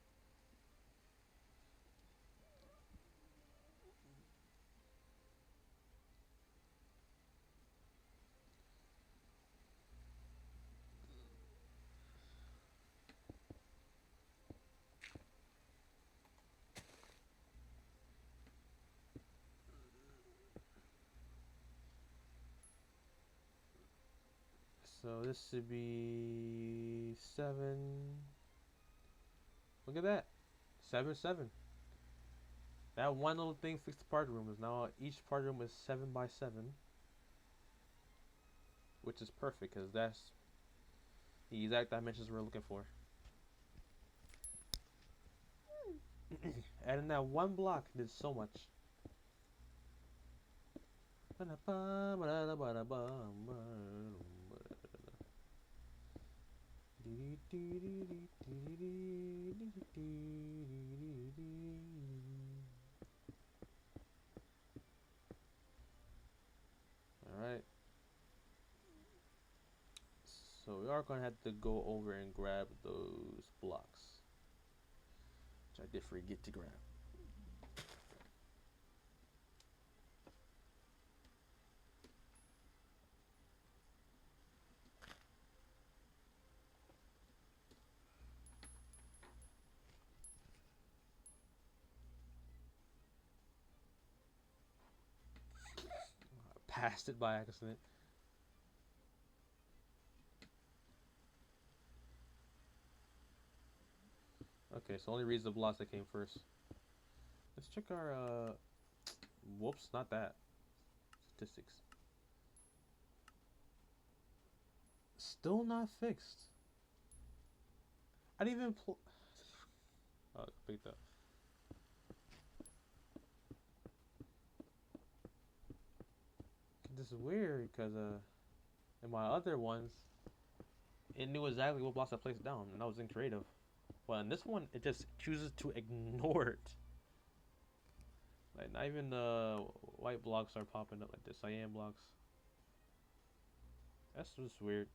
Speaker 2: So this should be 7. Look at that. 7, 7. That one little thing fixed the party room. Is now each party room is 7 by 7. Which is perfect because that's the exact dimensions we're looking for. Adding that one block did so much. Alright. So we are going to have to go over and grab those blocks. Which I did forget to grab. I passed it by accident. Okay, so only reads the blocks that came first. Let's check our, whoops, not that. Statistics. Still not fixed. I didn't even oh, picked up. This is weird because, in my other ones, it knew exactly what blocks I placed down, and I was in creative. Well, in this one, it just chooses to ignore it. Like, not even the white blocks are popping up like the cyan blocks. That's just weird.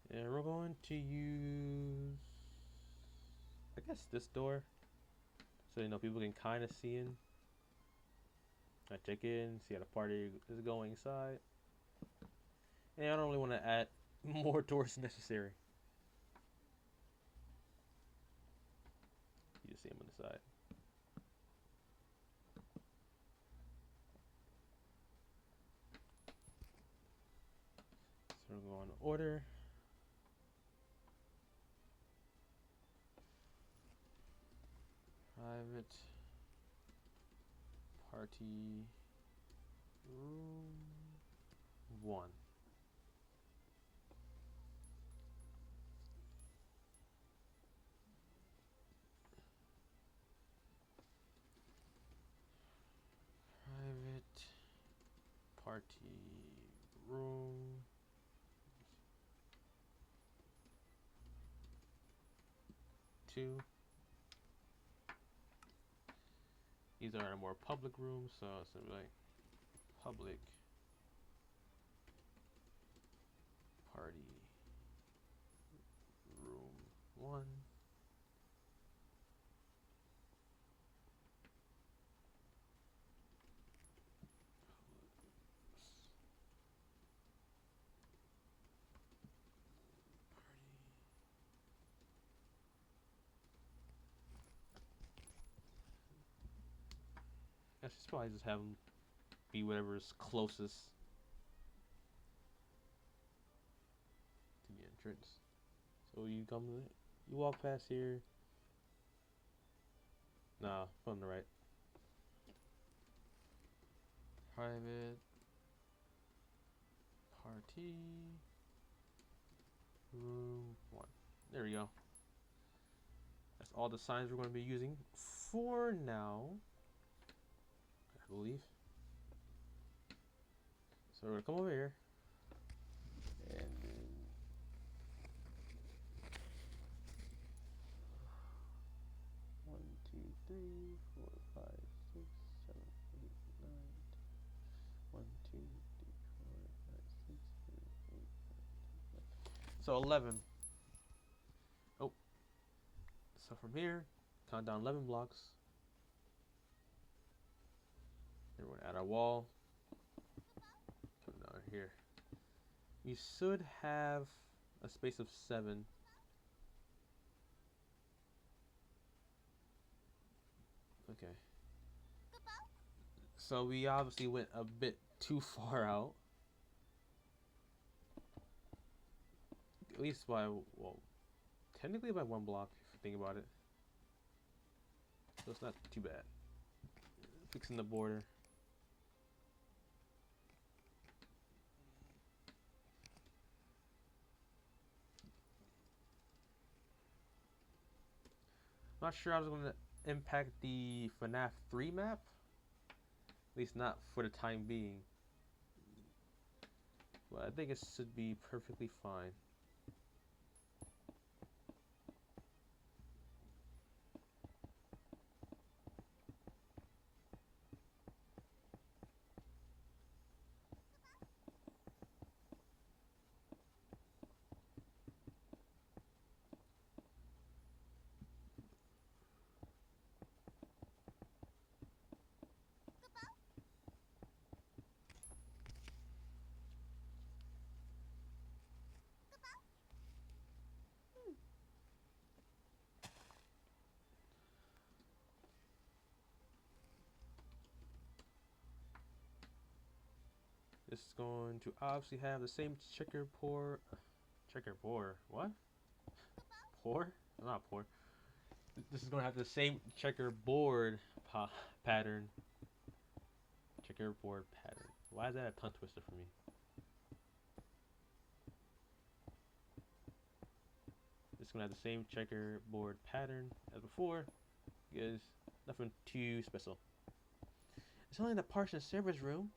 Speaker 2: And we're going to use, I guess, this door. So, you know, people can kind of see in. I check in, see how the party is going inside. And I don't really want to add more doors than necessary. You just see them on the side. So we're going to order. Private party room 1. Private party room 2. These are more public rooms, so it's gonna be like public party room 1. I should probably just have them be whatever's closest to the entrance. So you walk past here. Nah, on the right. Private party room 1. There we go. That's all the signs we're going to be using for now, I believe. So we're going to come over here. And then one, two, three, 4, 5, 6, 7, 8, 9. 1, 2, 3, 4, 5, 6, 7, 8, 9, 10. So 11. Oh. So from here, count down 11 blocks. Then we're going to add our wall. Come down here. You should have a space of 7. Okay. So we obviously went a bit too far out. At least by, well, technically by 1 block, if you think about it. So it's not too bad. Fixing the border. Not sure I was going to impact the FNaF 3 map. At least not for the time being. But I think it should be perfectly fine. This is going to obviously have the same checkerboard. What? Pour? Not pour. This is going to have the same checkerboard pattern. Checkerboard pattern. Why is that a tongue twister for me? gonna have the same checkerboard pattern as before, because nothing too special. It's only the parts and service room.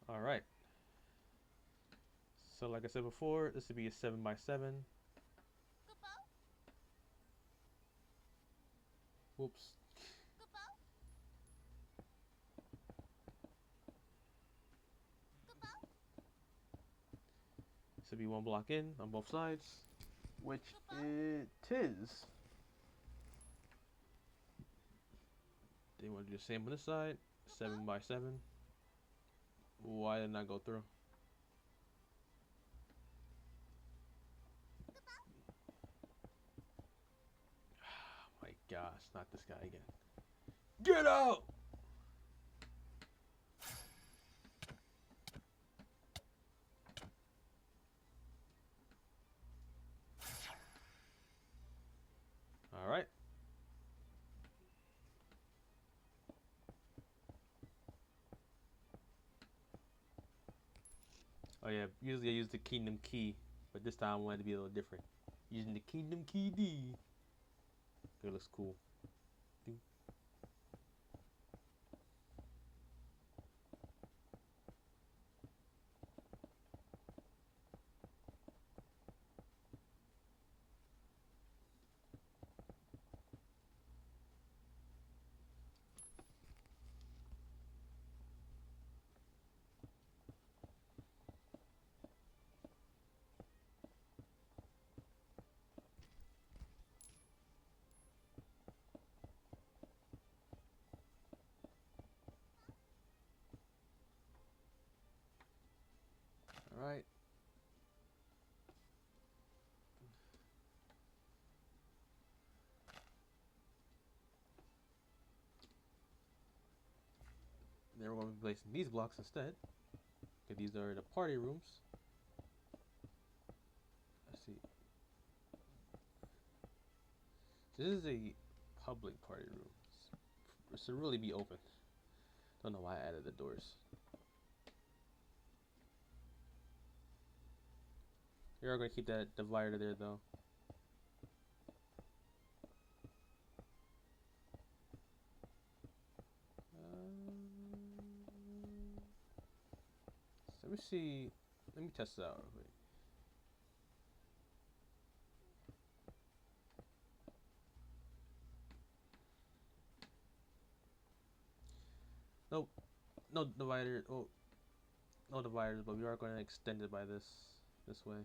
Speaker 2: All right. So like I said before, this would be a 7x7. Whoops. This would be one block in on both sides, which it is. They want to do the same on this side, 7x7. Why didn't I go through? Oh my gosh, not this guy again. Get out! All right. Oh yeah, usually I use the Kingdom Key, but this time I wanted to be a little different. Using the Kingdom Key D. It looks cool. All right. Then we're going to be placing these blocks instead. Okay, these are the party rooms. Let's see. This is a public party room. It should really be open. Don't know why I added the doors. You're going to keep that divider there though. So let me see. Let me test it out real quick. Nope. No divider. Oh, no dividers, but we are going to extend it by this way.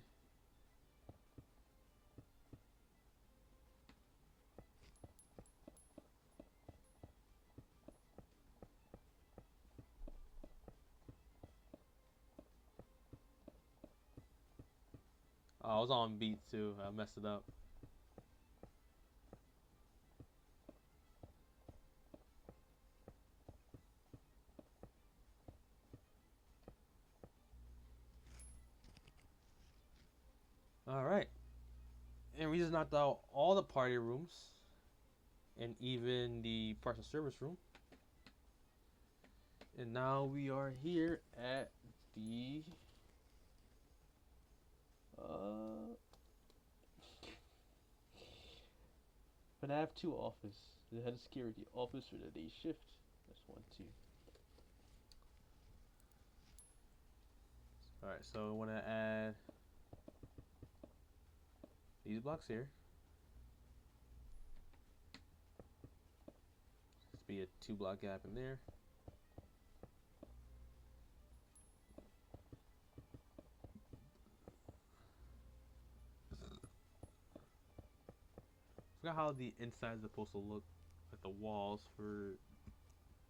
Speaker 2: Oh, I was on beat too. I messed it up. Alright. And we just knocked out all the party rooms. And even the parts and service room. And now we are here at the FNaF 2 office. The head of security office for the day shift. That's 1, 2. Alright, so I want to add these blocks here. This be a 2-block gap in there. Forgot how the inside is supposed to look, like the walls for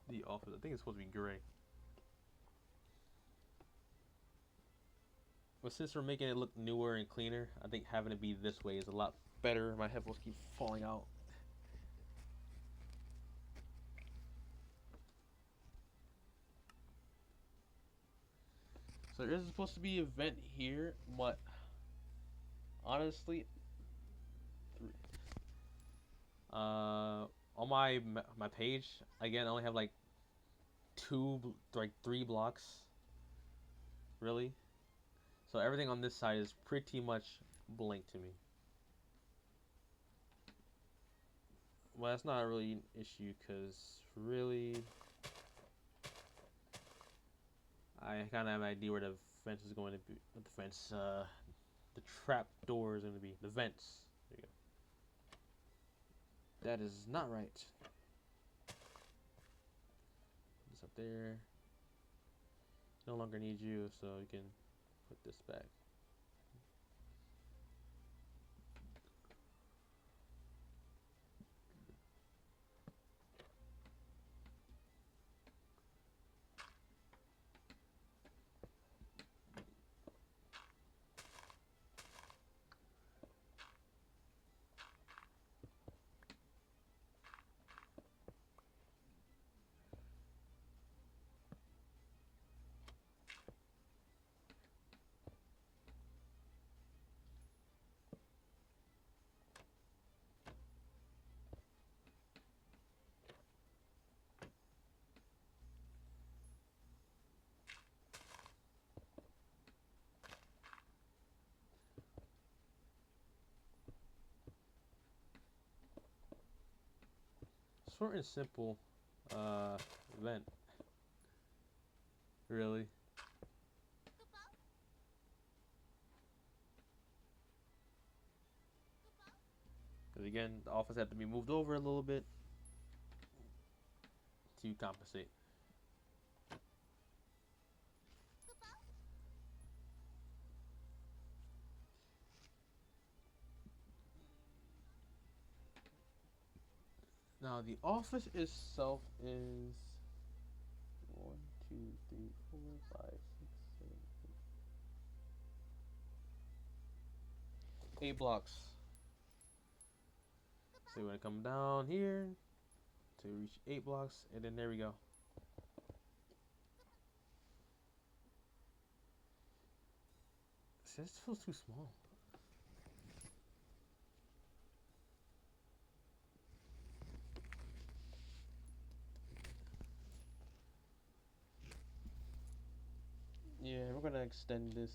Speaker 2: the office. I think it's supposed to be gray. But since we're making it look newer and cleaner, I think having it be this way is a lot better. My headphones keep falling out. So there is supposed to be a vent here, but honestly, On my page again, I only have like like 3 blocks, really. So everything on this side is pretty much blank to me. Well, that's not really an issue because really, I kind of have an idea where the fence is going to be. Not the fence, the trap door is going to be. The vents. There you go. That is not right. This up there. No longer need you, so you can put this back. Short and simple vent. Really. Because again, the office had to be moved over a little bit to compensate. Now the office itself is 1, 2, 3, 4, 5, 6, 7, 8 blocks. So you want to come down here to reach 8 blocks, and then there we go. See, this feels too small. Yeah, we're gonna extend this.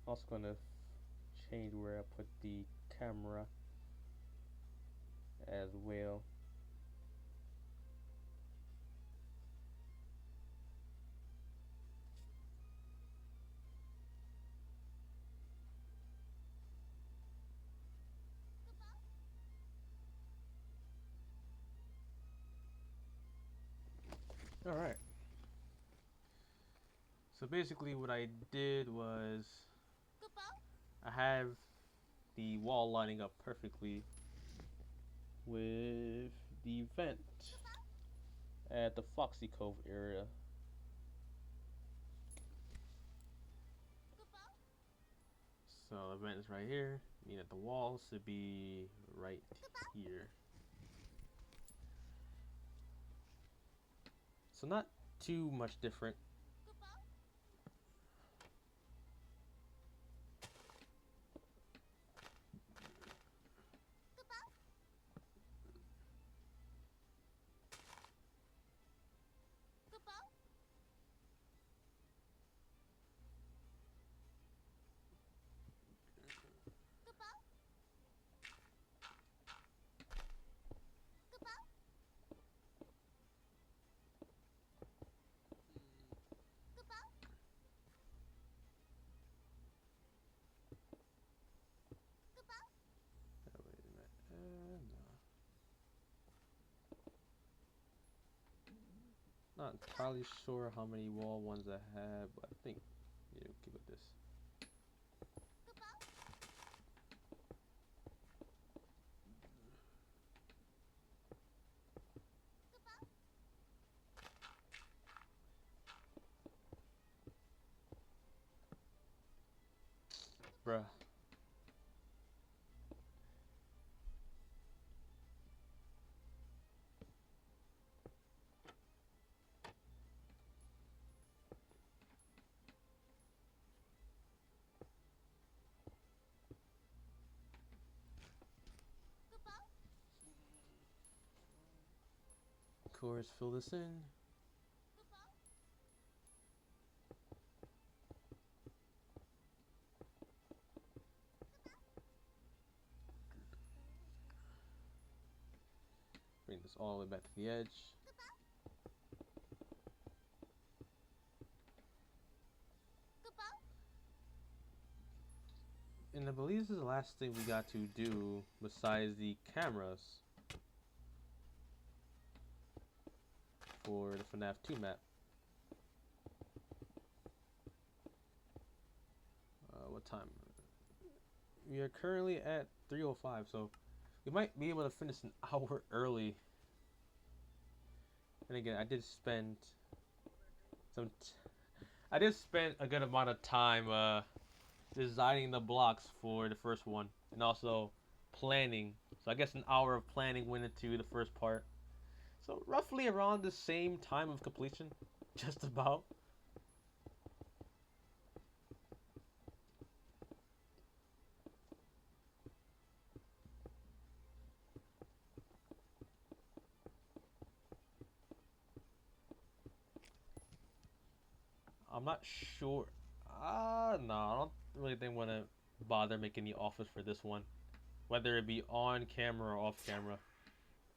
Speaker 2: Also gonna change where I put the camera as well. All right. So basically, what I did was I have the wall lining up perfectly with the vent at the Foxy Cove area. So the vent is right here, meaning that the wall should be right here. So not too much different. not entirely sure how many wall ones I have, but I think yeah, we'll keep with this. Bruh. Of course, fill this in. Bring this all the way back to the edge. And I believe this is the last thing we got to do besides the cameras for the FNaF 2 map. What time? We are currently at 3:05, so we might be able to finish an hour early. And again, I did spend a good amount of time designing the blocks for the first one, and also planning. So I guess an hour of planning went into the first part. So roughly around the same time of completion, just about. I'm not sure. No, I don't really think want to bother making the office for this one, whether it be on camera or off camera.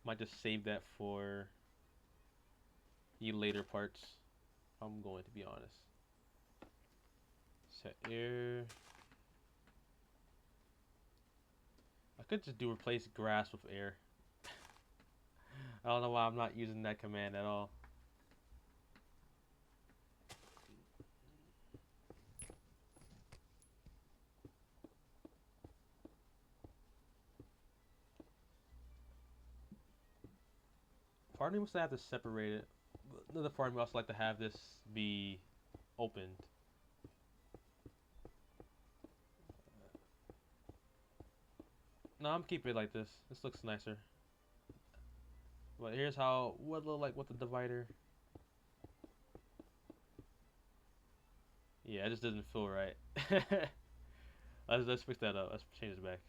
Speaker 2: Might just save that for the later parts. I'm going to be honest. Set air. I could just do replace grass with air. I don't know why I'm not using that command at all. Part of me wants to have to separate it. Another part of me also like to have this be opened. No, I'm keeping it like this. This looks nicer. But here's how what it look like with the divider. Yeah, it just doesn't feel right. Let's fix that up. Let's change it back.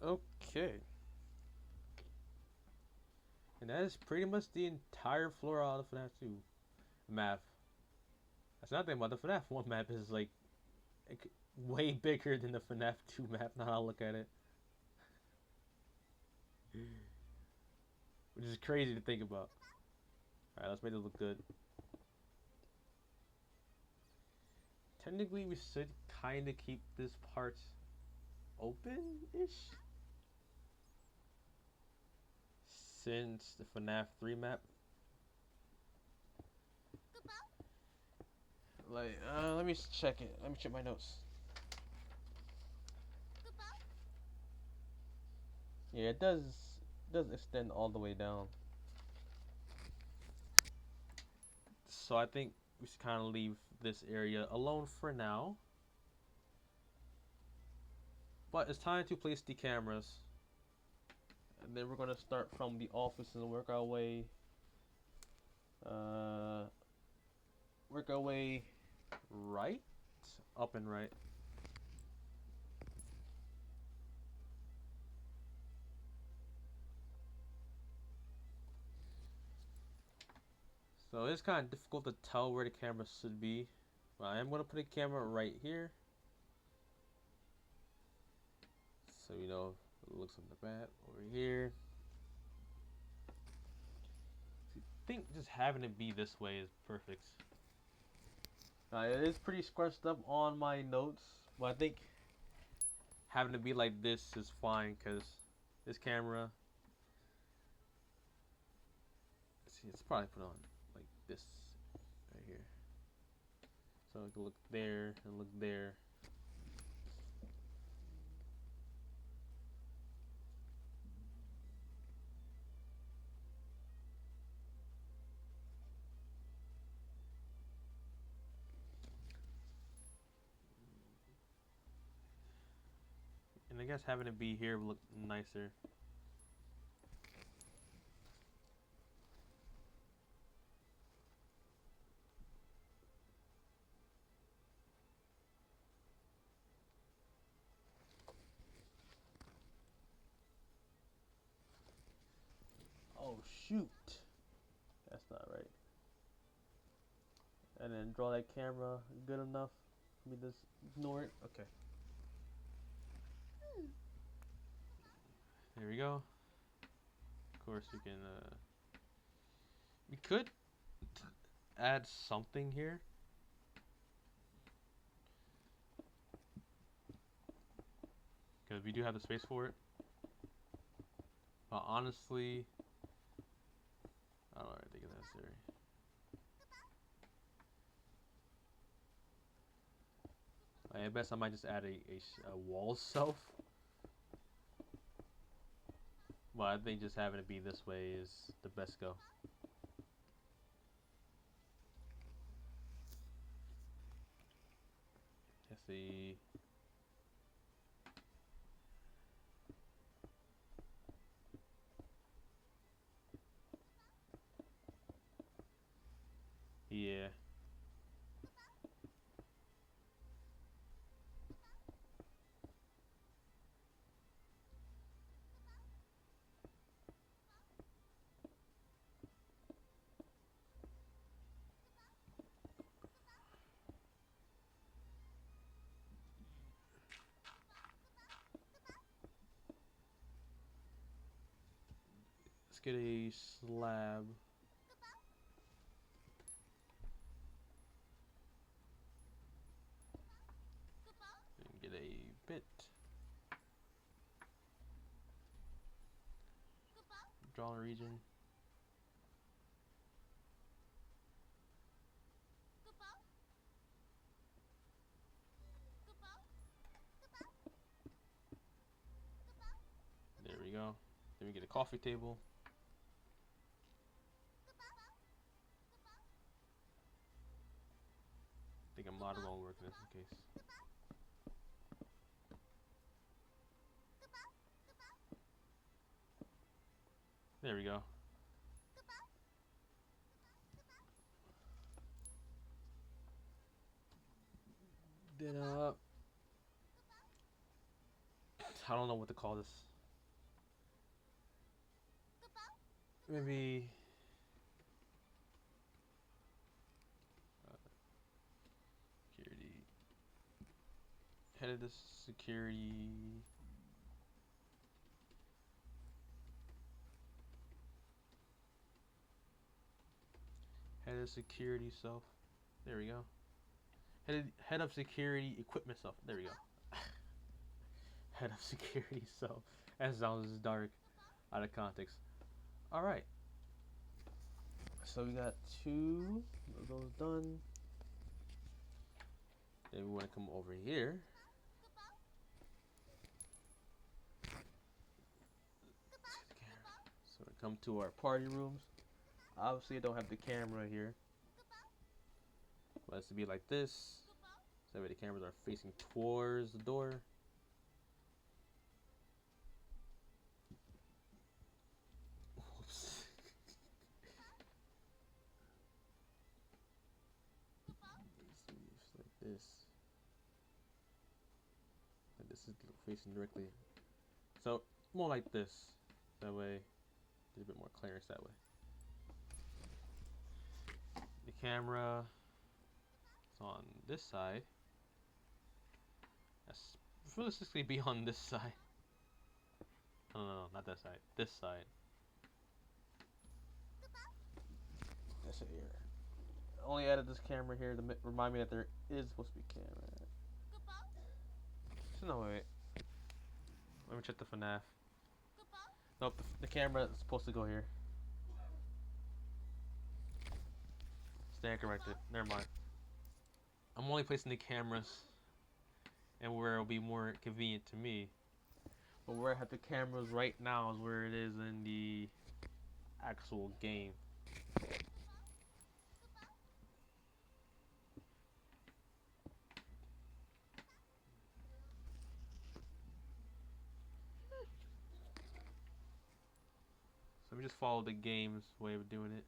Speaker 2: Okay. And that is pretty much the entire floor out of FNaF 2 map. That's not the thing about the FNaF 1 map is like way bigger than the FNaF 2 map. Now I look at it, which is crazy to think about. All right, let's make it look good. Technically, we should kind of keep this part open-ish, since the FNaF 3 map. Like, let me check it. Let me check my notes. Yeah, it does extend all the way down. So I think we should kind of leave this area alone for now. But it's time to place the cameras. And then we're gonna start from the office and uh, work our way right, up and right. So it's kind of difficult to tell where the camera should be. But I am gonna put a camera right here, so you know it looks on the back over here. I think just having it be this way is perfect. It is pretty scrunched up on my notes, but I think having it be like this is fine because this camera, see, it's probably put on like this right here, so I can look there and look there. And I guess having it be here would look nicer. Oh shoot, that's not right. And then draw that camera good enough for me to just ignore it. Okay. There we go. Of course, we can. We could add something here. Because we do have the space for it. But honestly, I don't really think it's necessary. I best I might just add a wall shelf. But I think just having it be this way is the best go. Let's see. Yeah. Let's get a slab. And get a bit. Draw a region. There we go. Then we get a coffee table. I think a model won't work in this case. There we go. Then I don't know what to call this. Maybe security. Head of the security. Head of security self. There we go. Head of security equipment self. There we go. Head of security self. That sounds dark out of context. Alright. So we got 2 of those done. Then we want to come over here. come to our party rooms. Obviously, I don't have the camera here, but it's to be like this. So that way the cameras are facing towards the door. Whoops. Just like this. And this is facing directly. So more like this. That way, there's a bit more clearance that way. The camera is on this side. That's realistically be on this side. No, not that side. This side. That's it here. I only added this camera here to remind me that there is supposed to be a camera. So no, wait. Let me check the FNaF. Nope, the camera is supposed to go here. Stand corrected. Never mind. I'm only placing the cameras and where it'll be more convenient to me. But where I have the cameras right now is where it is in the actual game. So let me just follow the game's way of doing it.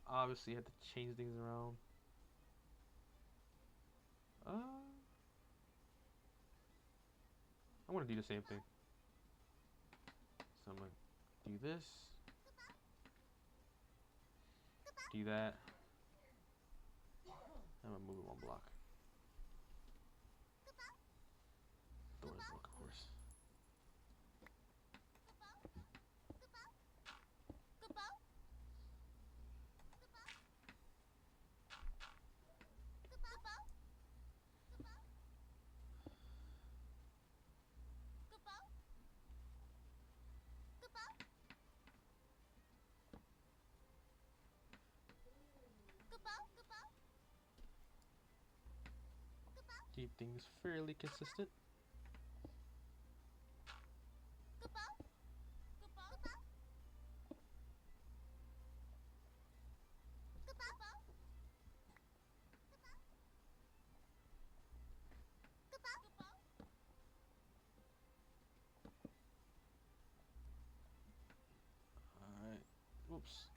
Speaker 2: Obviously, I have to change things around. I'm gonna do the same thing. So I'm gonna do this. Do that. I'm gonna move it one block. Doors look, of course. Keep things fairly consistent. Alright. Oops.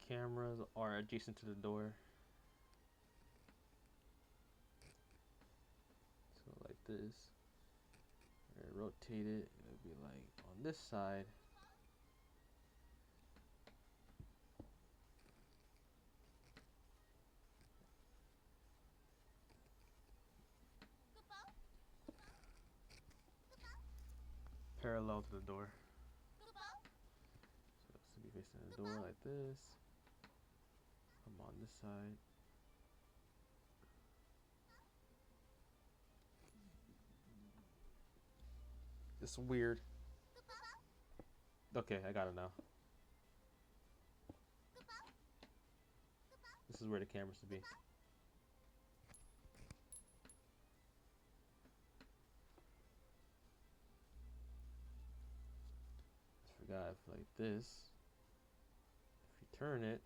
Speaker 2: Cameras are adjacent to the door. So like this. Rotate it. It'll be like on this side. Parallel to the door. So it's to be facing the door like this. I'm on this side. It's weird. Okay, I got it now. This is where the camera's to be. I forgot if like this. If you turn it.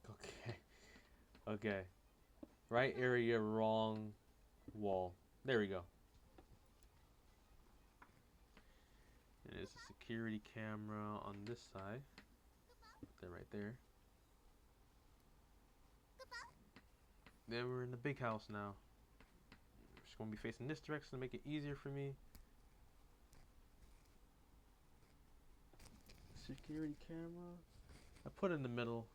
Speaker 2: Okay. Okay. Right area, wrong wall. There we go. And there's a security camera on this side. Put that right there. Then we're in the big house now. We're just going to be facing this direction to make it easier for me. Security camera. I put it in the middle.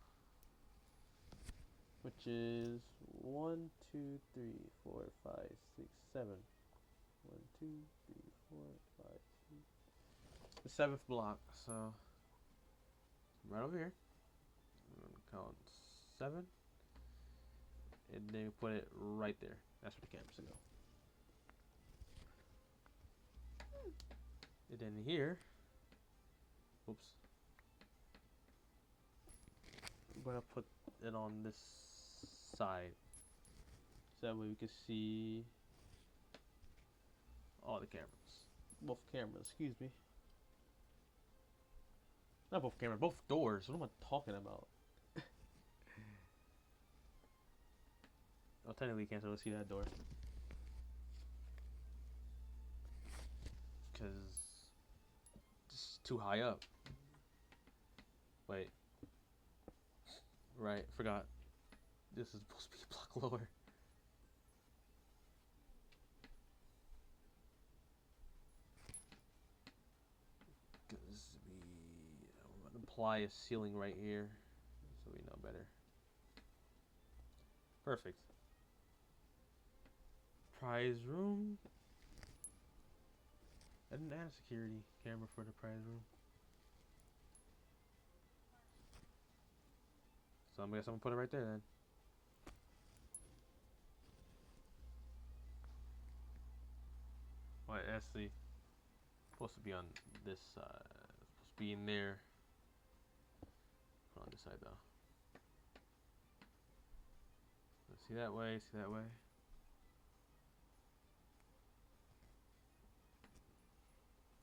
Speaker 2: Which is 1, 2, 3, 4, 5, 6, 7. 1, 2, 3, 4, 5, 6. The seventh block, so right over here. I'm gonna count 7. And then put it right there. That's where the camera's gonna go. And then here, Oops. I'm gonna put it on this side. So that way we can see all the cameras. Both cameras, excuse me. Not both cameras, both doors. What am I talking about? Oh, technically you can't really see that door. Because it's too high up. Wait. Right, forgot. This is supposed to be a block lower. Because I'm going to apply a ceiling right here so we know better. Perfect. Prize room. I didn't add a security camera for the prize room. So I guess I'm gonna put it right there then. Wait, actually, supposed to be on this side. Supposed to be in there. On this side though. See that way, see that way.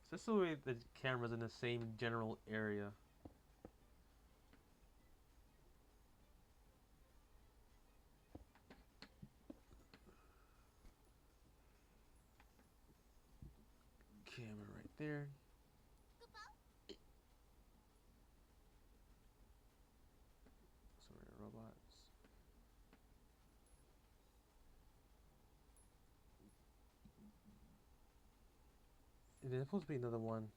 Speaker 2: So this is the way the camera's in the same general area. Camera right there. Sorry, robots. And there's supposed to be another one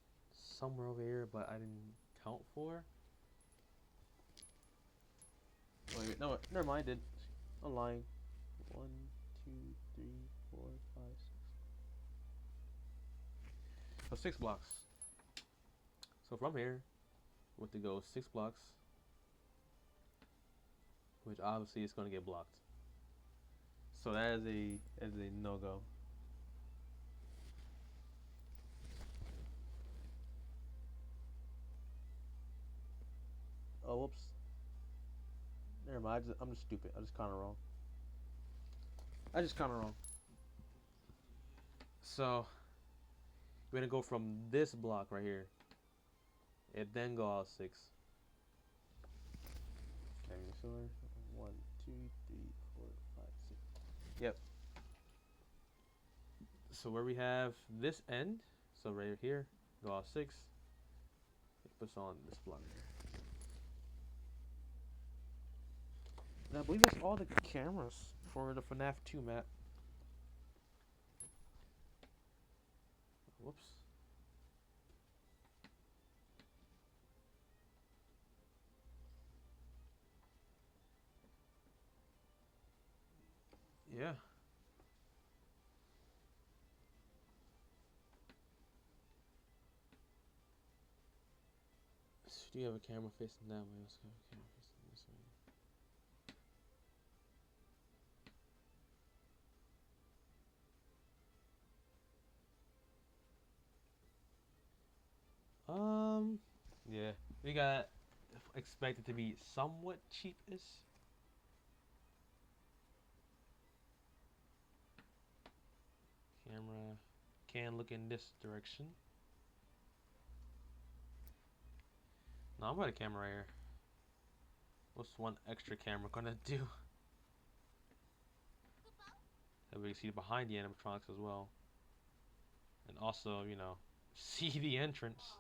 Speaker 2: somewhere over here, but I didn't count for. Wait, no, never mind. I did. I'm lying. 1, 2, 3, 4, 5, 6. So 6 blocks. So from here, we have to go 6 blocks, which obviously is going to get blocked. So that is a no-go. Oh, whoops. Never mind. I'm just stupid. I just kind of wrong. So we're gonna go from this block right here, and then go out 6. Okay, so 1, 2, 3, 4, 5, 6. Yep. So where we have this end, so right here, go out 6. It puts on this block here. And I believe that's all the cameras for the FNaF 2 map. Whoops. Yeah. So do you have a camera facing that way? Let's go have a camera facing this way. Yeah. We got expected to be somewhat cheapish. Camera can look in this direction. No, I'm got a camera right here. What's one extra camera gonna do? And we can see behind the animatronics as well. And also, you know, see the entrance.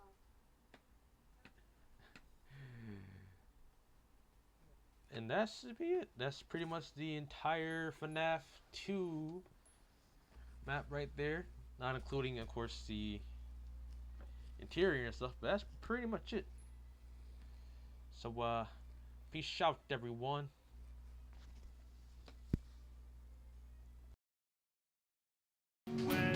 Speaker 2: And that should be it. That's pretty much the entire FNaF 2 map right there. Not including, of course, the interior and stuff, but that's pretty much it. So, peace out, everyone.
Speaker 4: When